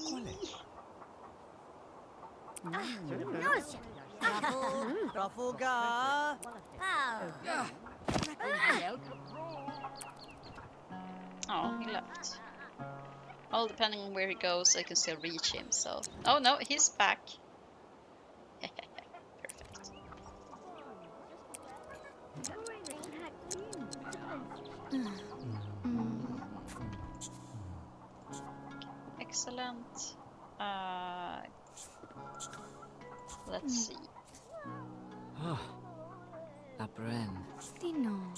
Speaker 1: Oh, he left. Well, depending on where he goes, I can still reach him, so... Oh no, he's back. Perfect. Excellent. Let's see.
Speaker 6: Apren.
Speaker 3: Dino.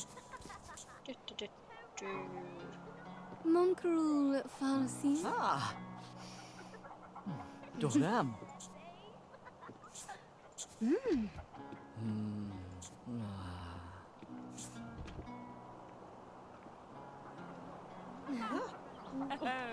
Speaker 1: Do.
Speaker 3: Monkrul Farsi.
Speaker 6: Doram.
Speaker 1: Okay.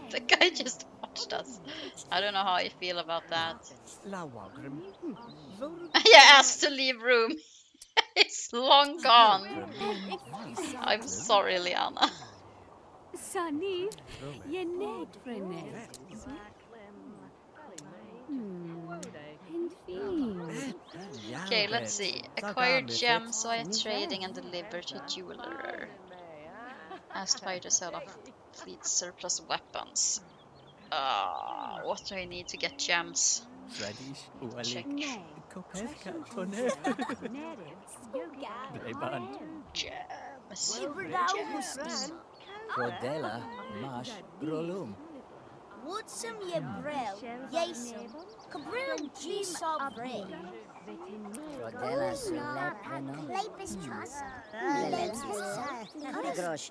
Speaker 1: The guy just watched us. I don't know how I feel about that. Yeah, asked to leave room. It's long gone. I'm sorry, Liana.
Speaker 10: Sunny, your neck for neck.
Speaker 1: Okay, let's see. Acquire gems via trading and deliver to jeweler. Asked fire to sell off fleet surplus weapons. What do I need to get gems? Check. Gems. Gems.
Speaker 6: Rodella, Mash, Rolum.
Speaker 7: Woodsum ye brel, yesum, cabril gisab bre.
Speaker 6: Rodella, Sulepreno.
Speaker 7: Lepis chasa.
Speaker 6: Grosh.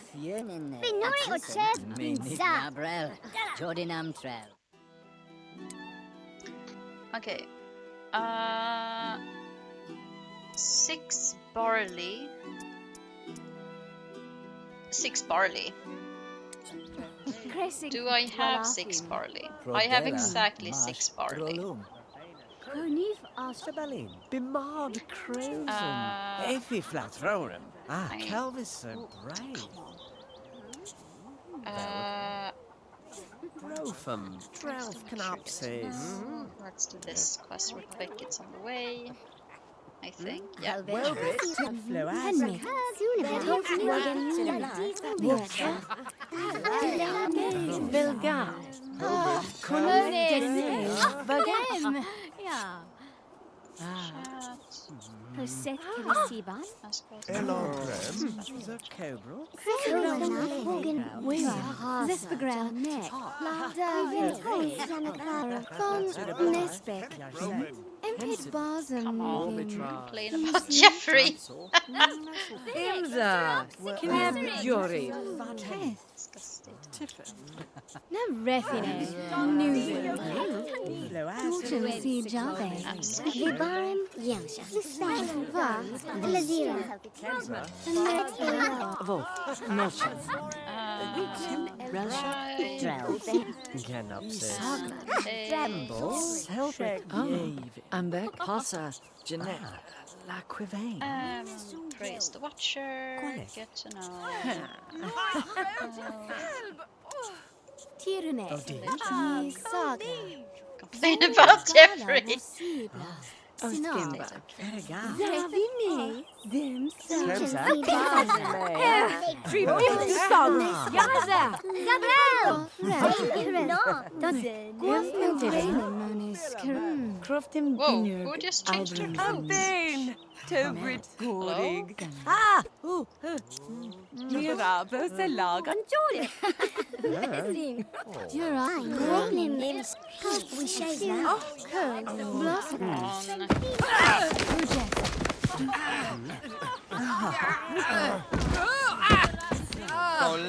Speaker 6: Fienin.
Speaker 7: Finori chef
Speaker 6: Minik Gabriel. Jordinam Trell.
Speaker 1: Okay. 6 barley. 6 barley. Do I have 6 barley? I have exactly 6 barley.
Speaker 6: Konif Astrabalin. Bimard Cruisum. Effie Flatrorum. Calvis Brave. Brofum. Drelf Canopsis.
Speaker 1: Let's do this quest real quick. It's on the way. I think. Yeah.
Speaker 6: Well,
Speaker 1: Come on, complain about Jeffrey.
Speaker 8: Ilza, Kneb Jori.
Speaker 3: Nerefine, Nuvin, Tulchen si Jave, Vibarim, Yansha, Va, Lazira,
Speaker 6: Vo. Motion. Ambek. Hossa. Jeanette. La Quivane.
Speaker 1: Praise the Watcher. Good to know.
Speaker 3: Tirune, Saga,
Speaker 1: Complain about Jeffrey.
Speaker 3: Sinal,
Speaker 6: Erga.
Speaker 3: Zavine, Zim,
Speaker 6: Kemsa.
Speaker 3: Yaza, Gabriel, Crofton
Speaker 1: Whoa, who just changed her clothes?
Speaker 8: Tobrit Gorig. Mira, Bosalag and Julie.
Speaker 3: You're right. We shave now. Blossom.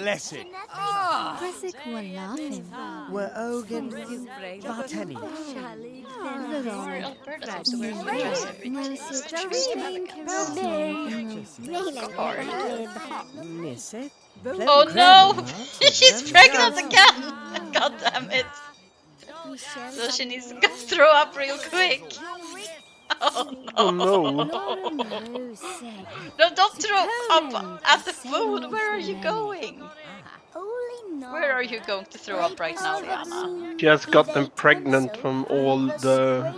Speaker 9: Lesson.
Speaker 3: Pressic were laughing.
Speaker 6: We're Ogan. Barteni.
Speaker 1: Alberta seems to wear dresses every day.
Speaker 6: Miss it.
Speaker 1: Oh no! She's pregnant again! God damn it! So she needs to go throw up real quick. Oh no! No, don't throw up at the food! Where are you going? Where are you going to throw up right now, Liana?
Speaker 2: She has gotten pregnant from all the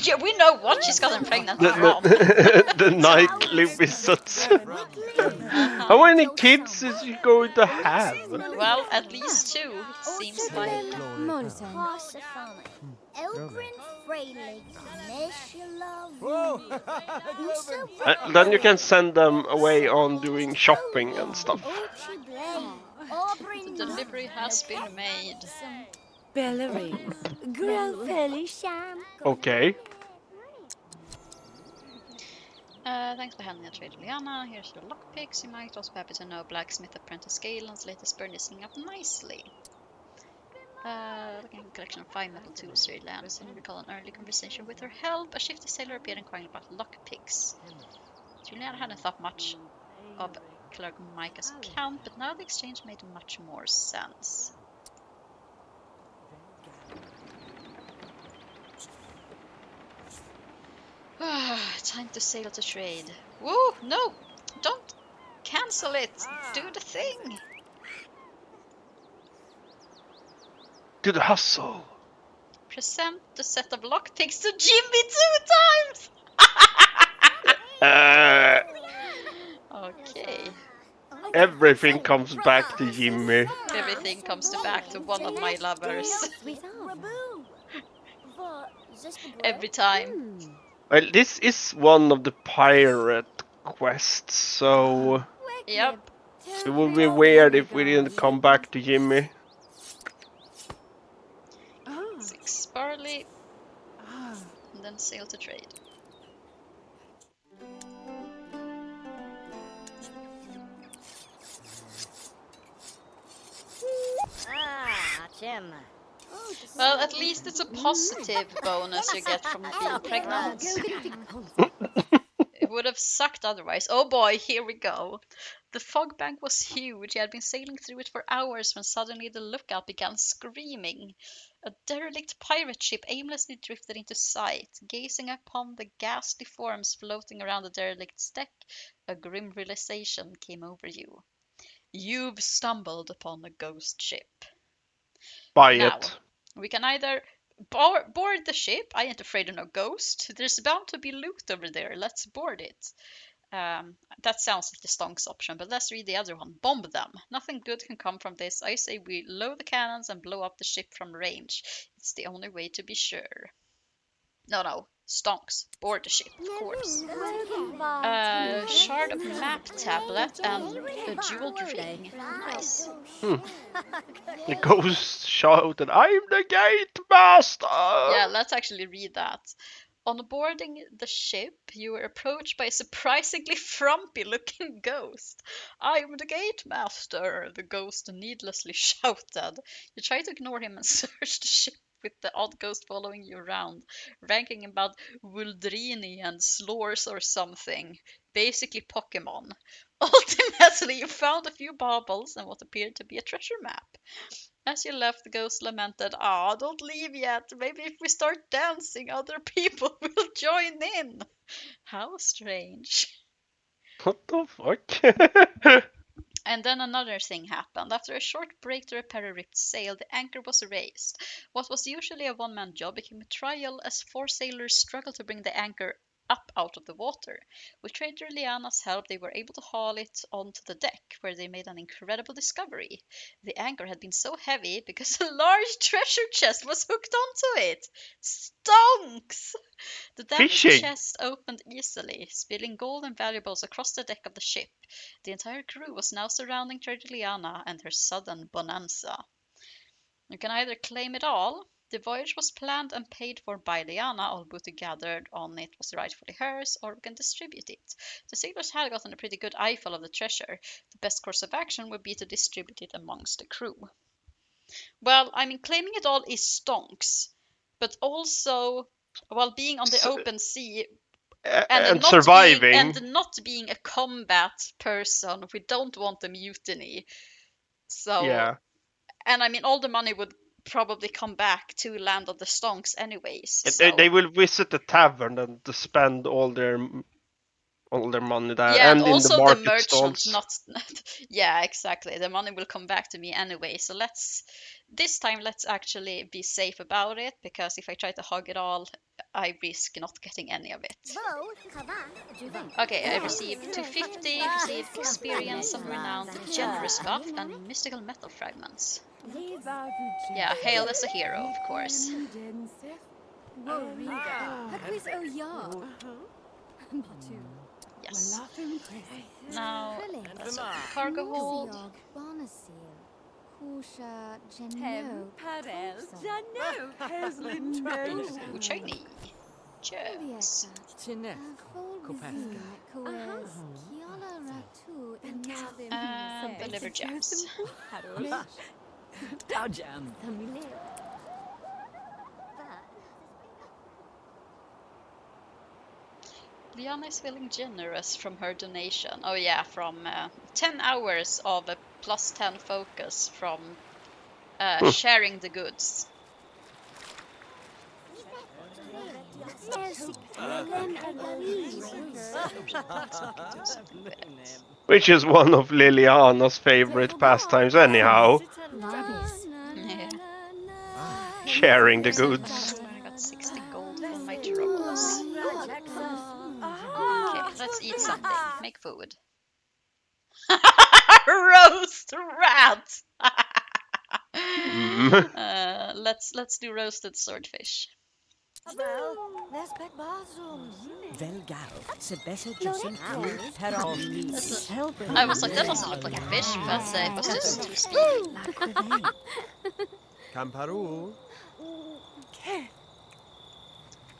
Speaker 1: Yeah, we know what she's gotten pregnant from.
Speaker 2: the nightly visits. How many kids is she going to have?
Speaker 1: Well, at least 2, it seems like.
Speaker 2: Then you can send them away on doing shopping and stuff.
Speaker 1: The delivery has been made.
Speaker 8: Bellery.
Speaker 2: Okay.
Speaker 1: Thanks for handing a trade to Liana. Here's your lockpicks. You might also be happy to know Blacksmith Apprentice Galen's latest burn is singing up nicely. Looking at a collection of 5 metal tools here lands and recall an early conversation with her help. A shifty sailor appeared inquiring about lockpicks. Juliana hadn't thought much of Clerk Micah's account, but now the exchange made much more sense. Time to sail to trade. Whoa, no! Don't cancel it! Do the thing!
Speaker 2: To the hustle.
Speaker 1: Present the set of lockpicks to Jimmy 2 times! Okay.
Speaker 2: Everything comes back to Jimmy.
Speaker 1: Everything comes back to one of my lovers. Every time.
Speaker 2: Well, this is one of the pirate quests, so
Speaker 1: Yep.
Speaker 2: it would be weird if we didn't come back to Jimmy.
Speaker 1: 6 barley. And then sail to trade.
Speaker 7: Jim.
Speaker 1: Well, at least it's a positive bonus you get from being pregnant. It would have sucked otherwise. Oh boy, here we go. The fog bank was huge. He had been sailing through it for hours when suddenly the lookout began screaming. A derelict pirate ship aimlessly drifted into sight. Gazing upon the ghastly forms floating around the derelict's deck, a grim realization came over you. You've stumbled upon a ghost ship.
Speaker 2: Buy
Speaker 1: Now,
Speaker 2: it.
Speaker 1: we can either board the ship. I ain't afraid of no ghost. There's bound to be loot over there. Let's board it. That sounds like the stonks option, but let's read the other one. Bomb them. Nothing good can come from this. I say we load the cannons and blow up the ship from range. It's the only way to be sure. No. Stonks. Board the ship, of course. Shard of map tablet and a jeweled ring. Nice.
Speaker 2: The ghost shouted, "I'm the gate master!"
Speaker 1: Yeah, let's actually read that. On boarding the ship, you were approached by a surprisingly frumpy-looking ghost. "I'm the gate master," the ghost needlessly shouted. You try to ignore him and search the ship with the odd ghost following you around, ranking about Wuldrini and Slors or something. Basically Pokemon. Ultimately, you found a few baubles and what appeared to be a treasure map. As you left, the ghost lamented, "Ah, don't leave yet. Maybe if we start dancing, other people will join in." How strange.
Speaker 2: What the fuck?
Speaker 1: And then another thing happened. After a short break to repair a ripped sail, the anchor was raised. What was usually a one-man job became a trial as 4 sailors struggled to bring the anchor up out of the water. With Trader Liana's help, they were able to haul it onto the deck, where they made an incredible discovery. The anchor had been so heavy because a large treasure chest was hooked onto it. Stonks! The damaged
Speaker 2: Fishing.
Speaker 1: chest opened easily, spilling gold and valuables across the deck of the ship. The entire crew was now surrounding Trader Liana and her sudden bonanza. You can either claim it all. The voyage was planned and paid for by Liana. All booty gathered on it was rightfully hers, or we can distribute it. The sailors had gotten a pretty good eyeful of the treasure. The best course of action would be to distribute it amongst the crew. Well, I mean, claiming it all is stonks, but also, while being on the open sea
Speaker 2: and surviving.
Speaker 1: not being a combat person, we don't want a mutiny. So,
Speaker 2: yeah.
Speaker 1: And I mean, all the money would probably come back to Land of the Stonks anyways.
Speaker 2: So. They will visit the tavern and to spend all their money there,
Speaker 1: yeah,
Speaker 2: and in
Speaker 1: also
Speaker 2: the market
Speaker 1: merchants,
Speaker 2: stalls.
Speaker 1: Yeah, exactly. The money will come back to me anyway. So this time let's actually be safe about it, because if I try to hog it all, I risk not getting any of it. Okay, I received 250, received experience, some renowned, generous buff, and mystical metal fragments. Yeah, hail as a hero, of course. Yes. Now, that's a cargo hold. Ooh, shiny. Cheers. And deliver gems. Liana is feeling generous from her donation. Oh yeah, from 10 hours of a plus 10 focus from sharing the goods.
Speaker 2: Which is one of Liliana's favorite pastimes anyhow.
Speaker 1: Yeah.
Speaker 2: Sharing the goods.
Speaker 1: I got 60 gold from my trolls. Okay, let's eat something. Make food. Roast rat! Let's do roasted swordfish. I was like, that doesn't look like a fish, but it was just too speedy.
Speaker 9: Kamparu.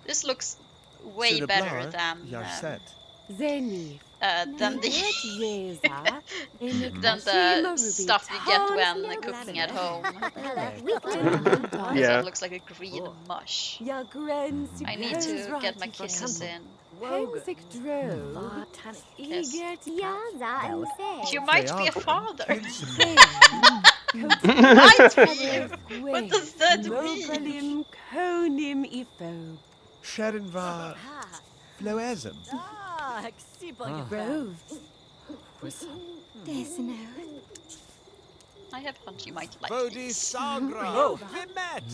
Speaker 1: This looks way better than the stuff you get when cooking at home.
Speaker 2: Yeah.
Speaker 1: It looks like a green mush. I need to get my kisses in. Kiss. You might be a father. Might be. What does that mean?
Speaker 9: Sharon var floesem.
Speaker 1: I have a hunch you might like
Speaker 9: Vodi
Speaker 1: these.
Speaker 9: Sagra. Vimet.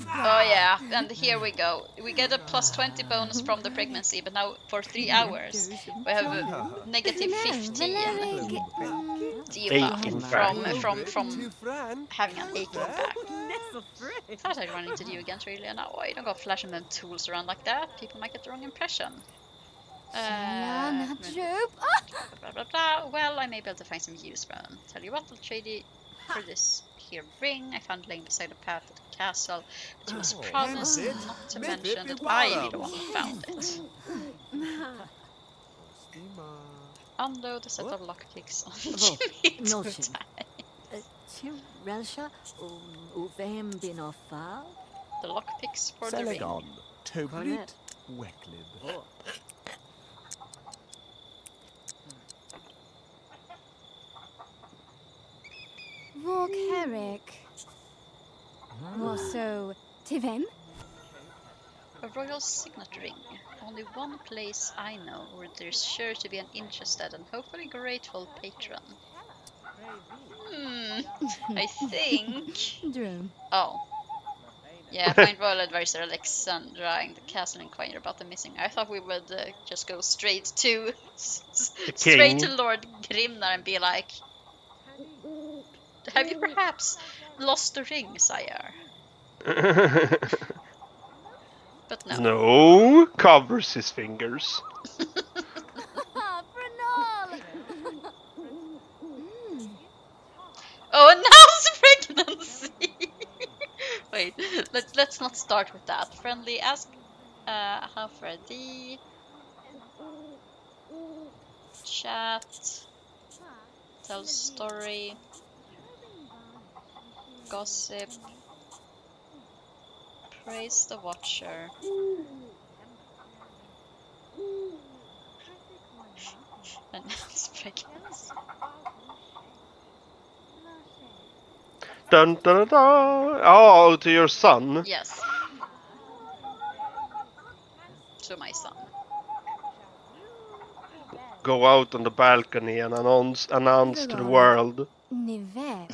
Speaker 1: Oh yeah, and here we go. We get a plus 20 bonus from the pregnancy, but now for 3 hours we have a negative 15 debuff from having an aching back. Thought I'd run into you again, really, and now I don't go flashing them tools around like that. People might get the wrong impression. Blah, blah, blah. Well, I may be able to find some use for them. Tell you what, I'll trade you for this here ring I found laying beside the path to the castle, which was promised not to mention that I be the one who found it. Unload a set of lockpicks on Jimmy the lockpicks for the ring.
Speaker 9: Toblit. Weklid.
Speaker 3: Våg Herrick. Waso Tivem?
Speaker 1: A royal signet ring. Only one place I know where there's sure to be an interested and hopefully grateful patron. I think... Oh. Yeah, find royal advisor Alexandra in the castle and inquire about the missing. I thought we would just go straight to Lord Grimnar and be like, have you perhaps lost the ring, sire? But no.
Speaker 2: No, covers his fingers.
Speaker 1: Oh, announced pregnancy! Wait, let's not start with that. Friendly, ask how for the chat, tell story, gossip, praise the watcher. Announce pregnancy.
Speaker 2: Dun, dun, dun. Oh, to your son?
Speaker 1: Yes. To my son.
Speaker 2: Go out on the balcony and announce to the world.
Speaker 1: Yeah.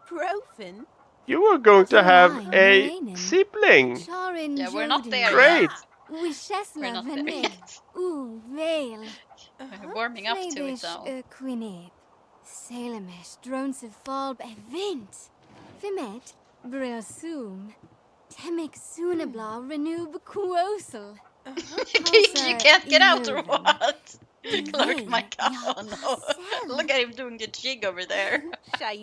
Speaker 3: Profin?
Speaker 2: You are going to have a sibling.
Speaker 1: Yeah, we're not there
Speaker 2: Great.
Speaker 1: yet. We're not there yet. We're warming up to it though. You can't get out or what? Lord my god, oh no. Look at him doing the jig over there. I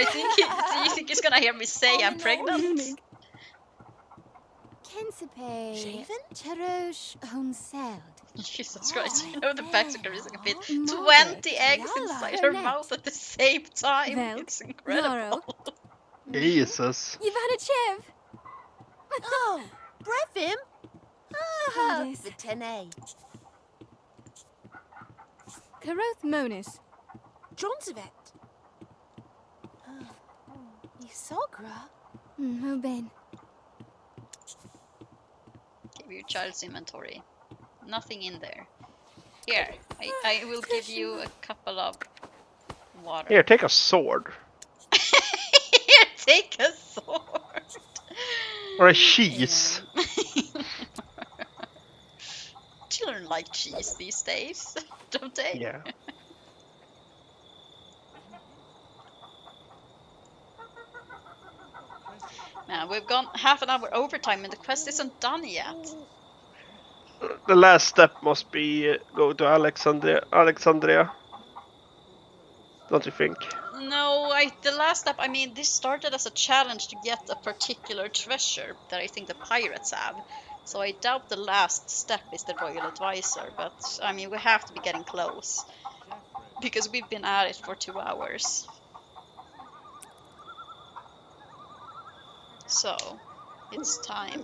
Speaker 1: think you think he's gonna hear me say I'm pregnant? Jesus Christ, you know the backstory is gonna fit 20 eggs inside her mouth at the same time. It's incredible.
Speaker 2: Jesus.
Speaker 3: You've had a chiv.
Speaker 11: Oh, Brevim. Ah, Vitene.
Speaker 3: Karoth Monis.
Speaker 11: Johnsovet. Sogra?
Speaker 3: Oh, Ben.
Speaker 1: Give your child's inventory. Nothing in there. Here, I will give you a couple of water.
Speaker 2: Here, take a sword.
Speaker 1: Here, take a sword.
Speaker 2: Or a cheese.
Speaker 1: Children like cheese these days, don't they?
Speaker 2: Yeah.
Speaker 1: Now we've gone half an hour overtime and the quest isn't done yet.
Speaker 2: The last step must be go to Alexandria. Don't you think?
Speaker 1: No, the last step, I mean, this started as a challenge to get a particular treasure that I think the pirates have. So I doubt the last step is the royal advisor, but I mean, we have to be getting close because we've been at it for 2 hours. So it's time.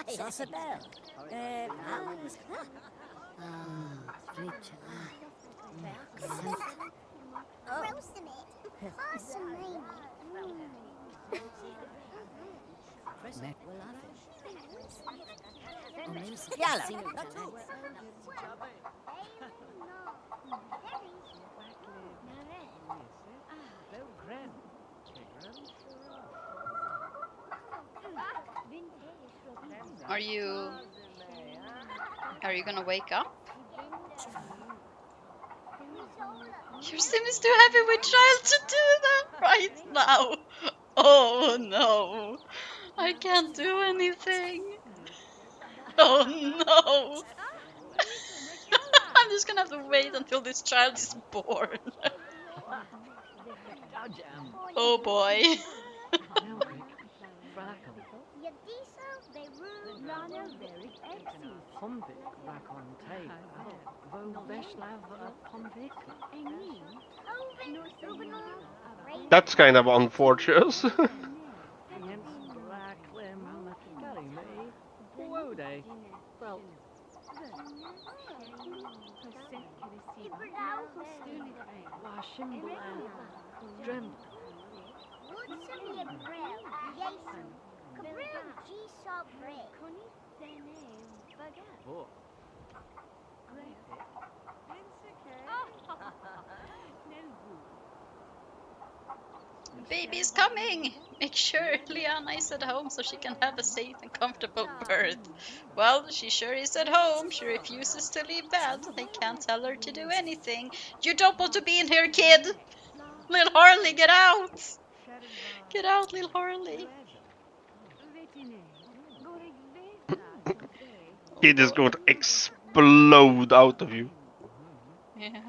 Speaker 7: Sasabel. Yalla.
Speaker 1: Are you gonna wake up? Your sim is too happy with child to do that right now. Oh no, I can't do anything. Oh no. I'm just gonna have to wait until this child is born. Oh boy.
Speaker 2: That's kind of unfortunate.
Speaker 1: Baby's coming! Make sure Liana is at home so she can have a safe and comfortable birth. Well, she sure is at home. She refuses to leave bed. They can't tell her to do anything. You don't want to be in here, kid! Little Harley, get out! Get out, little Harley.
Speaker 2: It is going to explode out of you.
Speaker 1: Yeah.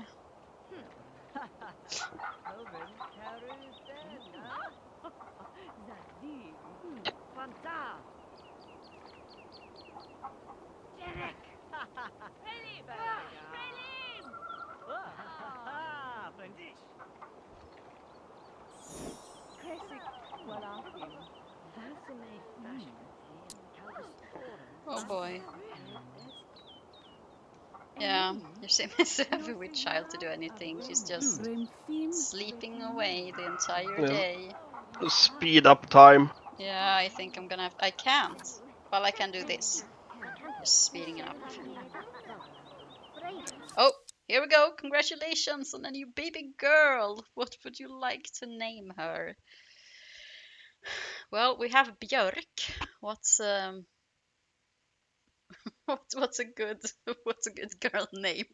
Speaker 1: Oh boy. Yeah, your sim is happy with child to do anything. She's just sleeping away the entire day.
Speaker 2: Speed up time.
Speaker 1: Yeah, I think I'm gonna have. I can't. Well, I can do this. Just speeding it up. Oh, here we go. Congratulations on a new baby girl. What would you like to name her? Well, we have Björk. What's what's a good girl name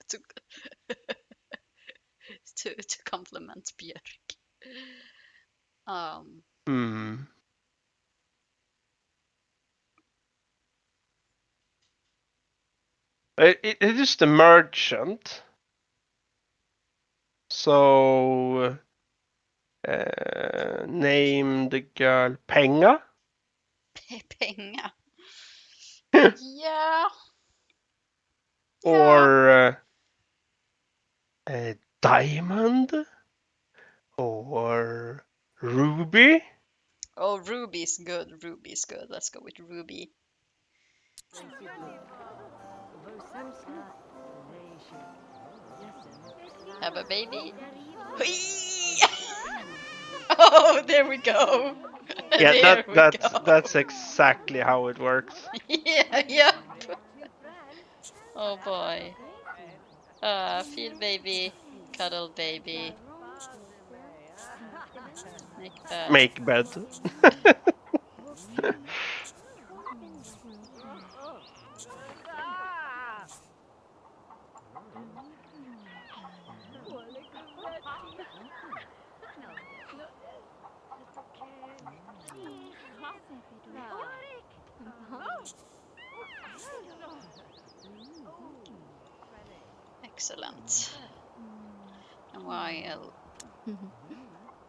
Speaker 1: to compliment Björk?
Speaker 2: It is the merchant. So name the girl Penga.
Speaker 1: Penga. Yeah.
Speaker 2: or diamond, or ruby.
Speaker 1: Oh, Ruby's good. Ruby's good. Let's go with Ruby. Have a baby. Whee! Oh, there we go.
Speaker 2: Yeah,
Speaker 1: There we go.
Speaker 2: that's exactly how it works.
Speaker 1: Yeah, yep. Oh boy. Feed baby, cuddle baby, make bed.
Speaker 2: Make bed.
Speaker 1: Excellent. And while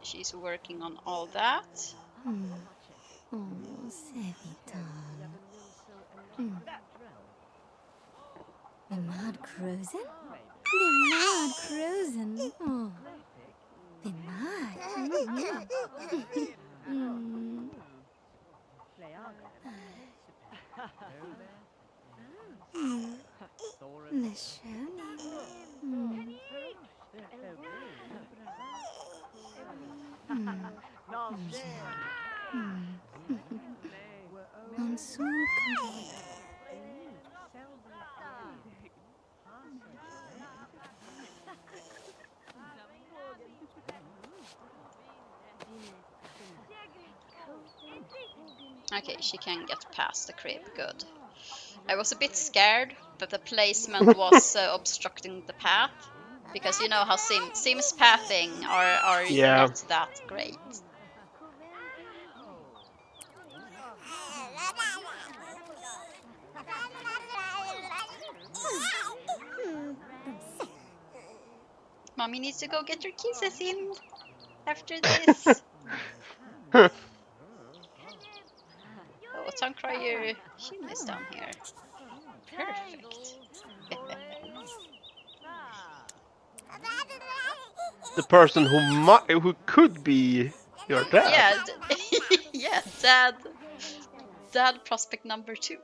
Speaker 1: she's working on all that,
Speaker 3: Oh, Sevitan. The mad Crozen? The mad Crozen. Oh, the mad. The
Speaker 1: okay, she can get past the crib. Good. I was a bit scared that the placement was obstructing the path, because you know how Sims pathing are
Speaker 2: Yeah.
Speaker 1: not that great. Mommy needs to go get her kisses in after this. Oh, tongue crier Shin is down here. Perfect.
Speaker 2: The person who could be your dad.
Speaker 1: Yeah, yeah, dad prospect number 2.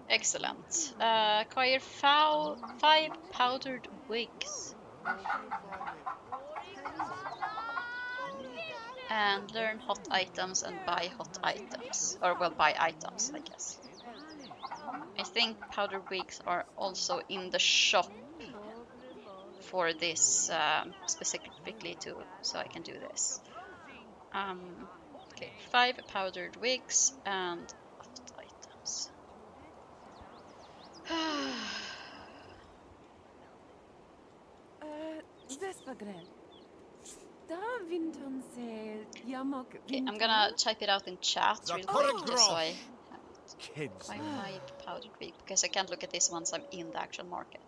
Speaker 1: Excellent. Acquire 5 powdered wigs. And learn hot items and buy hot items. Or, well, buy items, I guess. I think powdered wigs are also in the shop for this specifically too, so I can do this. Okay, 5 powdered wigs and hot items. Okay, I'm gonna type it out in chat real quick just so I have it.
Speaker 9: Kids.
Speaker 1: 5 powdered wig, because I can't look at this once I'm in the actual market.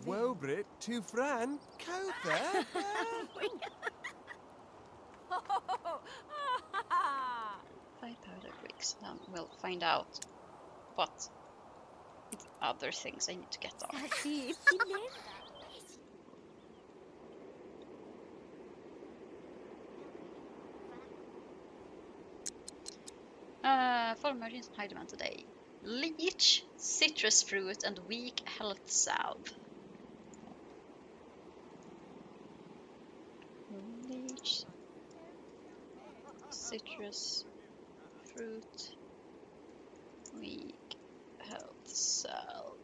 Speaker 9: Wobrit to Fran, Cowther.
Speaker 1: 5 powdered wigs, then we'll find out what other things I need to get on. Follow Martin's high demand today. Leech, citrus fruit, and weak health salve. Leech, citrus fruit, weak health salve.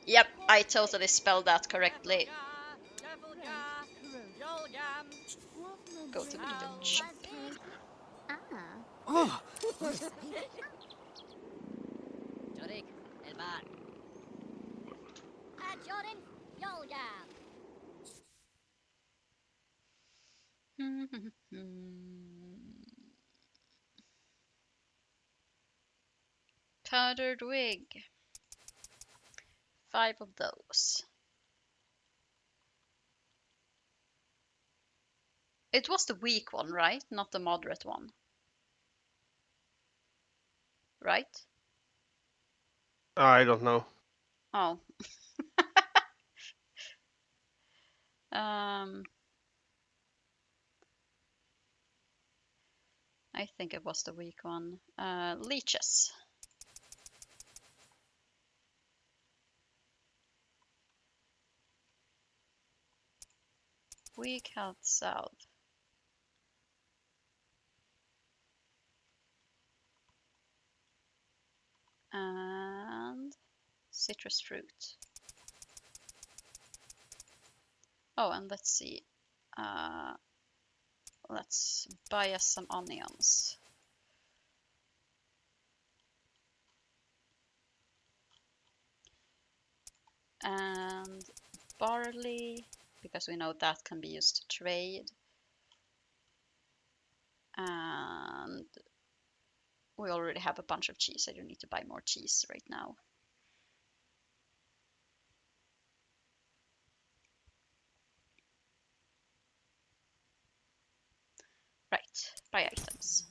Speaker 1: Yep, I totally spelled that correctly. go to the little shop.
Speaker 4: Oh,
Speaker 11: Jorik, el bar. Jordan, Yolga.
Speaker 1: Powdered wig. 5 of those. It was the weak one, right? Not the moderate one. Right?
Speaker 2: I don't know.
Speaker 1: Oh. I think it was the weak one. Leeches. Weak health salve. And citrus fruit. Oh, and let's see. Let's buy us some onions. And barley, because we know that can be used to trade. And we already have a bunch of cheese. I don't need to buy more cheese right now. Right, buy items.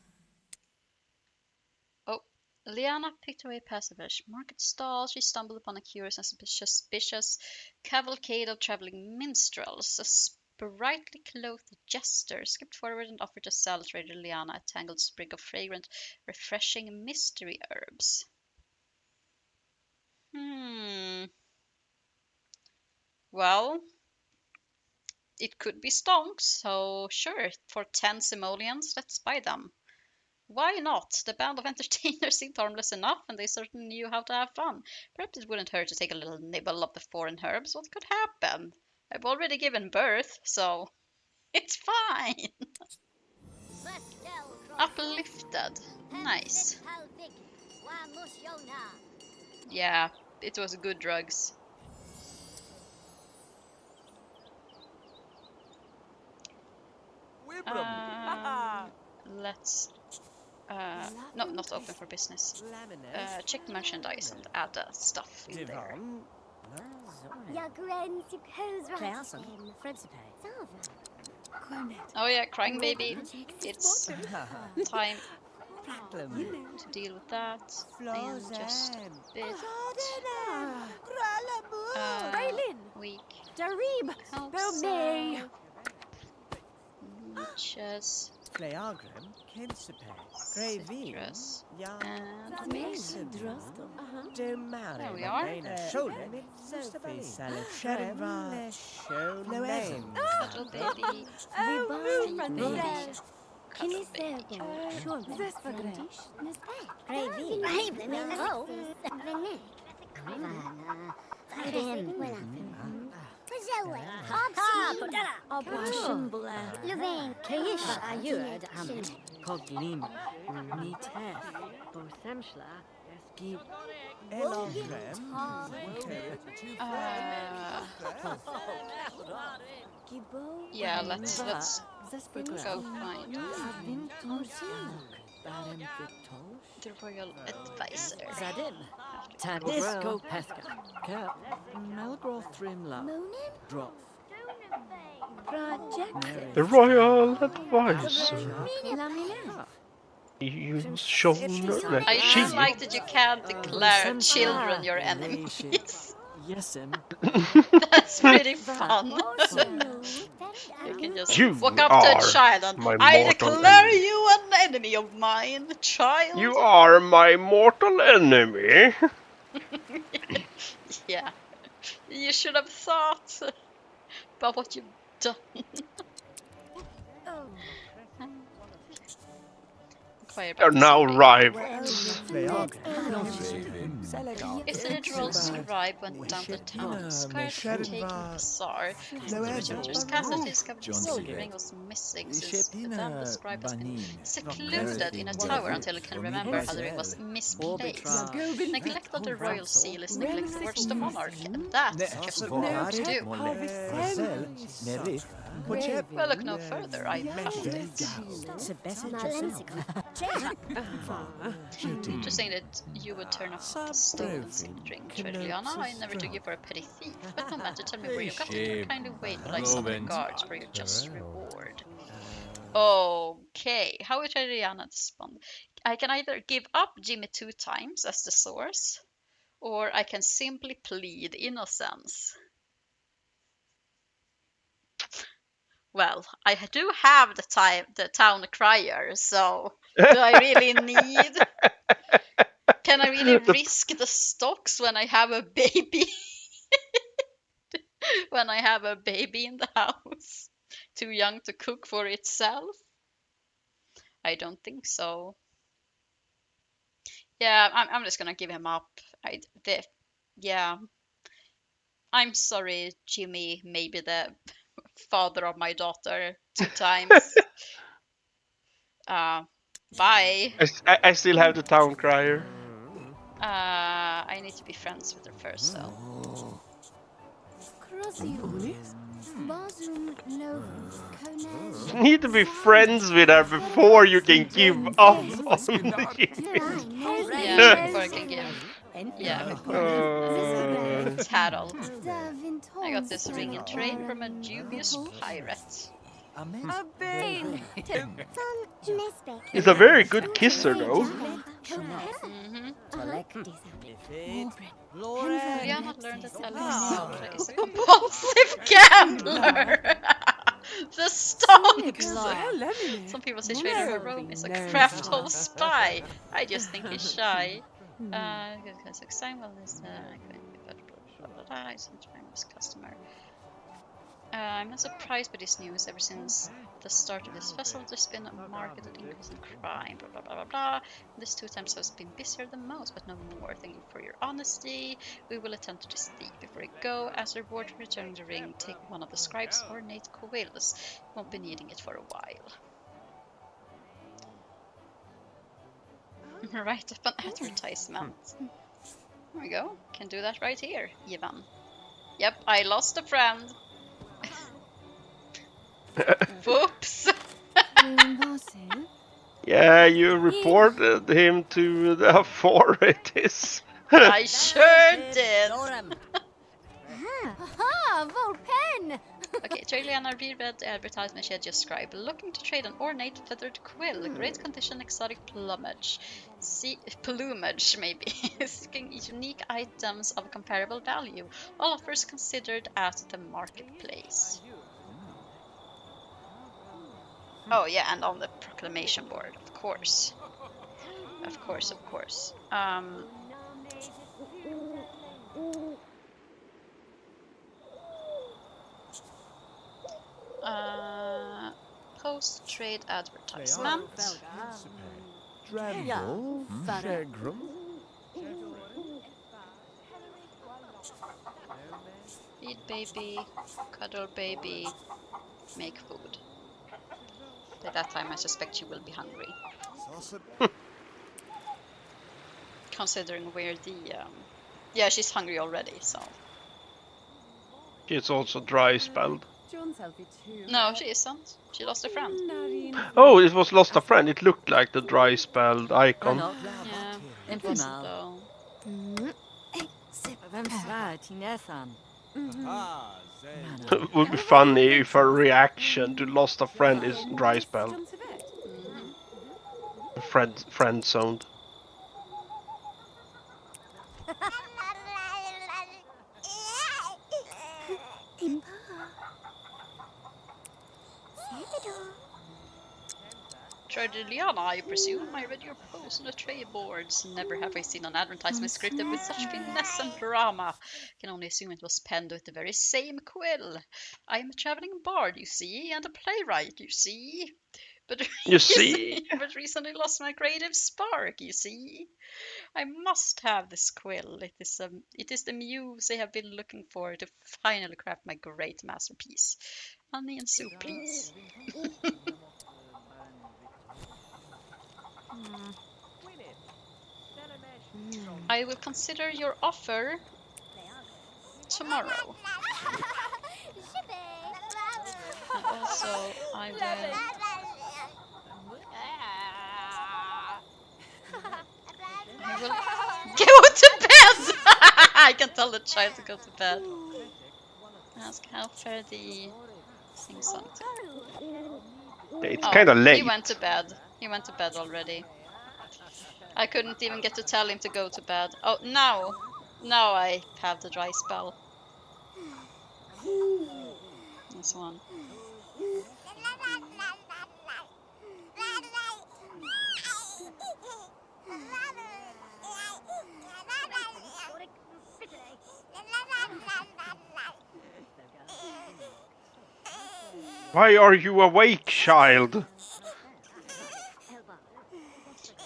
Speaker 1: Oh, Liana picked away passage. Market stall. She stumbled upon a curious and suspicious cavalcade of traveling minstrels. A sprightly clothed jester skipped forward and offered to sell trader Liana a tangled sprig of fragrant, refreshing mystery herbs. Well, it could be stonks, so sure, for 10 simoleons, let's buy them. Why not? The band of entertainers seemed harmless enough, and they certainly knew how to have fun. Perhaps it wouldn't hurt to take a little nibble of the foreign herbs. What could happen? I've already given birth, so it's fine. Uplifted. Nice. Yeah, it was good drugs. Let's no, not open for business. Check merchandise and add stuff in there. Oh yeah, crying baby. It's time to deal with that in just a bit. Weak help salve. Leeches. Citrus. And mix. There we are. Little baby. Cuddle baby. Yeah, let's go find the royal advisor.
Speaker 6: Tadisco Pesca. Cap. Melgroth Trimla. Drop.
Speaker 2: The royal advisor. You shown that
Speaker 1: I just like that you can't declare children your enemies.
Speaker 6: Yes,
Speaker 1: That's pretty fun. You can just walk up to a child and I declare you an enemy of mine, child.
Speaker 2: You are my mortal enemy.
Speaker 1: Yeah. You should have thought about what you've done.
Speaker 2: Are now rivals.
Speaker 1: If the literal scribe went down to the town square to partake in the bazaar, since the returned to his castle, he discovered the silver ring was missing. Since then, the scribe has been secluded in a tower until he can remember how the ring was misplaced. Neglect of the royal seal is neglect towards the monarch, and that's just wrong to do. Well, look no further, I found it. Interesting that you would turn up the stolen silk ring, Treliana. I never took you for a petty thief, but no matter, tell me where you got it. Kindly wait while I summon the guards for your just reward. Okay, how would Treliana respond? I can either give up Jimmy 2 times as the source, or I can simply plead innocence. Well, I do have the town crier, so do I really need? Can I really risk the stocks when I have a baby? When I have a baby in the house, too young to cook for itself? I don't think so. Yeah, I'm just gonna give him up. Yeah. I'm sorry, Jimmy, maybe the father of my daughter 2 times. Bye.
Speaker 2: I still have the town crier.
Speaker 1: I need to be friends with her first, though.
Speaker 2: You need to be friends with her before you can give up on Jimmy.
Speaker 1: Yeah, before I can give. Yeah, before. Tattle. I got this ring in trade from a dubious pirate.
Speaker 2: He's a very good kisser, though.
Speaker 1: Juliana learned that Alexandra is a compulsive gambler. The stonks! Some people say Trader Rome is a craft hole spy. I just think he's shy. Because Samuel is famous customer. I'm not surprised by this news. Ever since the start of this festival, there's been a marketed increase in crime. Blah blah blah blah blah. This 2 times has been busier than most, but no more. Thank you for your honesty. We will attend to this thief before we go. As a reward for returning the ring, take one of the scribe's ornate quills. Won't be needing it for a while. Right up an advertisement. There we go. Can do that right here, Ivan. Yep, I lost a friend. Whoops.
Speaker 2: Yeah, you reported him to the authorities.
Speaker 1: I sure did. Okay, Treliana reread the advertisement she had just described. Looking to trade an ornate feathered quill, great condition, exotic plumage. Plumage, maybe. Seeking unique items of comparable value. All offers considered at the marketplace. Oh yeah, and on the proclamation board, of course. Of course, of course. Post trade advertisement. Feed baby, cuddle baby, make food. By that time, I suspect you will be hungry. Considering where the yeah, she's hungry already, so.
Speaker 2: She's also dry spelled.
Speaker 1: No, she isn't. She lost a friend.
Speaker 2: Oh, it was lost a friend. It looked like the dry spelled icon.
Speaker 1: Yeah, it wasn't though.
Speaker 2: It would be funny if her reaction to lost a friend is dry spelled. Friend zoned.
Speaker 1: Treliana, I presume I read your post on the tray boards. Never have I seen an advertisement scripted with such finesse and drama. Can only assume it was penned with the very same quill. I am a traveling bard, you see, and a playwright, you see. But
Speaker 2: you see?
Speaker 1: But recently lost my creative spark, you see. I must have this quill. It is the muse I have been looking for to finally craft my great masterpiece. Onion soup, please. I will consider your offer tomorrow. And also, I will go to bed! I can tell the child to go to bed. Ask how far the sing song to.
Speaker 2: It's kind of late.
Speaker 1: He went to bed. He went to bed already. I couldn't even get to tell him to go to bed. Oh, now I have the dry spell. This one.
Speaker 2: Why are you awake, child?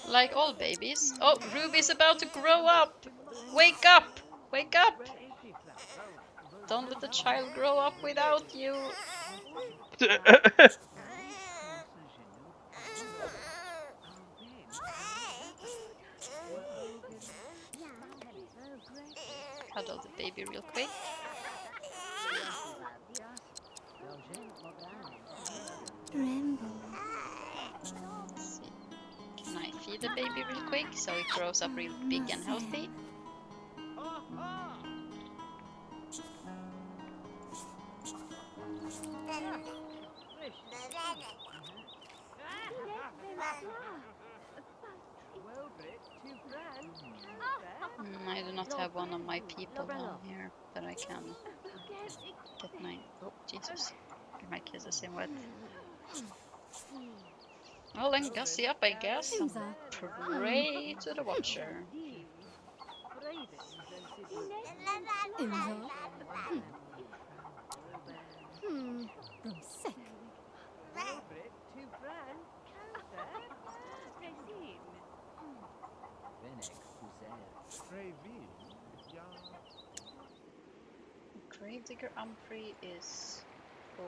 Speaker 1: Like all babies. Oh, Ruby's about to grow up! Wake up! Wake up! Don't let the child grow up without you. Cuddle the baby real quick. Let's see. Can I feed the baby real quick so it grows up real big and healthy? I do not have one of my people down here that I can get my... Oh, Jesus. Get my kisses in with. Well, then gussy up, I guess. And pray to the Watcher. Gravedigger Umphrey is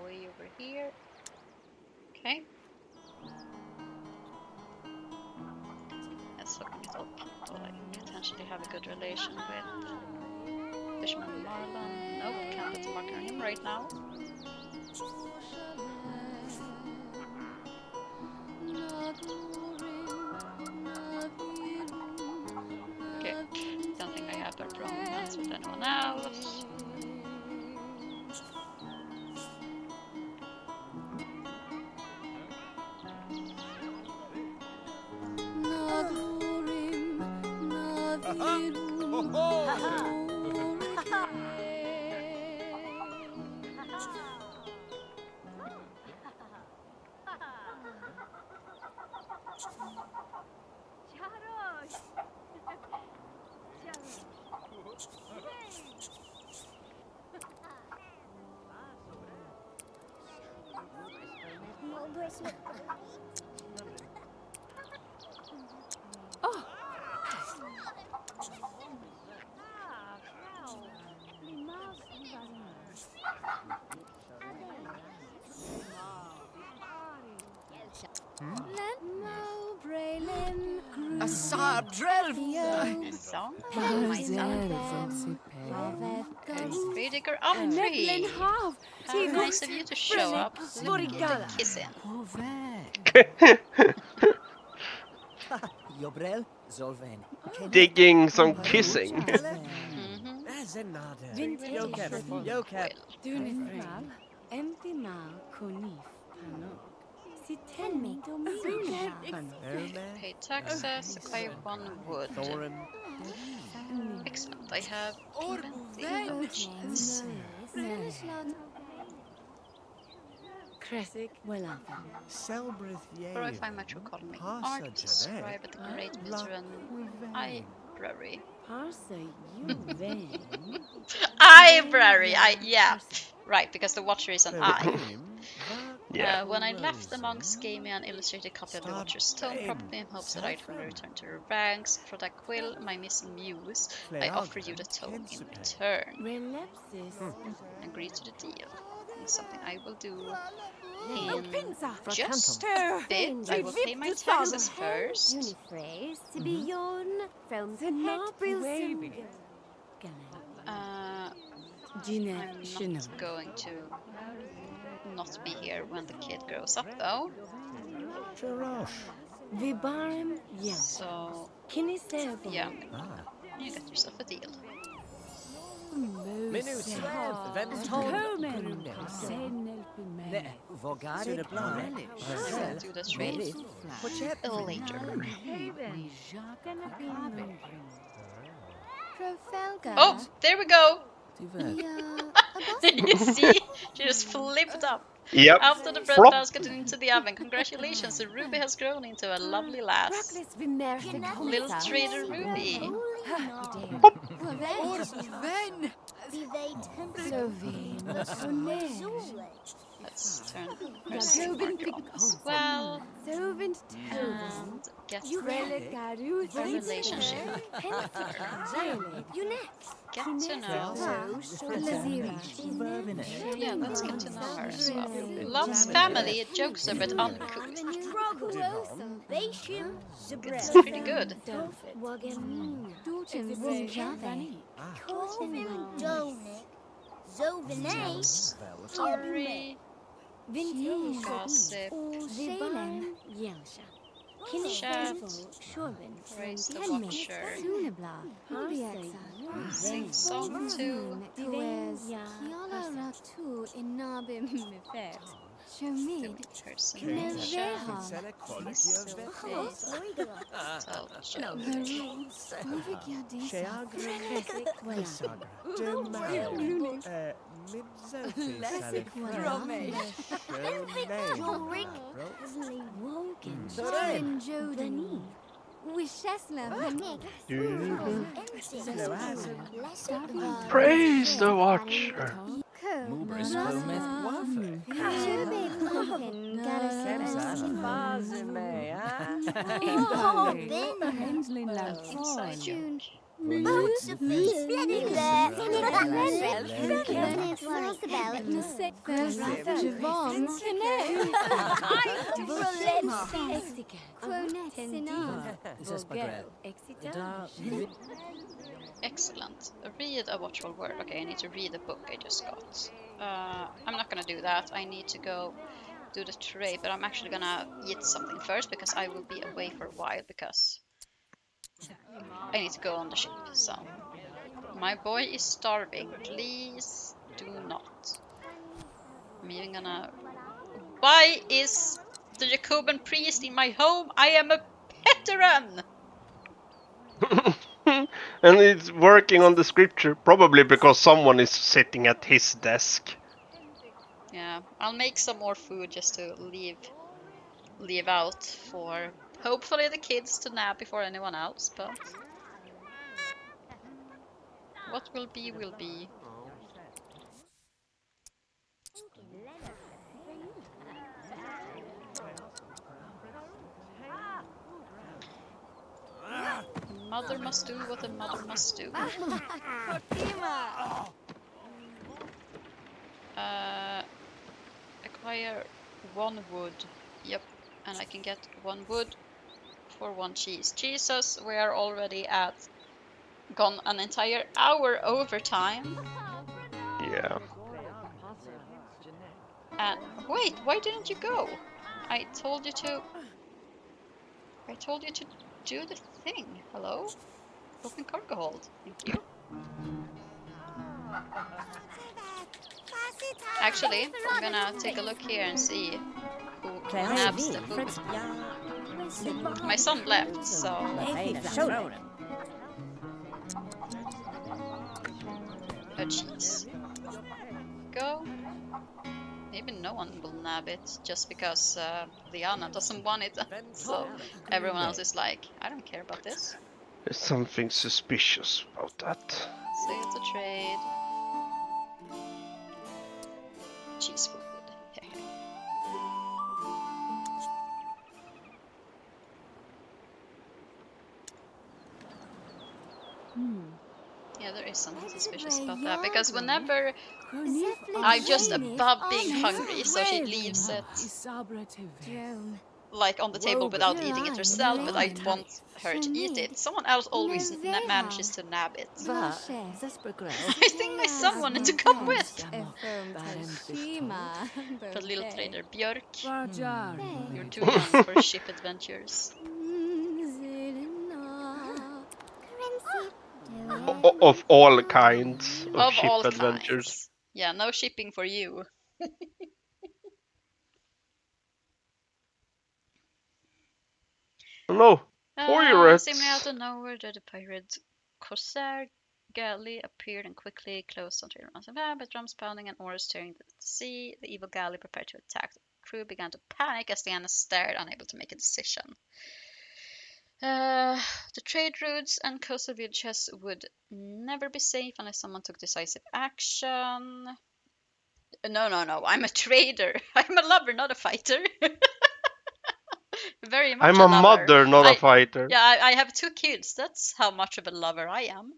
Speaker 1: way over here. Okay. Let's look at all people I potentially have a good relation with. Fisherman Marlon. Nope, can't put the marker on him right now. Okay, don't think I have a romance with anyone else. Gravedigger Umphrey! How nice of you to show up. Look at the kissing.
Speaker 2: Digging some kissing.
Speaker 1: Pay taxes, acquire 1 wood. Excellent, I have plenty of cheese. Where do I find my true calling? Art, scribe at the Great Veteran Library. Library! Yeah, right, because the Watcher is an I.
Speaker 2: Yeah.
Speaker 1: When I left, the monks gave me an illustrated copy of the Watcher's Tome, probably in hopes that I'd return to the ranks. For that quill, my missing muse, I offer you the tome in return. Agree to the deal. It's something I will do in just a bit. I will pay my taxes first. I'm not going to not be here when the kid grows up, though. So, yeah, you got yourself a deal. Do the trade later. Oh, there we go. You see, she just flipped up.
Speaker 2: Yep.
Speaker 1: After the bread
Speaker 2: Flop.
Speaker 1: basket and into the oven. Congratulations, the Ruby has grown into a lovely lass. Little trader Ruby. Let's turn her skill marker on as well. And get a relationship with her. Get to know. Yeah, let's get to know her as well. Loves family, jokes are but uncouth. It's pretty good. Story, gossip, chat, praise the Watcher, sing song too. Impersonation, tell the
Speaker 2: Praise the Watcher.
Speaker 1: inside joke. Excellent. Read a watchful word. Okay, I need to read the book I just got. I'm not gonna do that. I need to go do the trade, but I'm actually gonna eat something first because I will be away for a while because I need to go on the ship. So my boy is starving. Please do not. I'm even gonna. Why is the Jacoban priest in my home? I am a veteran.
Speaker 2: And it's working on the scripture, probably because someone is sitting at his desk.
Speaker 1: Yeah, I'll make some more food just to leave out for hopefully the kids to nap before anyone else, but what will be will be. A mother must do what a mother must do. Acquire 1 wood. Yep, and I can get 1 wood for 1 cheese. Jesus, we are already gone an entire hour over time.
Speaker 2: Yeah.
Speaker 1: And wait, why didn't you go? I told you to do the thing. Hello? Open cargo hold. Thank you. Actually, I'm gonna take a look here and see who naps the food. My son left, so a cheese. Go. Maybe no one will nab it just because Liana doesn't want it. So everyone else is like, I don't care about this.
Speaker 2: There's something suspicious about that.
Speaker 1: So it's a trade. Cheese food. Yeah, there is something suspicious about that, because whenever I'm just above being hungry, so she leaves it like on the table without eating it herself, but I want her to eat it. Someone else always manages to nab it. I think my son wanted to come with. The little trader Björk. You're too young for ship adventures.
Speaker 2: Of all kinds of
Speaker 1: Of
Speaker 2: ship
Speaker 1: all
Speaker 2: adventures.
Speaker 1: kinds. Yeah, no shipping for you.
Speaker 2: No, pirates.
Speaker 1: Seemingly out of nowhere, the pirate corsair galley appeared and quickly closed on the but drums pounding and oars tearing the sea. The evil galley prepared to attack. The crew began to panic as Diana stared, unable to make a decision. The trade routes and coastal villages would never be safe unless someone took decisive action. No, I'm a trader. I'm a lover, not a fighter. Very much
Speaker 2: I'm
Speaker 1: a
Speaker 2: a
Speaker 1: lover.
Speaker 2: mother, not a fighter.
Speaker 1: Yeah, I have 2 kids. That's how much of a lover I am.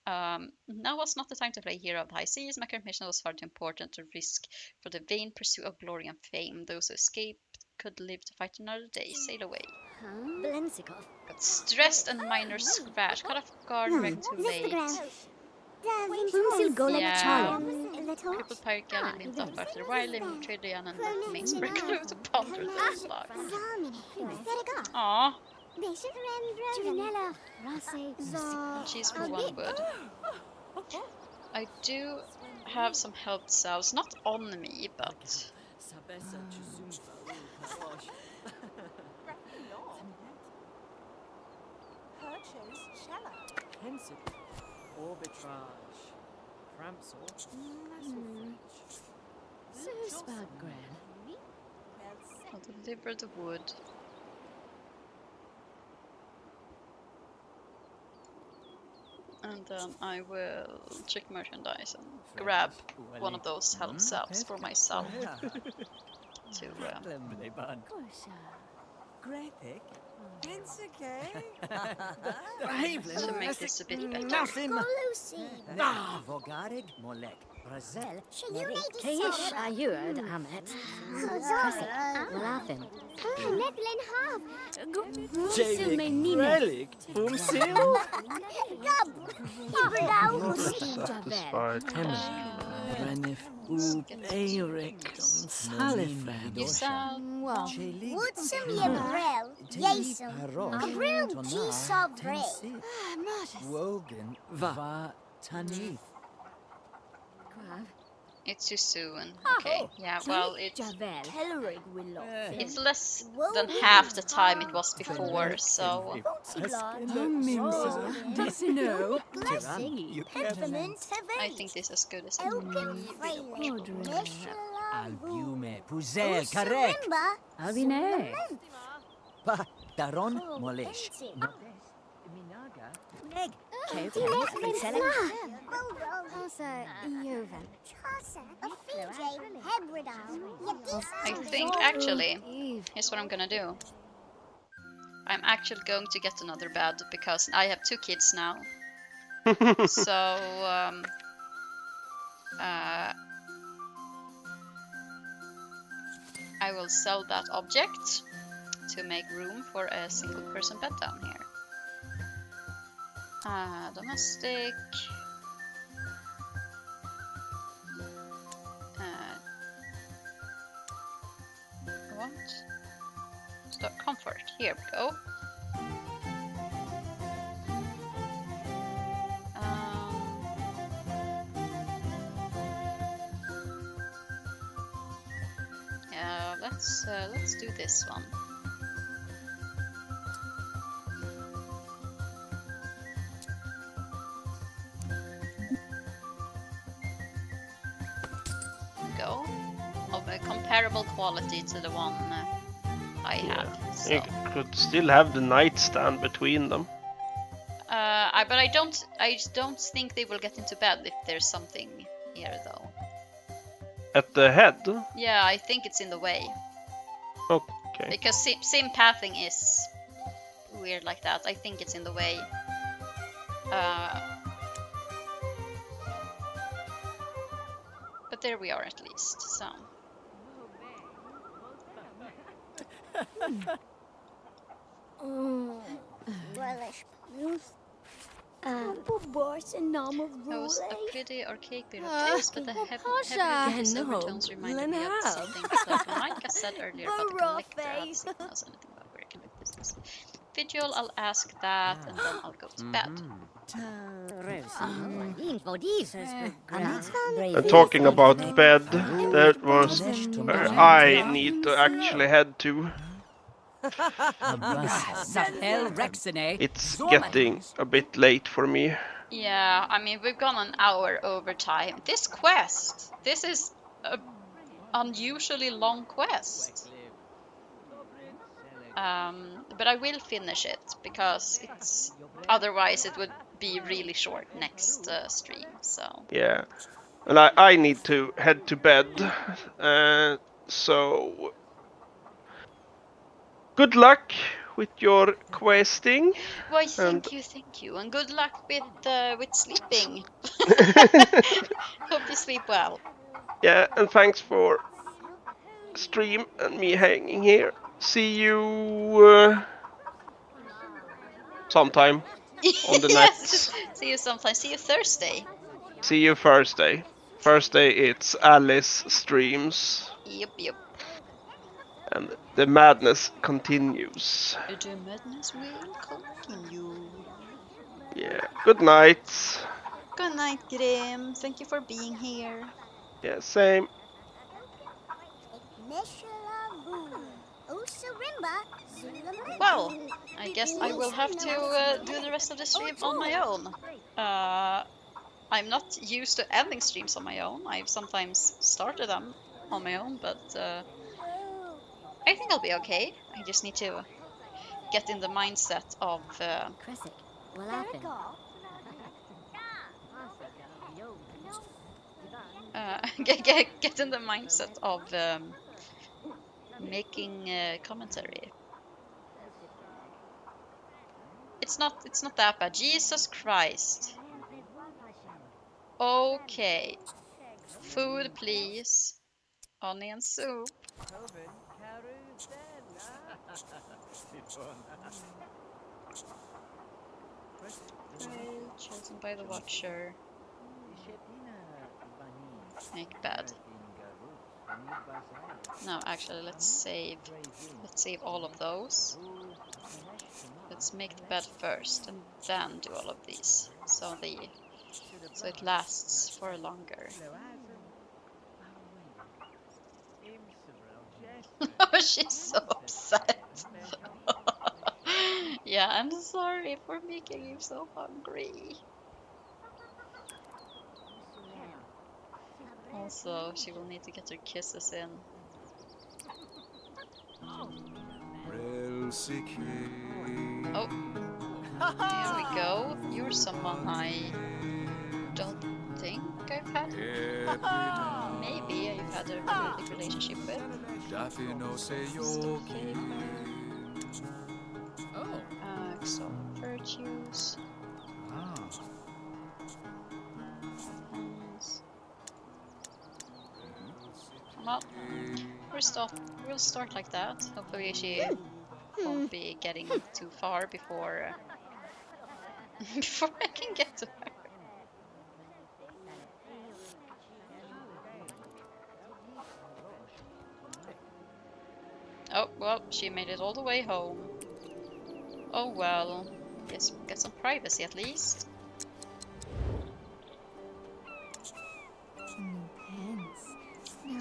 Speaker 1: Now was not the time to play hero of the high seas. My current mission was far too important to risk for the vain pursuit of glory and fame. Those who escaped could live to fight another day. Sail away. Got stressed and minor scratch. Caught off guard, reacting too late. Yeah. Crippled pirate galley limped off after a while, leaving the trader Diana and the main crew to ponder the block. Aww. She's for 1 wood. I do have some health cells, not on me, but I'll deliver the wood. And then I will check merchandise and grab one of those health cells for myself to make this a bit better.
Speaker 2: Satisfied.
Speaker 1: It's too soon. Okay, yeah, well, it's less than half the time it was before, so... I think this is as good as it can I think, actually, here's what I'm gonna do. I'm actually going to get another bed, because I have 2 kids now. So, I will sell that object to make room for a single person bed down here. Domestic. What? Start comfort. Here we go. Yeah, let's do this one. Go. Of a comparable quality to the one I have. So.
Speaker 2: You could still have the nightstand between them.
Speaker 1: But I don't think they will get into bed if there's something here, though.
Speaker 2: At the head?
Speaker 1: Yeah, I think it's in the way.
Speaker 2: Okay.
Speaker 1: Because sim pathing is weird like that. I think it's in the way. But there we are at least, so. That was a pretty archaic bit of taste, but the heavy overtones reminded me of something like Micah said earlier about the collector. Has he knows anything about where I can make business? Vigil, I'll ask that, and then I'll go to bed.
Speaker 2: And talking about bed, that was where I need to actually head to. It's getting a bit late for me.
Speaker 1: Yeah, I mean, we've gone an hour over time. This quest, this is a unusually long quest. But I will finish it because otherwise it would be really short next stream. So
Speaker 2: yeah, and I need to head to bed. So good luck with your questing.
Speaker 1: why, thank you, and good luck with sleeping. Hope you sleep well.
Speaker 2: Yeah, and thanks for stream and me hanging here. See you sometime on the
Speaker 1: Yes,
Speaker 2: nets.
Speaker 1: see you sometime. See you Thursday.
Speaker 2: See you Thursday. Thursday it's Alice streams.
Speaker 1: Yep.
Speaker 2: And the madness continues.
Speaker 1: The madness will continue.
Speaker 2: Yeah. Good night.
Speaker 1: Good night, Grim. Thank you for being here.
Speaker 2: Yeah, same.
Speaker 1: Well, I guess I will have to do the rest of the stream on my own. I'm not used to ending streams on my own. I've sometimes started them on my own, but I think I'll be okay. I just need to get in the mindset of get in the mindset of making commentary. It's not that bad. Jesus Christ. Okay. Food, please. Onion soup. Right, chosen by the Watcher. Make bed. No, actually, let's save all of those. Let's make the bed first, and then do all of these, so it lasts for longer. Oh, she's so upset. Yeah, I'm sorry for making you so hungry. Also, she will need to get her kisses in. Oh, here we go. You're someone I don't think I've had. Maybe I've had a romantic relationship with. Exalt virtues. Well, we'll start like that. Hopefully she won't be getting too far before before I can get to her. Oh, well, she made it all the way home. Oh well, guess we'll get some privacy at least.
Speaker 3: New pens.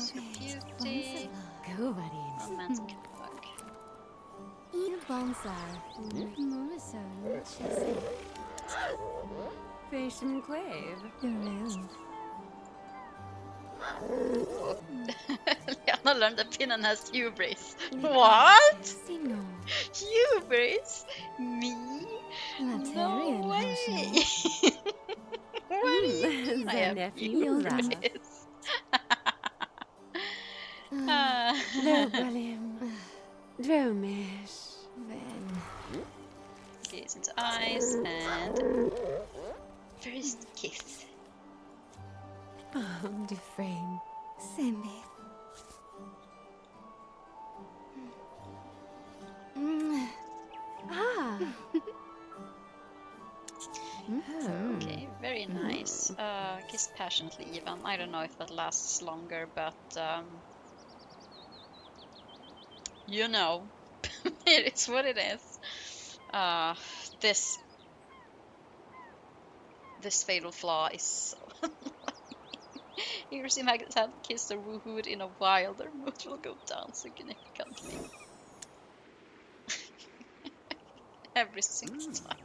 Speaker 1: So beauty. Romantic bug.
Speaker 3: New bonsai.
Speaker 8: Fashion clave.
Speaker 1: Liana learned that Pinnen has hubris. What? Hubris? Me? No way! What do you mean I have hubris?
Speaker 8: Dromish.
Speaker 1: Gaze into eyes and first kiss.
Speaker 3: Oh, Dufresne. Simbi. Ah.
Speaker 1: Okay, very nice. Kiss passionately even. I don't know if that lasts longer, but you know, it is what it is. This fatal flaw is so. Here's him hadn't kissed or woohooed in a while, their mood will go down significantly. Every single time.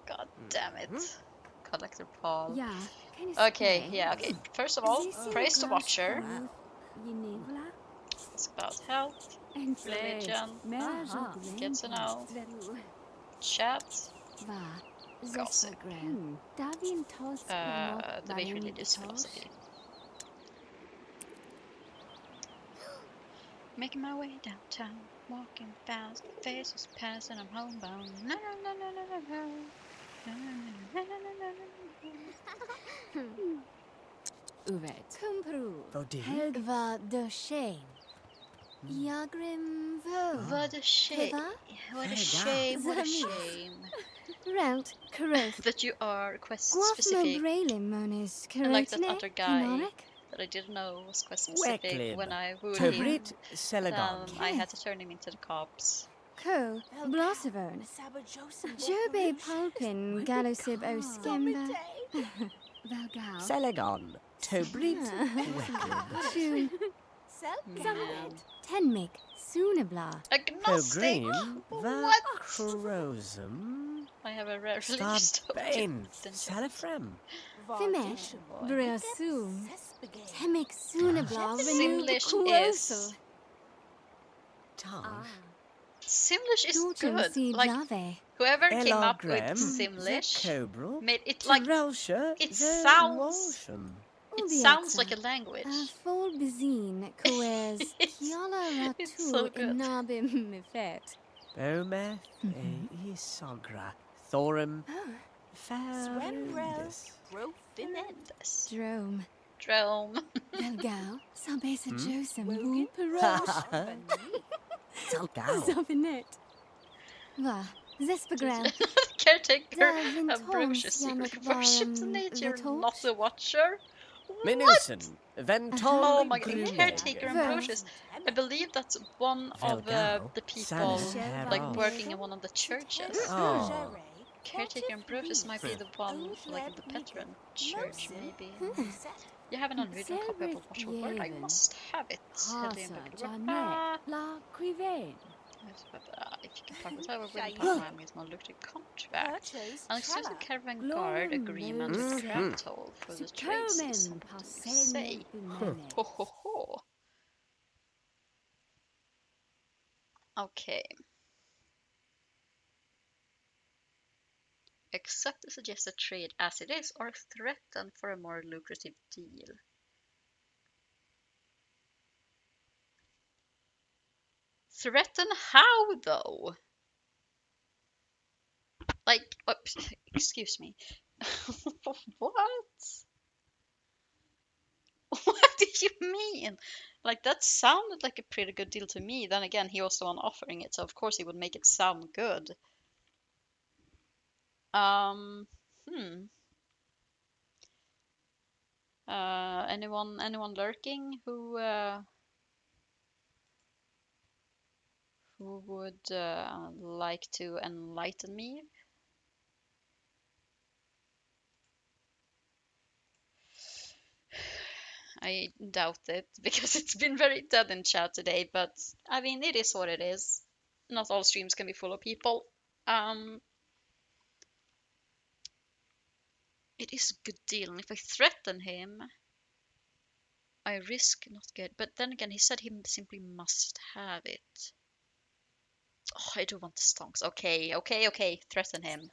Speaker 1: God damn it. Collector Paul.
Speaker 3: Yeah, kind of
Speaker 1: Okay, yeah, okay. First of all, praise the Watcher.
Speaker 3: You
Speaker 1: It's about health, religion, get to know, chat, gossip. Debate religious philosophy. Making my way downtown, walking fast, faces pass and I'm homebound. No, no, no, no, no, no, no.
Speaker 3: Uvet. Kumpru. Helgva de shame. Jagrim vo.
Speaker 1: What a shame. What a shame. What a shame.
Speaker 3: Rout Karoth.
Speaker 1: That you are quest
Speaker 3: Guafma
Speaker 1: specific.
Speaker 3: Brailim
Speaker 1: I like that other guy that I didn't know was quest specific when I wooed him. I had to turn him into the cops.
Speaker 3: Co. Blossivern. Jobe Palpin Galosib O Skemba. Valgal.
Speaker 5: Selegon. Tobrit.
Speaker 3: Tune. Tenmig. Sunabla.
Speaker 1: Agnostic.
Speaker 5: What? Crozum.
Speaker 1: I have a rare religious
Speaker 5: Starbain. Salafrem.
Speaker 3: Fimesh. Briasum. Temic Sunabla.
Speaker 1: Simlish is. Simlish is good. Like whoever came up with Simlish made it like it sounds. It sounds like a language.
Speaker 3: It's
Speaker 1: so good.
Speaker 5: Bometh Isagra. Thorum. Farendis.
Speaker 1: Finendus.
Speaker 3: Drome.
Speaker 1: Drome.
Speaker 3: Belgal. Sabesa Josem. Wooperosh.
Speaker 5: Salgal.
Speaker 3: Zabinet. Va. Zespagram.
Speaker 1: Caretaker Ambrosius secret worship to nature, not the Watcher.
Speaker 5: Minusen. Venton.
Speaker 1: Oh my god, Caretaker Ambrosius. I believe that's one of the people like working in one of the churches.
Speaker 5: Oh.
Speaker 1: Caretaker Ambrosius might be the one like in the Petron church, maybe. You have an unwritten copy of Watchful Word? I must have it. If you can talk with her, we're willing to with no lucrative contract. An exclusive caravan guard agreement with crab toll for the trade season. Say. Ho ho ho. Okay. Accept the suggested trade as it is, or threaten for a more lucrative deal. Threaten how, though? Like, excuse me. What? What do you mean? Like, that sounded like a pretty good deal to me. Then again, he was the one offering it, so of course he would make it sound good. Anyone lurking who would like to enlighten me? I doubt it, because it's been very dead in chat today, but I mean, it is what it is. Not all streams can be full of people. It is a good deal, and if I threaten him, I risk not get. But then again, he said he simply must have it. Oh, I do want the stonks. Okay. Threaten him.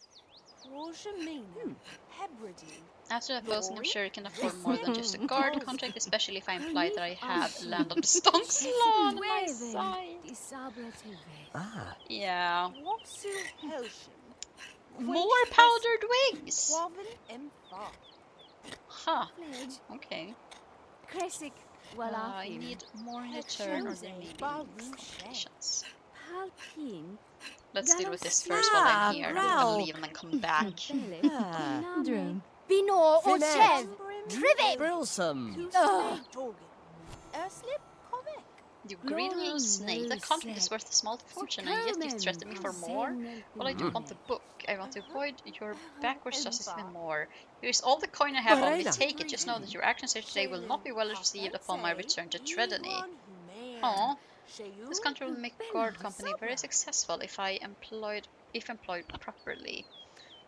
Speaker 1: After opposing, I'm sure he can afford more than just a guard contract, especially if I imply that I have Land of the Stonks law on my side. Yeah. More powdered wings! Huh. Okay. I need more in return, or there may be complications. Let's deal with this first while I'm here. I'm gonna leave and then come back.
Speaker 7: Binor or Chev. Trivet.
Speaker 5: Brilsome.
Speaker 1: You greedy little snake, that contract is worth a small fortune, and yet you threaten me for more? Well, I do want the book. I want to avoid your backwards justice even more. Here is all the coin I have on me. Take it. Just know that your actions here today will not be well received upon my return to Tredony. Aww. This country will make guard company very successful if employed properly.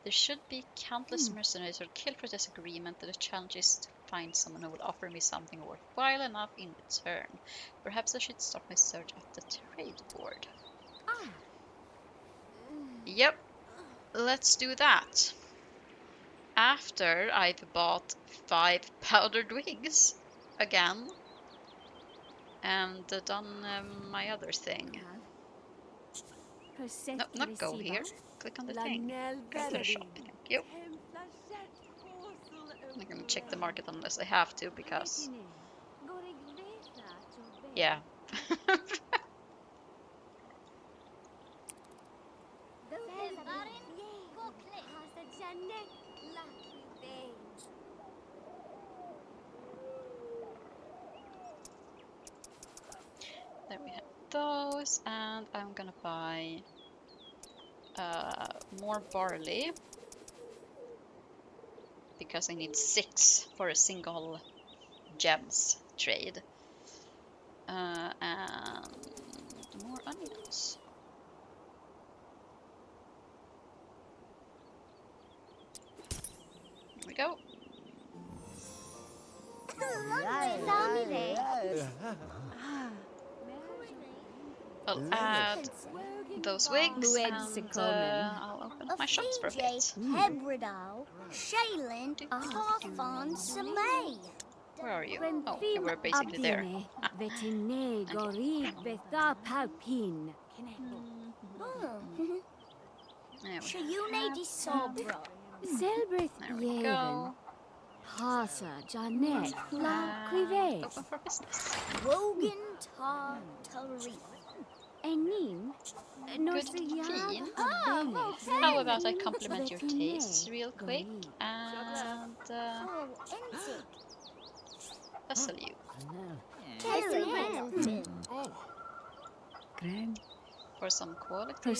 Speaker 1: There should be countless mercenaries who are killed for this agreement, and the challenge is to find someone who will offer me something worthwhile enough in return. Perhaps I should start my search at the trade board. Yep, let's do that. After I've bought 5 powdered wigs again and done my other thing. No, not go here. Click on the thing. Go to the shop. Thank you. I'm not gonna check the market unless I have to, because yeah. There we have those, and I'm gonna buy more barley because I need 6 for a single gems trade, and more onions. Here we go. I'll add those wigs, and I'll open up my shops for a bit.
Speaker 7: Hebridal, Shaylin, Carfon, Samay.
Speaker 1: Where are you? Oh, you were basically there.
Speaker 7: Shayune di Sobro.
Speaker 1: There we go.
Speaker 3: Hasa, Janet, La Crivet.
Speaker 1: Open for business.
Speaker 7: Wogan Tar Tari.
Speaker 3: Enin,
Speaker 1: Good fiend. How about I compliment your tastes real quick and hustle you. For some quality.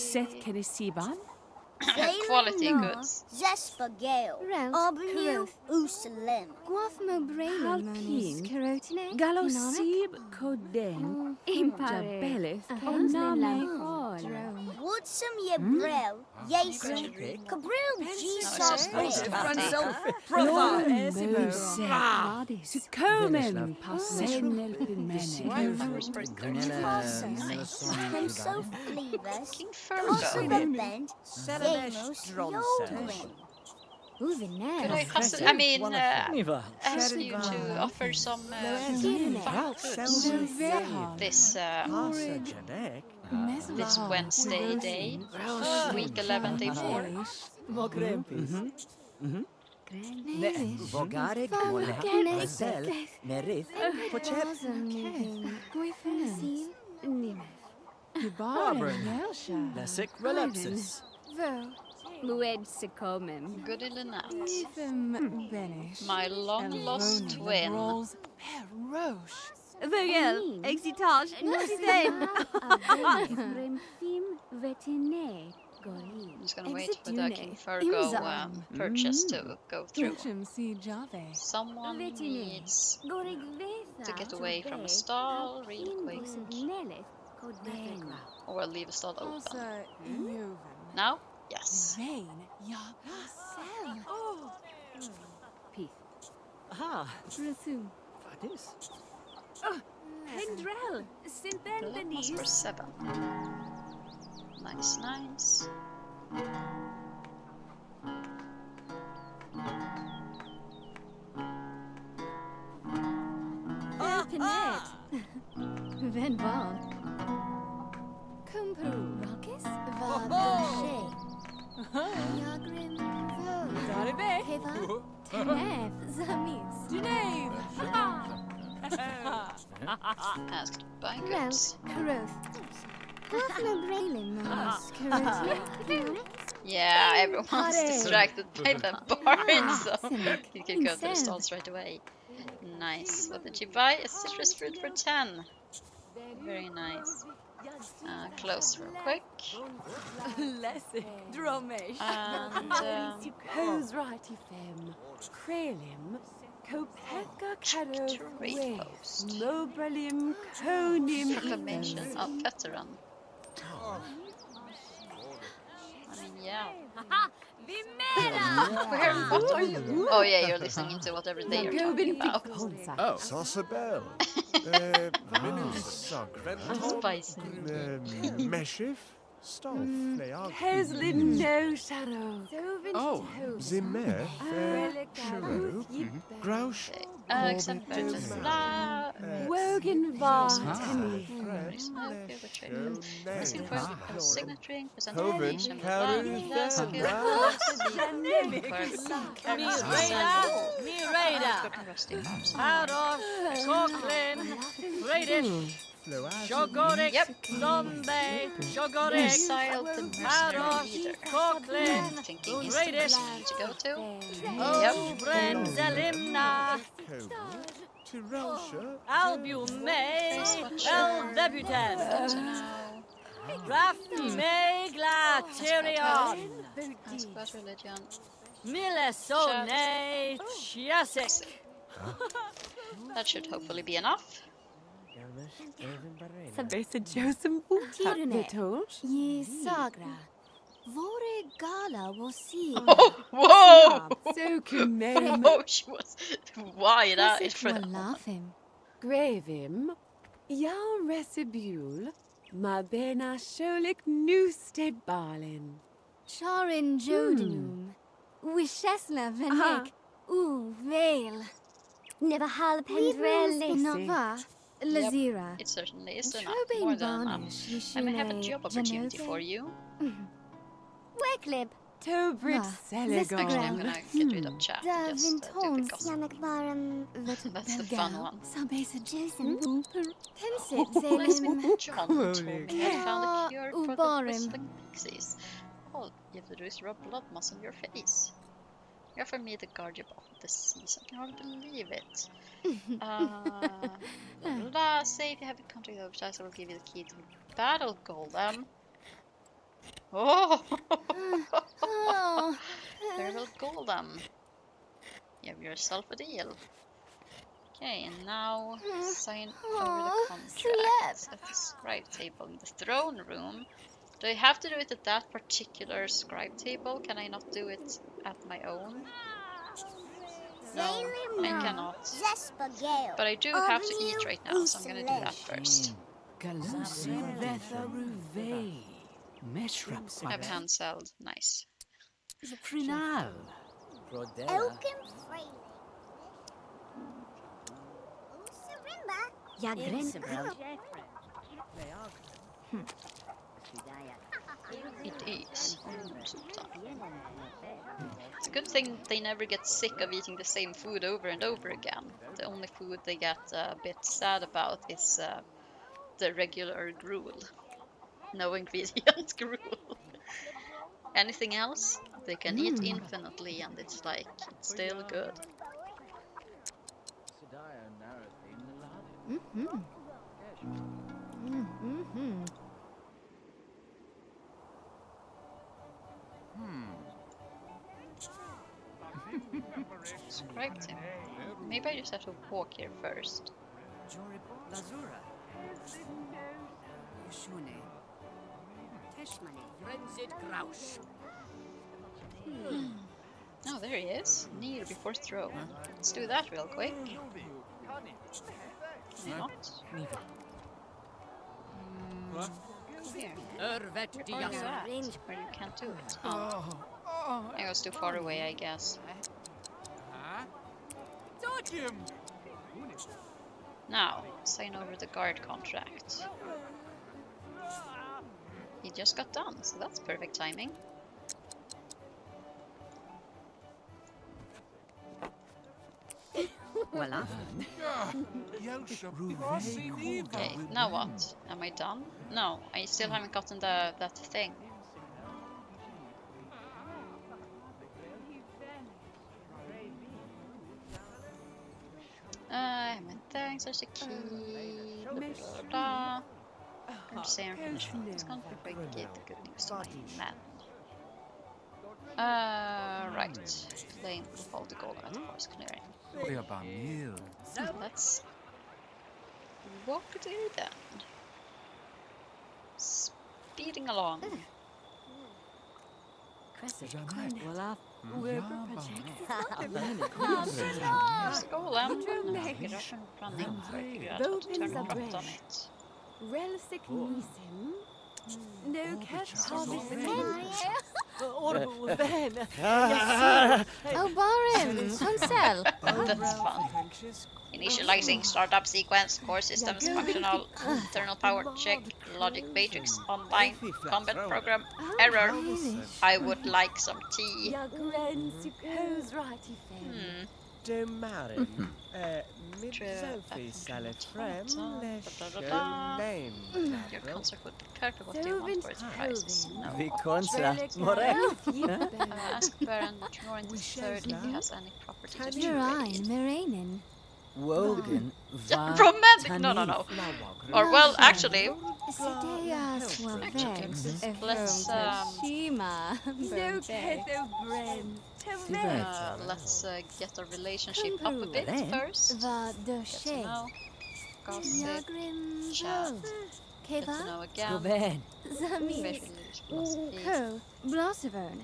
Speaker 1: Quality goods.
Speaker 7: Zespa Gale. Abnu Usalem.
Speaker 3: Guafmo Braylon, Carotine,
Speaker 8: Galosib Coden, Impare, Oname,
Speaker 7: Woodsum Yebrel, Yason, Cabril G.
Speaker 8: Sukomen, Passenel
Speaker 7: And so Fleavers,
Speaker 1: King
Speaker 7: Hustle
Speaker 1: Fergo.
Speaker 7: the Bend, Yamos, Yolen.
Speaker 1: Could I hustle? I mean, ask you to offer some fun goods this Wednesday day, week 11, day 4.
Speaker 5: Vogare, Marcel, Merith, Lessic Relepsis.
Speaker 3: Mued Sicomem.
Speaker 1: Good in the night. My long lost twin.
Speaker 8: Vogel, Exitage, Nocide.
Speaker 1: I'm just gonna wait for the King Fergo purchase to go through. Someone needs to get away from a stall real quick. Or I'll leave a stall open. Now? Yes.
Speaker 5: Ah,
Speaker 3: Resume.
Speaker 5: Fadis.
Speaker 8: Hendrel,
Speaker 1: That's for 7. Nice, nice.
Speaker 3: Ven van. Kumperu Rockis, Van Doshe.
Speaker 7: River.
Speaker 3: Tenef, Zamis.
Speaker 8: Genève.
Speaker 1: Asked by goods.
Speaker 3: Karoth. Braylin, Mars.
Speaker 1: Yeah, everyone's distracted by the barn, so you can go to the stalls right away. Nice. What did you buy? A citrus fruit for 10. Very nice. Close real quick.
Speaker 8: Lessig. Dromesh.
Speaker 1: And
Speaker 8: Who's righty fem? Krelim. Kopeka Karo.
Speaker 1: trade post.
Speaker 8: Mobralim. Konim.
Speaker 1: Proclamation of veteran. I mean, yeah. Where? What are you? Oh yeah, you're listening into whatever they are talking about.
Speaker 4: Oh.
Speaker 9: Sosabel.
Speaker 1: Spicy.
Speaker 9: Meshif. Stolf.
Speaker 8: Heslin no shadow.
Speaker 4: Oh.
Speaker 9: Zimmer. Sharou. Grouch.
Speaker 1: Except purchase blah.
Speaker 8: Wogan var. Tenny.
Speaker 1: Signature,
Speaker 9: Coven.
Speaker 1: presentation,
Speaker 8: Mirada. Aros. Coughlin. Radish. Shogoric. Zombie. Shogoric.
Speaker 1: Exiled the mercenary leader.
Speaker 8: Coughlin.
Speaker 1: Thinking he's the person you need to go to.
Speaker 8: Oh, Brent Zalimna.
Speaker 9: Tirosha.
Speaker 8: Albion May. El Deputant.
Speaker 1: So now,
Speaker 8: Rafni Megla Tyrion.
Speaker 1: ask about religion.
Speaker 8: Millesone Chiasek.
Speaker 1: That should hopefully be enough.
Speaker 8: Sabesa Joseph Tirune.
Speaker 3: Ye Sagra. Vore Gala will see.
Speaker 1: Oh, whoa!
Speaker 8: So Kumem.
Speaker 1: Oh, she was wide eyed for
Speaker 3: Will
Speaker 1: that.
Speaker 3: laugh him.
Speaker 8: Gravim. Yal Resibule. Mabena Sholik Newstead Barlin.
Speaker 3: Charin Jodinum. Wishesla Venek. Vale.
Speaker 7: Never halpendrelli.
Speaker 3: Nova. Lazira.
Speaker 1: It certainly is enough.
Speaker 3: Trobane
Speaker 1: More than enough.
Speaker 3: Varnish.
Speaker 1: I may have a job opportunity for you.
Speaker 7: Wycliffe.
Speaker 8: Tobrit
Speaker 1: Actually, I'm
Speaker 8: Selegon.
Speaker 1: gonna get rid of chat and just do the gossip.
Speaker 7: Yannick Barum.
Speaker 1: That's the fun one.
Speaker 3: Sabesa
Speaker 7: Joseph.
Speaker 3: Tensit
Speaker 1: Nice
Speaker 3: Zalim.
Speaker 1: with John told me he had found a cure for the
Speaker 3: Ubarim.
Speaker 1: whistling pixies. All you have to do is rub blood moss on your face. You offer me the guardian of the seas. I can hardly believe it. Say if you have a contact of I will give you the key to the battle golem. Oh! Very well, golem. You have yourself a deal. Okay, and now sign over the contract at the scribe table in the throne room. Do I have to do it at that particular scribe table? Can I not do it at my own? No, I cannot. But I do have to eat right now, so I'm gonna do that first. I have hands held. Nice.
Speaker 4: Prinal.
Speaker 7: Elkin Frey. Sarimba.
Speaker 1: It is almost time. It's a good thing they never get sick of eating the same food over and over again. The only food they get a bit sad about is the regular gruel. No ingredient gruel. Anything else, they can eat infinitely and it's like, it's still good. Scribe him. Maybe I just have to walk here first. Oh, there he is. Kneel before throne. Let's do that real quick. Can I not? Here. Where do that? Where you can't do it. Oh. I was too far away, I guess. Now, sign over the guard contract. He just got done, so that's perfect timing.
Speaker 4: Voilà.
Speaker 1: Okay, now what? Am I done? No, I still haven't gotten that thing. Thanks, there's a key. Blah, blah, blah, blah. I'm just saying, finish what is going to bring the good news to my man. Right. Lane will hold the golem at the forest clearing. Let's walk there then. Speeding along.
Speaker 8: There's the
Speaker 1: golem. No, get up and running. Try to figure out how to turn a profit on it.
Speaker 8: Relic Nisim. No cat
Speaker 3: Oh, Barim, Hansel.
Speaker 1: That's fun. Initializing startup sequence, core systems functional, internal power check, logic matrix online, combat program, error. I would like some tea.
Speaker 9: Sophie Salifrem,
Speaker 1: Your concert would be perfect. What do you want for its prices? No. Ask Baron during the third if he has any property to trade.
Speaker 3: Miranin.
Speaker 4: Wogan.
Speaker 1: Romantic? No. Or well, actually, let's let's get our relationship up a bit first. Get to know, gossip, chat, get to know again.
Speaker 3: Blossivern.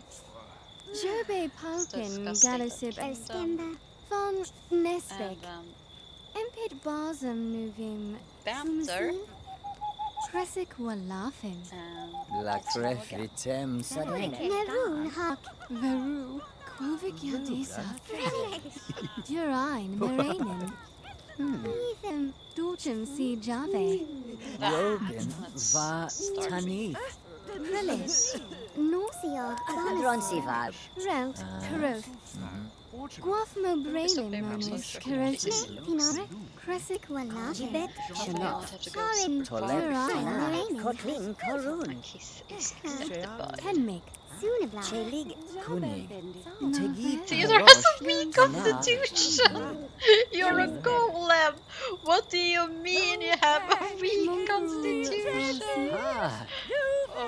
Speaker 3: Jobe Palpin Galusib Skimba von Nesvik. Empid Basum Nuvim
Speaker 1: Banter.
Speaker 3: Kressik Walafim.
Speaker 4: La Crefritem Sadek.
Speaker 3: Nerun Hak Veru. Kvovik Yadisa. Durain Miranin. Dulcim Si Jave.
Speaker 4: Wogan Va Tanith.
Speaker 3: Relish. Norsiog
Speaker 7: Bronsivar.
Speaker 3: Rout Karoth. Guafmo Braylin Monish Karothi. Pinare. Kressik Walafim.
Speaker 1: Sharin
Speaker 3: Durain
Speaker 7: Kotlin Korun.
Speaker 1: Kiss is acceptable.
Speaker 3: Kenmik.
Speaker 7: Chelig.
Speaker 4: Kunig.
Speaker 1: Theodore has a weak constitution. You're a golem. What do you mean you have a weak constitution? Oh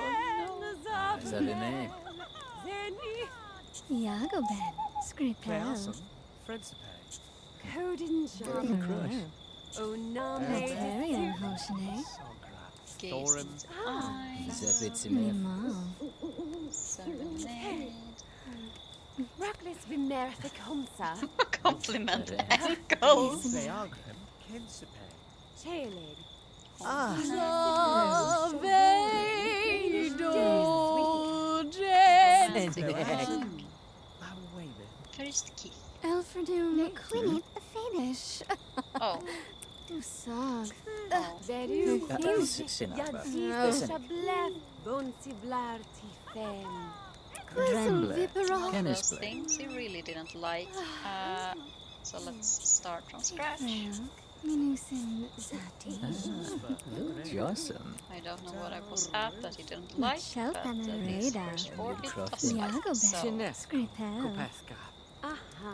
Speaker 4: Savime.
Speaker 3: Yagoben. Scripel.
Speaker 8: Codin Java.
Speaker 3: Material Hoshne.
Speaker 1: Gaze eyes.
Speaker 4: Zefitsime.
Speaker 1: Serenade.
Speaker 8: Reckless Vimerthic Homsa.
Speaker 1: Compliment ankles.
Speaker 8: Chelig.
Speaker 1: Where is the key?
Speaker 3: Elfredum Quinit Finish.
Speaker 1: Oh.
Speaker 3: Dusag.
Speaker 1: Those things he really didn't like. So let's start from scratch.
Speaker 3: Minusin Zati.
Speaker 4: Awesome.
Speaker 1: I don't know what I was at that he didn't like, but these first 4 he doesn't like. So,
Speaker 3: Scripel.
Speaker 8: Aha.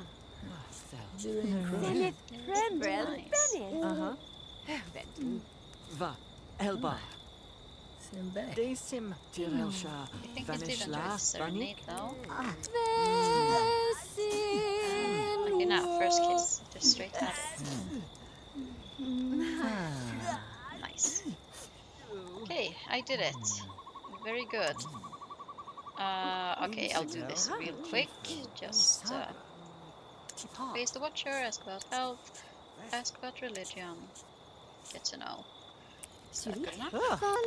Speaker 1: nice.
Speaker 6: Va. Elba. Desim
Speaker 1: I
Speaker 6: Tirelsha.
Speaker 1: think he did enjoy the serenade though. Okay, now first kiss, just straight at it. Nice. Okay, I did it. Very good. Okay, I'll do this real quick. Just face the watcher, ask about health, ask about religion, get to know. Is that good enough?
Speaker 3: Von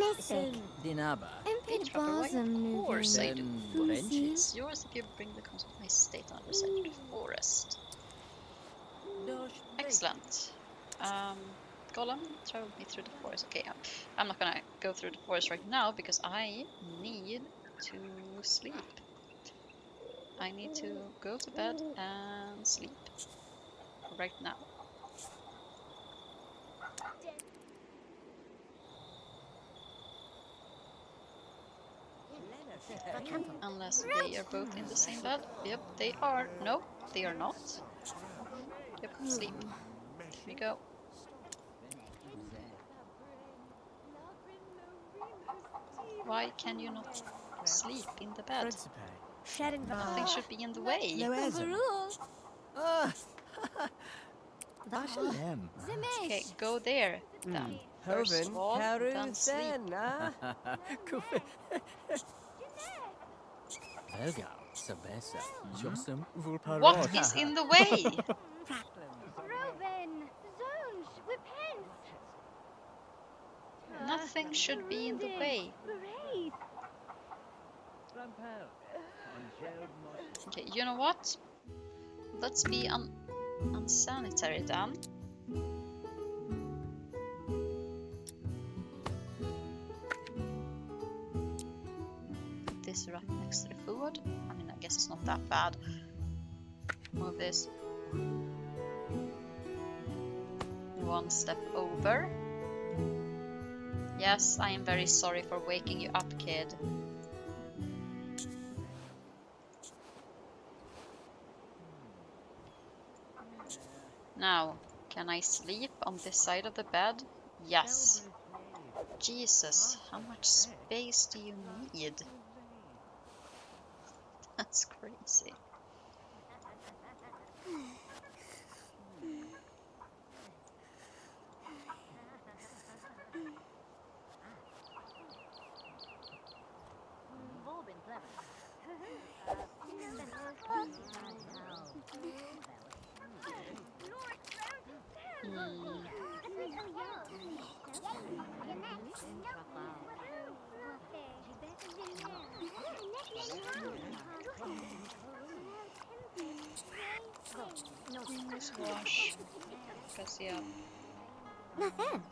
Speaker 3: Nesvik.
Speaker 4: Dinaba.
Speaker 3: Empid Basum
Speaker 1: Yours
Speaker 3: Nuvim.
Speaker 1: yours if you bring the console of my state on the other side of the forest. Excellent. Golem, travel me through the forest. Okay, I'm not gonna go through the forest right now because I need to sleep. I need to go to bed and sleep. Right now. Unless they are both in the same bed. Yep, they are. No, they are not. Yep, sleep. Here we go. Why can you not sleep in the bed? Nothing should be in the way. Okay, go there then. First of all, then sleep. What is in the way?
Speaker 7: Reuben, zones, repent.
Speaker 1: Nothing should be in the way. Okay, you know what? Let's be unsanitary then. Put this right next to the food. I mean, I guess it's not that bad. Move this one step over. Yes, I am very sorry for waking you up, kid. Now, can I sleep on this side of the bed? Yes. Jesus, how much space do you need? That's crazy. Wash. Fuzzy up.
Speaker 7: Nothing.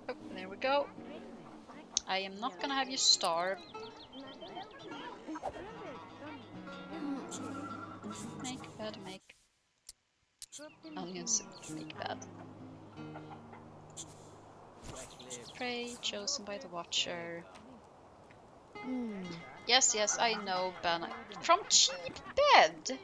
Speaker 1: Oh, there we go. I am not gonna have you starve. Make bed, make onion soup, make bed. Prey chosen by the Watcher. Yes, yes, I know, Ben. From cheap bed.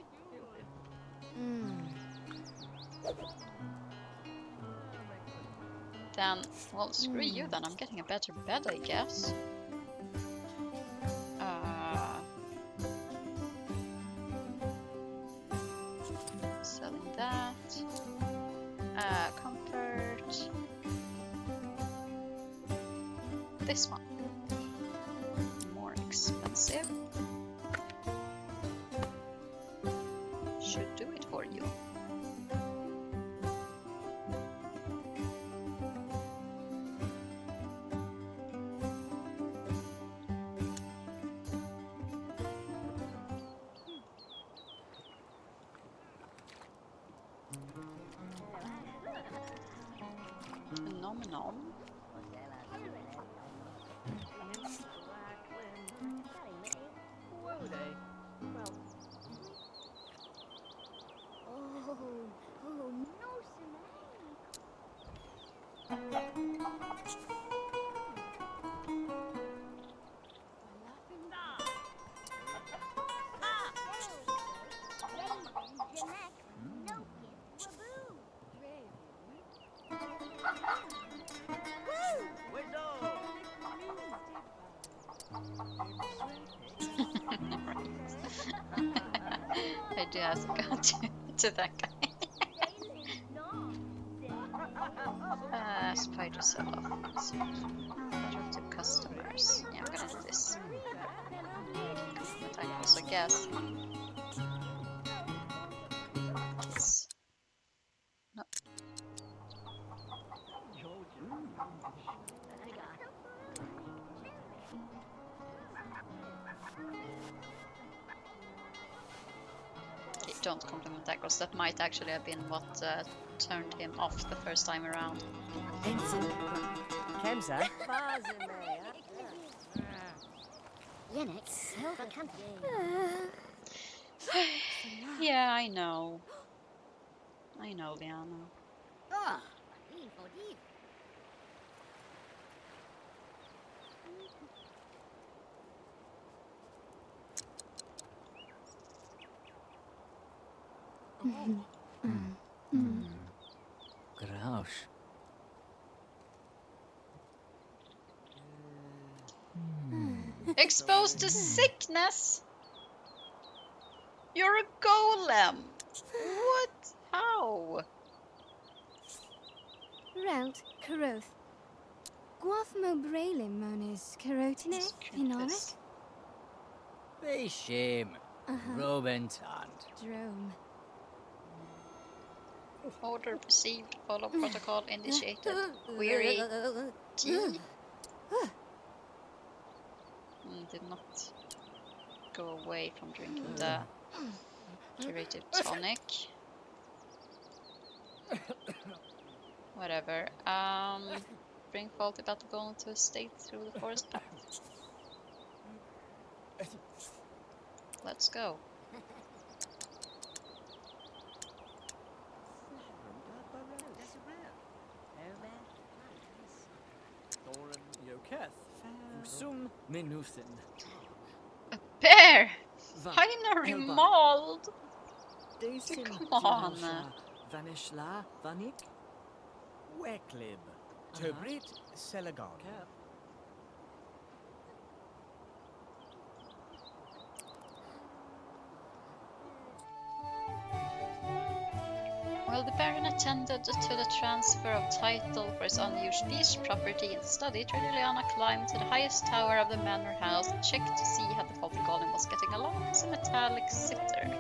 Speaker 1: Then, well, screw you. Then I'm getting a better bed, I guess. Selling that. Comfort. This one. More expensive. Should do it for you. Nom nom. I do have to go to that guy. Spider sell off. Better to customers. Yeah, I'm gonna do this. Tacos, I guess. Kiss. No. don't compliment that, because that might actually have been what turned him off the first time around.
Speaker 9: Kenza?
Speaker 1: Yeah, I know. I know, Liana.
Speaker 11: Ah,
Speaker 4: Grausch.
Speaker 1: Exposed to sickness! You're a golem! What? How?
Speaker 3: Rout, Caroth. Guafmo Braylin Monis, Carotine, Pinoret,
Speaker 4: Be shame. Robentant.
Speaker 3: Drome.
Speaker 1: Order received, follow protocol initiated. Query G. Did not go away from drinking the curative tonic. Whatever. Bring faulty battle golem to a state through the forest path. Let's go.
Speaker 5: Thorin Yoketh. Usum Minuthin.
Speaker 1: A bear!
Speaker 5: Va-
Speaker 1: Finally
Speaker 5: Elba.
Speaker 1: mauled!
Speaker 5: Daisy
Speaker 1: Come on.
Speaker 5: Vanishla Vanik. Weklib. Tobrit Selagon.
Speaker 1: While the Baron attended to the transfer of title for his unused beast property in the study, Trilliana climbed to the highest tower of the manor house and checked to see how the faulty golem was getting along as a metallic sitter.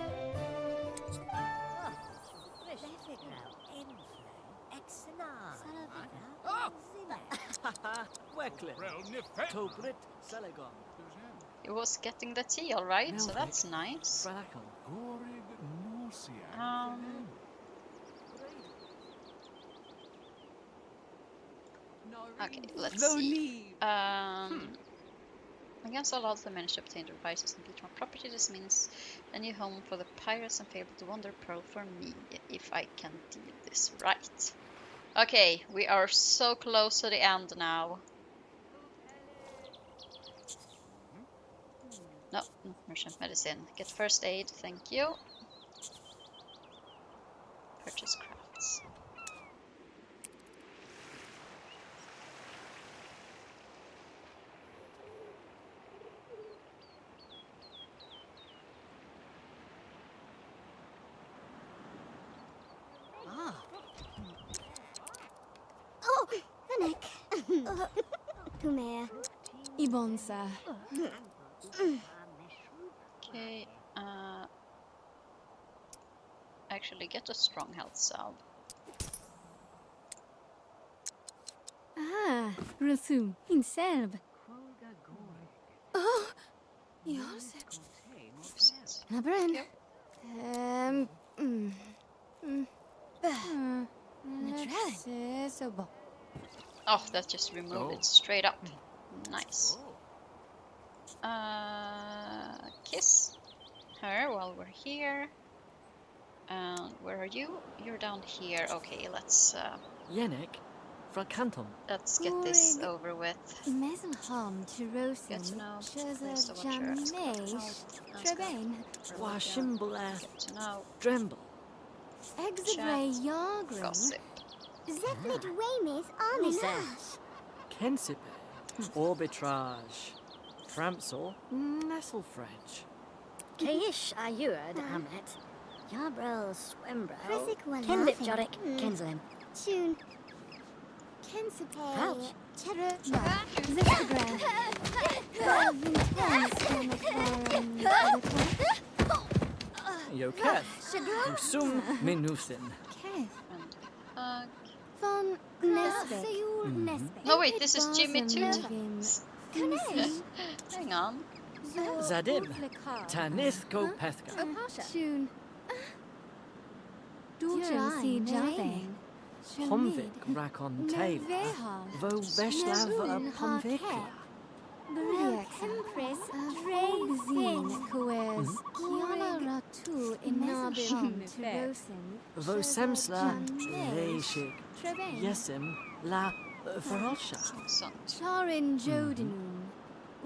Speaker 5: Weklib. Tobrit Selagon.
Speaker 1: He was getting the tea alright, so that's nice. Okay, let's see. Against all odds, I managed to obtain the devices and Beachmore property. This means a new home for the pirates and fabled wonder pearl for me, if I can deal this right. Okay, we are so close to the end now. No, not merchant medicine. Get first aid, thank you. Purchase crafts.
Speaker 7: Oh, Vanek. Come here.
Speaker 3: Ibonsa.
Speaker 1: Okay, actually get a strong health salve.
Speaker 3: Ah, Rusum, in Serb. Oh, yours. Nabren. So bon.
Speaker 1: Oh, that just removed it straight up. Nice. Kiss her while we're here. And where are you? You're down here. Okay, let's
Speaker 5: Yenek. Frakantum.
Speaker 1: let's get this over with.
Speaker 3: Meselham to
Speaker 1: Get to
Speaker 3: Rosen.
Speaker 1: know.
Speaker 3: Shaza
Speaker 1: Place the watcher. Ask about the
Speaker 3: Jamimesh.
Speaker 1: house, ask
Speaker 3: Trebane.
Speaker 5: Washimbleth.
Speaker 1: Get to know.
Speaker 5: Dremble.
Speaker 3: Exabre Yargrim.
Speaker 1: Gossip.
Speaker 7: Zephlid Weymouth Arminash.
Speaker 5: Kensipe. Arbitrage. Framsel. Nestlefrench.
Speaker 11: Keish Ayurd Hamlet. Yarbrel Swembrow.
Speaker 7: Physic
Speaker 11: Kendip Jorik. Kenslim.
Speaker 7: Tune.
Speaker 11: Ouch.
Speaker 7: Kensipe.
Speaker 3: Terra. Zistagram.
Speaker 5: Yoketh. Usum Minuthin.
Speaker 3: Von Nesbitt.
Speaker 1: No wait, this is Jimmy Two Times. Hang on.
Speaker 5: Zadim. Tanith Kopethka.
Speaker 3: Tune. Dúchim si Javin.
Speaker 6: Pomvik rakon teva. Vo veshlav pomvikla.
Speaker 3: Beriak Empress Dragzin Coes Kiana Ratu Inabim Tirosin
Speaker 6: Vo semsla leishik. Yesim la ferosha.
Speaker 3: Charin Jodinum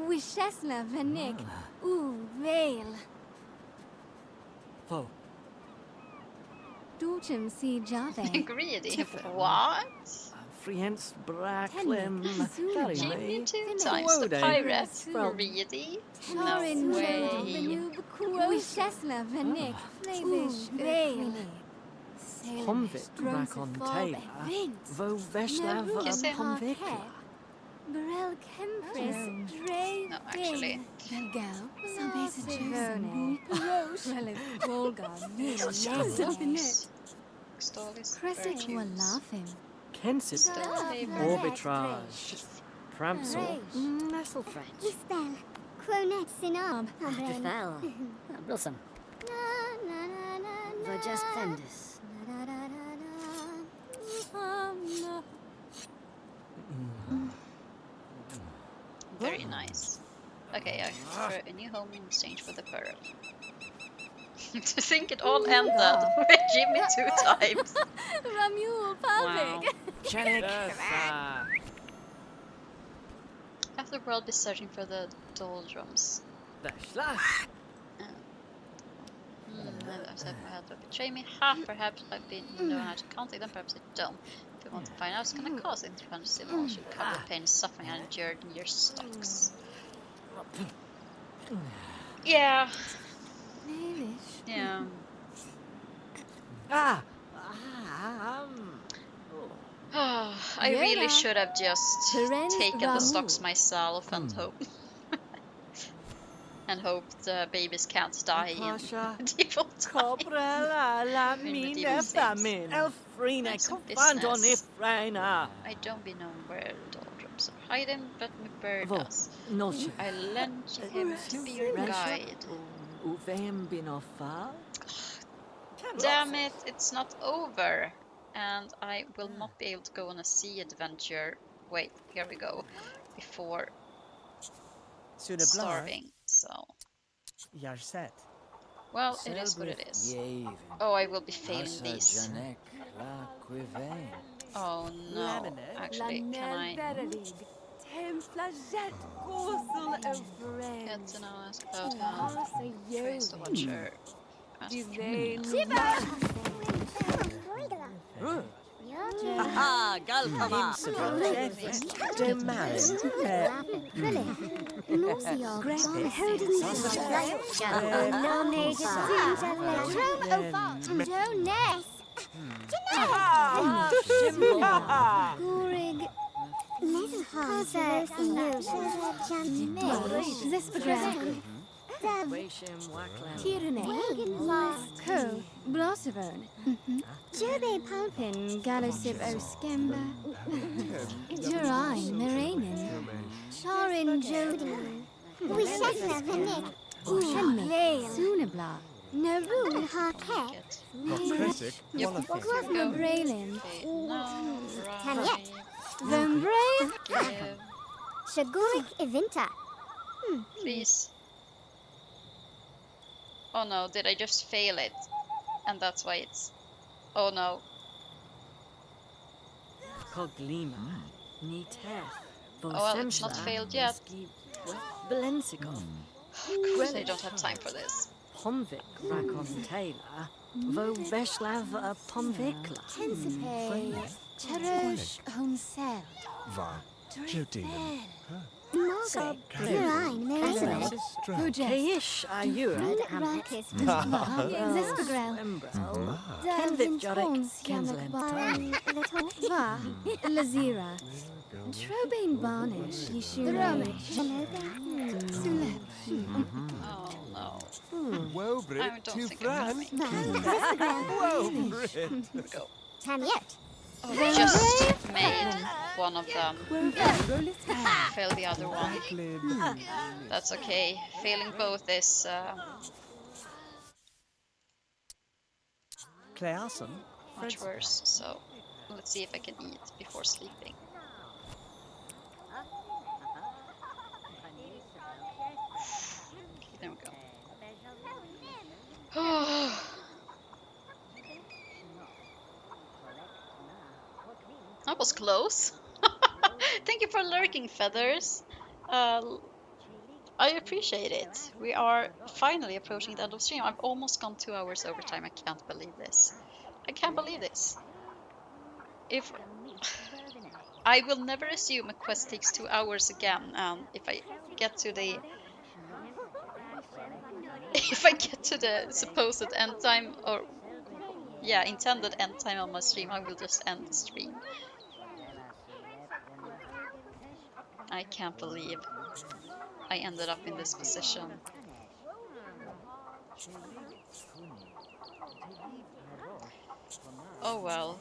Speaker 3: Wishesla Vanik U Vale
Speaker 6: Vo.
Speaker 3: Dúchim si Javin.
Speaker 1: Greedy. What?
Speaker 6: Friends Bracklim.
Speaker 1: Jimmy 2 times the pirate. Greedy? No
Speaker 3: Charin
Speaker 1: way.
Speaker 3: Jodinum Wishesla Vanik Flavish Vale
Speaker 6: Pomvik rakon teva. Vo veshlav
Speaker 1: Kiss him.
Speaker 6: pomvikla.
Speaker 3: Burel Kempress Dray
Speaker 1: No, actually.
Speaker 3: Belgal Sabesa Joseph Relic Volgar Nil
Speaker 1: Stall is
Speaker 3: Crescent will laugh him.
Speaker 6: Kensit. Arbitrage. Pramsel.
Speaker 11: Nestle French.
Speaker 7: Dispel. Cronet Sinab.
Speaker 11: Defel. Blossom. The just fendus.
Speaker 1: Very nice. Okay, I throw a new home in exchange for the pearl. To think it all ended with Jimmy 2 times.
Speaker 3: Ramul
Speaker 1: Wow.
Speaker 6: Chenik.
Speaker 1: After the world be searching for the doldrums.
Speaker 6: Veshlav.
Speaker 1: I said I had to betray me. Ha, perhaps I've been know how to contact them, perhaps I don't. If you want to find out what's gonna cause it, all should cover the pain, suffering, and endured in your stocks. Yeah. Yeah. I really should have just taken the stocks myself and hope and hoped the babies can't die in medieval times.
Speaker 6: La
Speaker 1: Medieval
Speaker 6: famin. Elfrina
Speaker 1: Some
Speaker 6: confandon
Speaker 1: business.
Speaker 6: ifrina.
Speaker 1: I don't be known where the doldrums are hiding, but my bird
Speaker 6: Vo.
Speaker 1: does.
Speaker 6: Nolche.
Speaker 1: I lent him to be your guide.
Speaker 6: Uvem binofa.
Speaker 1: Damn it, it's not over. And I will not be able to go on a sea adventure. Wait, here we go. Before starving, so.
Speaker 9: Yarset.
Speaker 1: Well, it is what it is. Oh, I will be failing these. Oh no. Actually, can I get to know ask about how praise the watcher?
Speaker 11: Ah, Galpama.
Speaker 3: Tirene, Co, Blossivern, Jube Palpin, Galosip Oskemba, Jurain, Meranin, Charin Jodin, Wishesla Vanik, Ushenme, Sunabla, Naru, Harket, Gwavna Braylin,
Speaker 7: Tanyet.
Speaker 3: Vembray,
Speaker 7: Shagurik Ivinta.
Speaker 1: Please. Oh no, did I just fail it? And that's why it's... Oh no.
Speaker 6: Koglima. Niter.
Speaker 1: Oh well, it's not failed yet.
Speaker 6: Belensikov.
Speaker 1: Of course I don't have time for this.
Speaker 6: Pomvik rakon Taylor. Vo Veshlav Pomvikla.
Speaker 3: Tensipe, Cherosh Honsel,
Speaker 12: Va. Jodina.
Speaker 7: Morgob, Purine, Meranin.
Speaker 6: Keish Ayur.
Speaker 7: Rakis,
Speaker 3: Zespagrel,
Speaker 6: Kenvit Jorik Kenslem.
Speaker 3: Va, Lazira, Trobane Barnish, Yishune, Sulep.
Speaker 1: Oh no.
Speaker 12: Wobrit
Speaker 1: I don't
Speaker 12: to
Speaker 1: think I'm
Speaker 12: Fran.
Speaker 1: coming.
Speaker 12: Wobrit.
Speaker 1: Go.
Speaker 7: Tanyet.
Speaker 1: I just made one of them. Fail the other one. That's okay. Failing both is
Speaker 9: Clausen.
Speaker 1: much worse. So let's see if I can eat before sleeping. Okay, there we go. That was close. Thank you for lurking, Feathers. I appreciate it. We are finally approaching the end of stream. I've almost gone 2 hours overtime. I can't believe this. I can't believe this. If I will never assume a quest takes 2 hours again, and if I get to the supposed end time, or yeah, intended end time on my stream, I will just end the stream. I can't believe I ended up in this position. Oh well.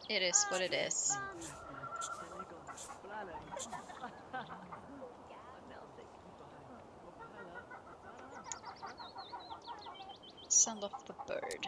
Speaker 1: It is what it is. Send off the bird.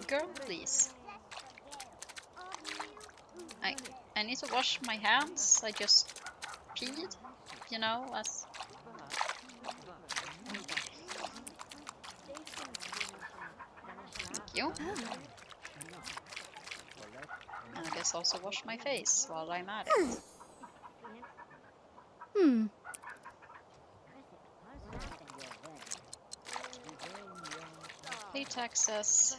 Speaker 1: Girl, please. I need to wash my hands. I just peed, you know, as thank you. And I guess also wash my face while I'm at it. Pay taxes.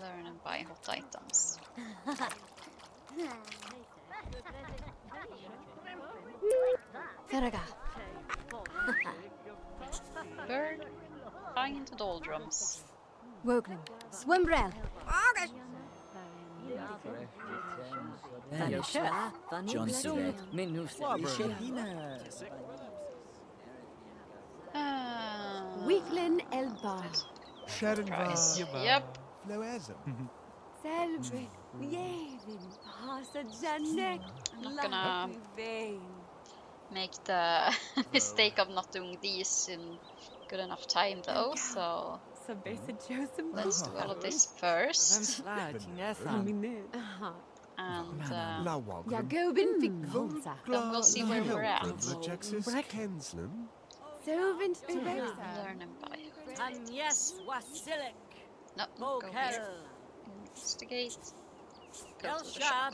Speaker 1: Learn and buy hot items. Bird, find the doldrums.
Speaker 3: Woglin, Swimbrel.
Speaker 4: John Stewart.
Speaker 8: Weaklin Elbar.
Speaker 1: Price. Yep.
Speaker 8: Celebrate. Yevin. Pasa Janek.
Speaker 1: I'm not gonna make the mistake of not doing these in good enough time though, so let's do all of this first. And then we'll see where we're at. Learn and buy. No, go here. Investigate. Go to the shop.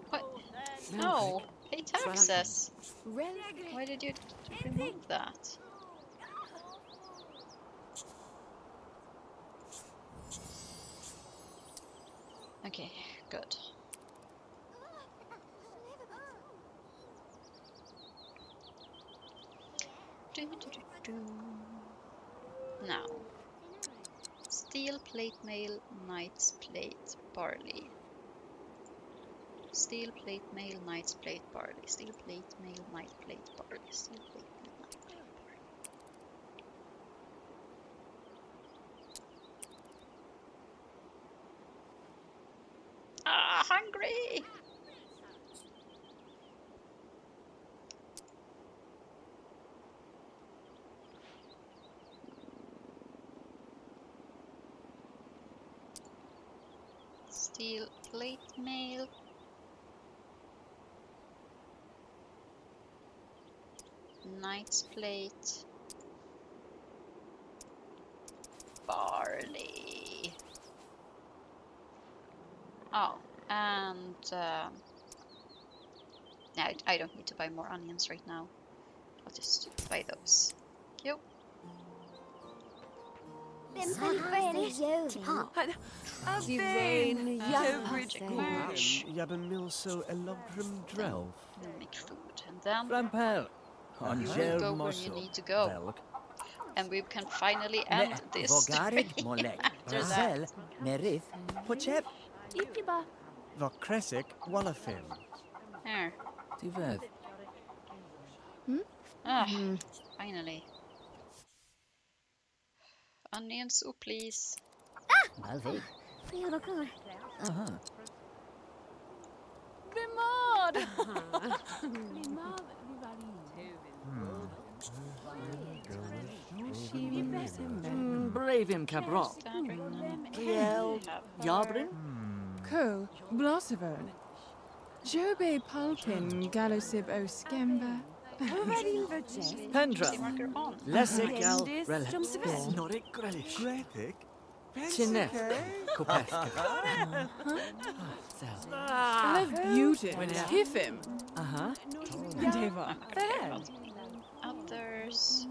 Speaker 1: What? No, pay taxes. Why did you remove that? Okay, good. Now, steel plate mail, knight's plate, barley. Steel plate mail, knight's plate, barley. Steel plate mail, knight plate, barley. Steel plate mail, knight plate, barley. Ah, hungry! Steel plate mail. Knight's plate. Barley. Oh, and I don't need to buy more onions right now. I'll just buy those. Thank you. Make food, and then go where you need to go. And we can finally end this stream after that.
Speaker 9: Var Kresik Wallafin.
Speaker 1: There.
Speaker 6: Divet.
Speaker 1: Ah, finally. Onion soup, please.
Speaker 11: Malvi.
Speaker 6: Aha.
Speaker 8: Vimard!
Speaker 6: Bravim Cabral. Riel. Yabrin.
Speaker 10: Co. Blossivern. Jobe Pulpin Galosib O Skemba.
Speaker 6: Pendra.
Speaker 1: Marker on.
Speaker 6: Lessigal. Relapse. Norik Grelish.
Speaker 12: Grethig?
Speaker 6: Chinef. Kopeska.
Speaker 10: Love Butin. Tiffim.
Speaker 6: Uh-huh.
Speaker 10: Deva.
Speaker 1: Others.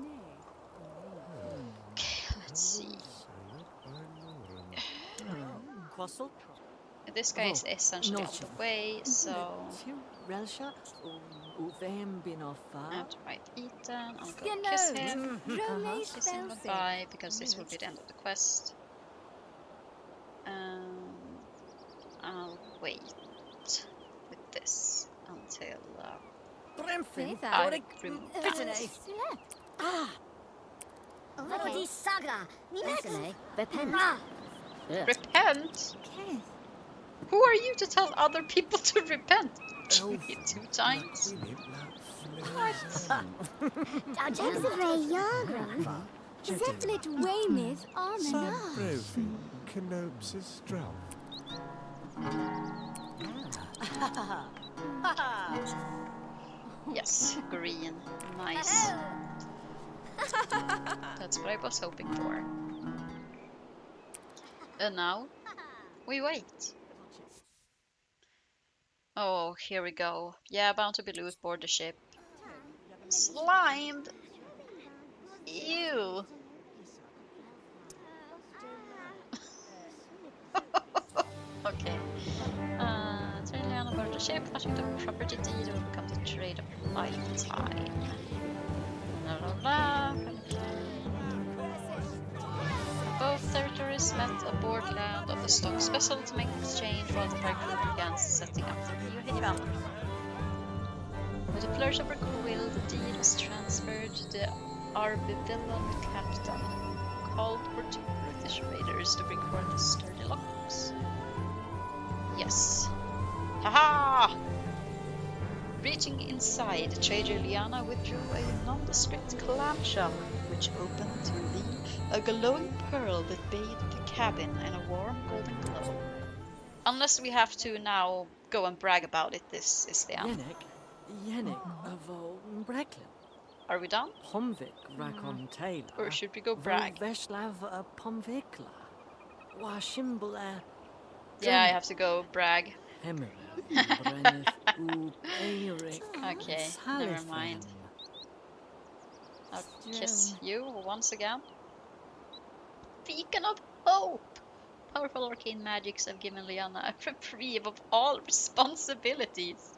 Speaker 1: Okay, let's see.
Speaker 6: Quassel.
Speaker 1: This guy is essentially out of the way, so
Speaker 6: Relsha. Uvem bin
Speaker 1: I
Speaker 6: offa.
Speaker 1: have to write Ethan. I'll go kiss him. Kiss him goodbye because this will be the end of the quest. I'll wait with this until I remove that.
Speaker 11: Ah. Melody Saga.
Speaker 1: Repent? Who are you to tell other people to repent? Me 2 times.
Speaker 7: Zeflit Weymouth Armena.
Speaker 12: Sabrovin Canopsis Drop.
Speaker 1: Yes, green. Nice. That's what I was hoping for. And now, we wait. Oh, here we go. Yeah, bound to be loose, board the ship. Slimed! Ew! Okay. Train aboard the ship, flashing the property deed will become the trade of your lifetime. La la la. Both territories met aboard land of the stock vessel to make the exchange while the crew began setting up their new haven. With a flourish of her quill, the deed was transferred to the Arbivillan captain, who called for 2 British raiders to bring forth the sturdy locks. Yes. Haha! Reaching inside, Trader Liana withdrew a nondescript clamshell, which opened to reveal a glowing pearl that bathed the cabin in a warm golden glow. Unless we have to now go and brag about it, this is the end.
Speaker 6: Yenik of Breklin.
Speaker 1: Are we done?
Speaker 6: Pomvik Rakon Taylor.
Speaker 1: Or should we go brag?
Speaker 6: Veshlav Pomvikla. Washimbula.
Speaker 1: Yeah, I have to go brag. Okay, never mind. I'll kiss you once again. Beacon of hope! Powerful arcane magics have given Liana a reprieve of all responsibilities.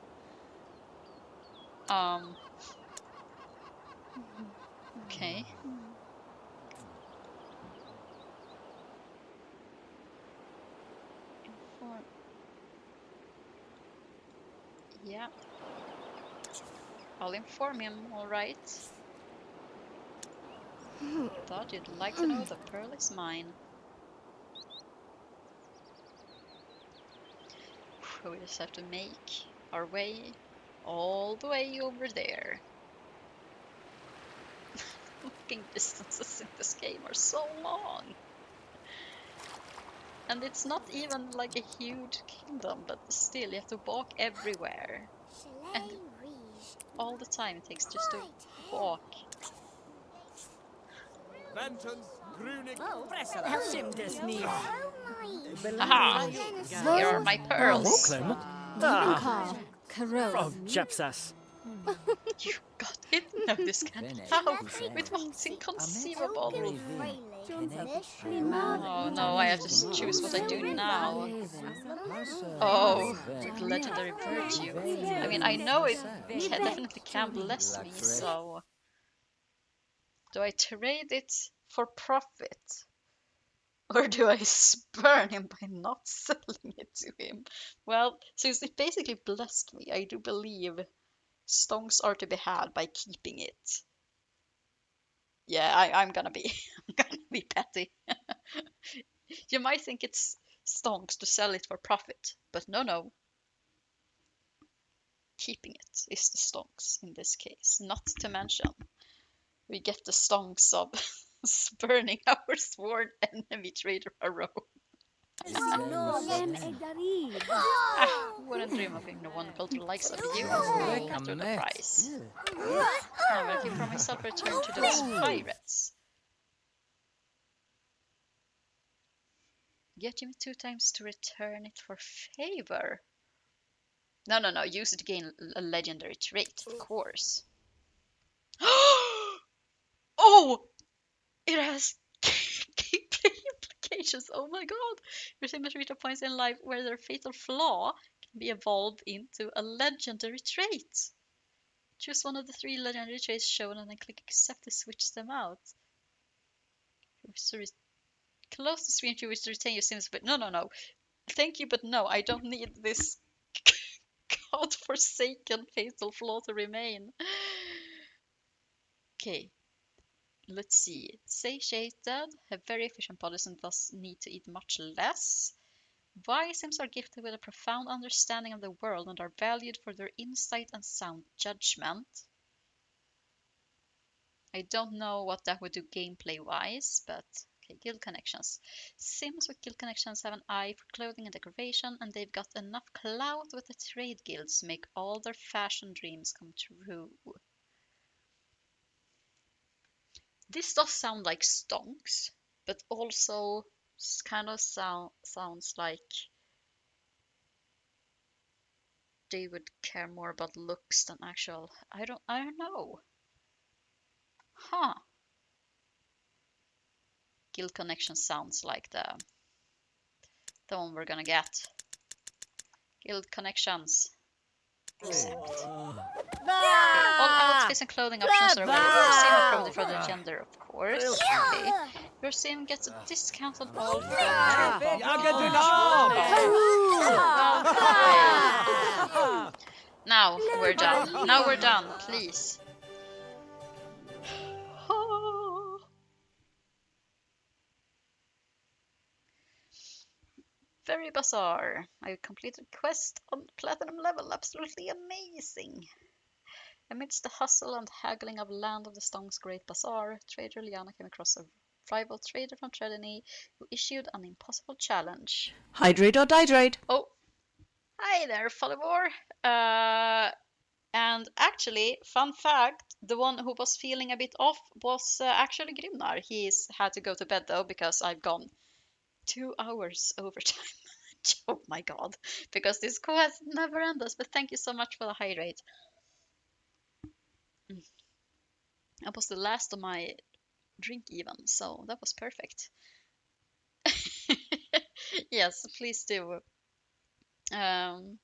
Speaker 1: Okay. Yeah. I'll inform him, alright. Thought you'd like to know the pearl is mine. We just have to make our way all the way over there. Walking distances in this game are so long. And it's not even like a huge kingdom, but still you have to walk everywhere. And all the time it takes just to walk. Aha! Here are my pearls.
Speaker 6: Frog Japsas.
Speaker 1: You got it? No, this can't help. It was inconceivable. Oh no, I have to choose what I do now. Oh, legendary virtue. I mean, I know it definitely can bless me, so... Do I trade it for profit? Or do I spurn him by not selling it to him? Well, since it basically blessed me, I do believe stonks are to be had by keeping it. Yeah, I'm gonna be I'm gonna be petty. You might think it's stonks to sell it for profit, but no. Keeping it is the stonks in this case. Not to mention, we get the stonks of spurning our sworn enemy trader Haro. Wouldn't dream of being the one called the likes of you. After the price. Now I can promise myself return to those pirates. Get him 2 times to return it for favor. No. Use it to gain a legendary trait, of course. Oh! It has gameplay implications. Oh my god! Your same meter points in life where their fatal flaw can be evolved into a legendary trait. Choose one of the 3 legendary traits shown and then click accept to switch them out. Close the screen if you wish to retain your sims, but no. Thank you, but no, I don't need this god-forsaken fatal flaw to remain. Okay, let's see. Satiated, have very efficient bodies and thus need to eat much less. Wise sims are gifted with a profound understanding of the world and are valued for their insight and sound judgment. I don't know what that would do gameplay-wise, but okay, guild connections. Sims with guild connections have an eye for clothing and decoration, and they've got enough clout with the trade guilds to make all their fashion dreams come true. This does sound like stonks, but also kind of sounds like they would care more about looks than actual. I don't know. Huh. Guild connection sounds like the one we're gonna get. Guild connections. Accept. Okay. All outfits and clothing options are available for sim appropriate for the gender, of course. Okay. Your sim gets a discount on all Now we're done. Please. Very bizarre. I completed quest on platinum level. Absolutely amazing. Amidst the hustle and haggling of Land of the Stonks Great Bazaar, trader Liana came across a rival trader from Tredeny who issued an impossible challenge.
Speaker 6: Hydrate or dihydrate?
Speaker 1: Oh, hi there, Folivor. And actually, fun fact, the one who was feeling a bit off was actually Grimnar. He's had to go to bed though because I've gone 2 hours overtime. Oh my god, because this quest never ends. But thank you so much for the hydrate. That was the last of my drink even, so that was perfect. Yes, please do. And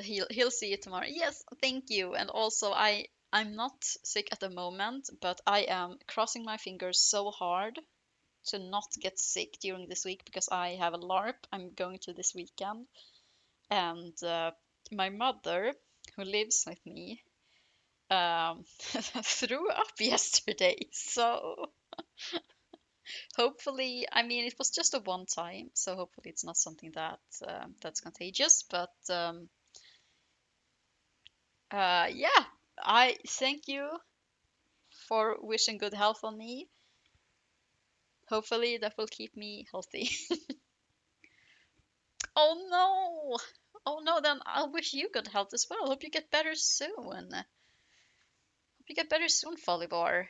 Speaker 1: he'll see it tomorrow. Yes, thank you. And also I'm not sick at the moment, but I am crossing my fingers so hard to not get sick during this week because I have a LARP I'm going to this weekend. And my mother, who lives with me, threw up yesterday. So hopefully, I mean, it was just a one time, so hopefully it's not something that that's contagious. But yeah, I thank you for wishing good health on me. Hopefully that will keep me healthy. Oh no, then I'll wish you good health as well. Hope you get better soon. Folibor.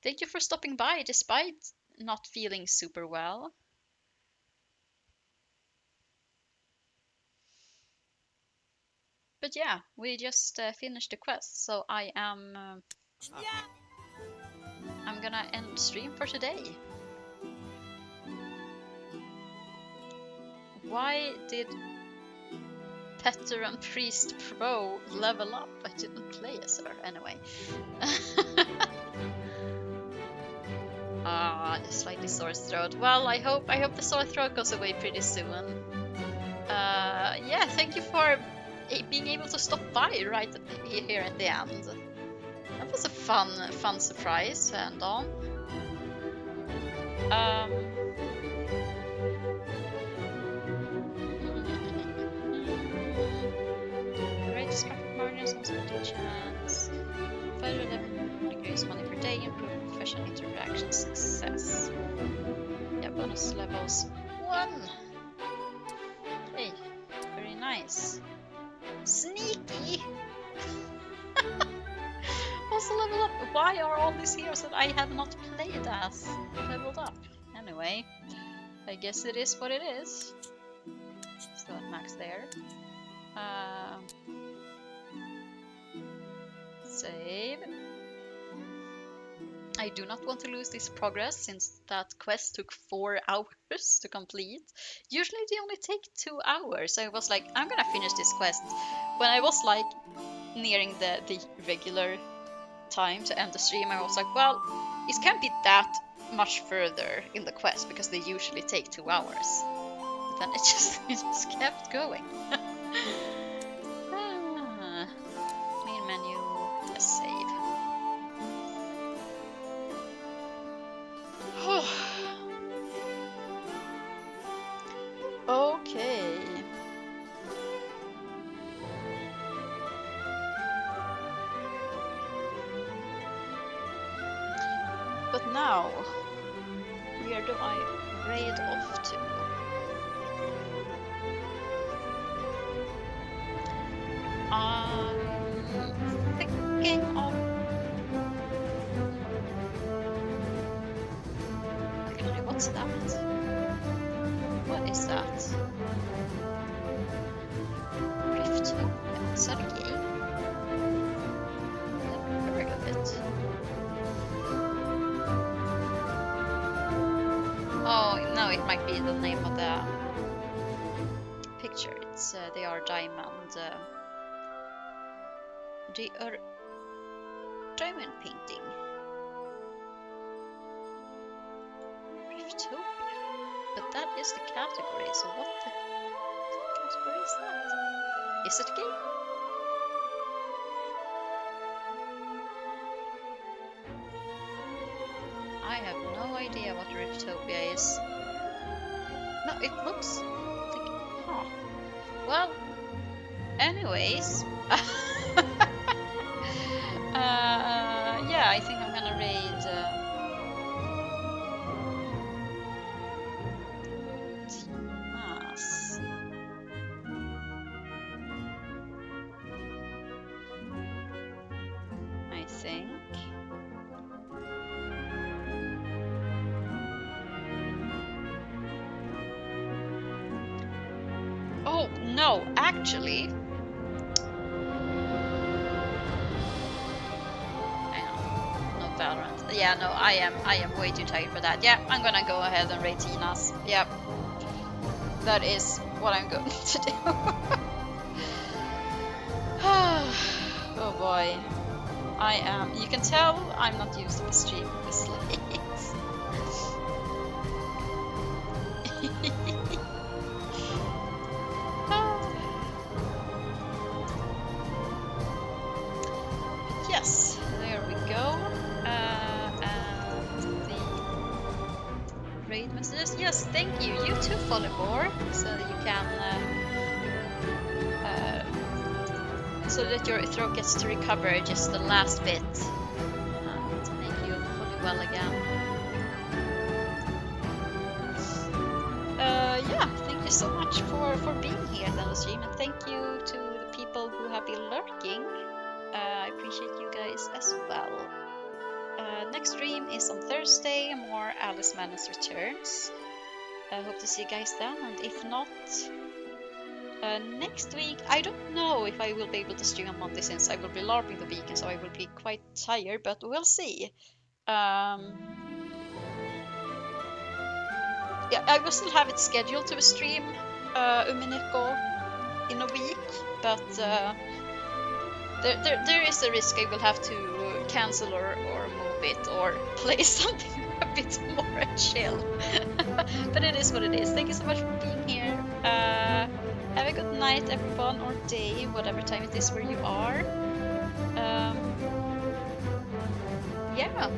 Speaker 1: Thank you for stopping by despite not feeling super well. But yeah, we just finished the quest, so I'm gonna end stream for today. Why did Petter and Priest Pro level up? I didn't play as her anyway. Slightly sore throat. Well, I hope the sore throat goes away pretty soon. Yeah, thank you for being able to stop by right here at the end. That was a fun surprise to end on. Great destructive margins on split chance. 511 degrees money per day, improve professional interaction success. Yeah, bonus levels 1. Hey, very nice. Sneaky! Also level up. Why are all these heroes that I have not played as leveled up? Anyway, I guess it is what it is. Still at max there. Save. I do not want to lose this progress since that quest took 4 hours to complete. Usually they only take 2 hours. I was like, I'm gonna finish this quest. When I was like nearing the regular time to end the stream, I was like, well, it can't be that much further in the quest because they usually take 2 hours. But then it just kept going. Main menu, let's save. Okay. But now, where do I raid off to? I'm thinking of... Actually, what's that? What is that? Riftopia? Is that a game? Never heard of it. Oh, no, it might be the name of the picture. It's they are diamond. They are diamond painting. Riftopia. But that is the category, so what the category is that? Is it a game? I have no idea what Riftopia is. No, it looks like... Huh. Well, anyways... yeah, I think I'm gonna raid... I think. Oh no, actually, hang on, no Valorant. Yeah, no, I am way too tired for that. Yeah, I'm gonna go ahead and raid Tina's. Yep, that is what I'm going to do. Oh boy. I am. You can tell I'm not used to the stream this late. Yes, there we go. And the raid messages. Yes, thank you. You too, Folibor, so that you can. So that your throat gets to recover just the last bit. And thank you, Honeywell again. Yeah, thank you so much for being here on the stream, and thank you to the people who have been lurking. I appreciate you guys as well. Next stream is on Thursday, more Alice Madness Returns. I hope to see you guys then, and if not, next week, I don't know if I will be able to stream on Monday since I will be LARPing the weekend, so I will be quite tired, but we'll see. Yeah, I will still have it scheduled to stream Umineko in a week, but there is a risk I will have to cancel or move bit or play something a bit more chill. But it is what it is. Thank you so much for being here. Have a good night, everyone, or day, whatever time it is where you are. Yeah.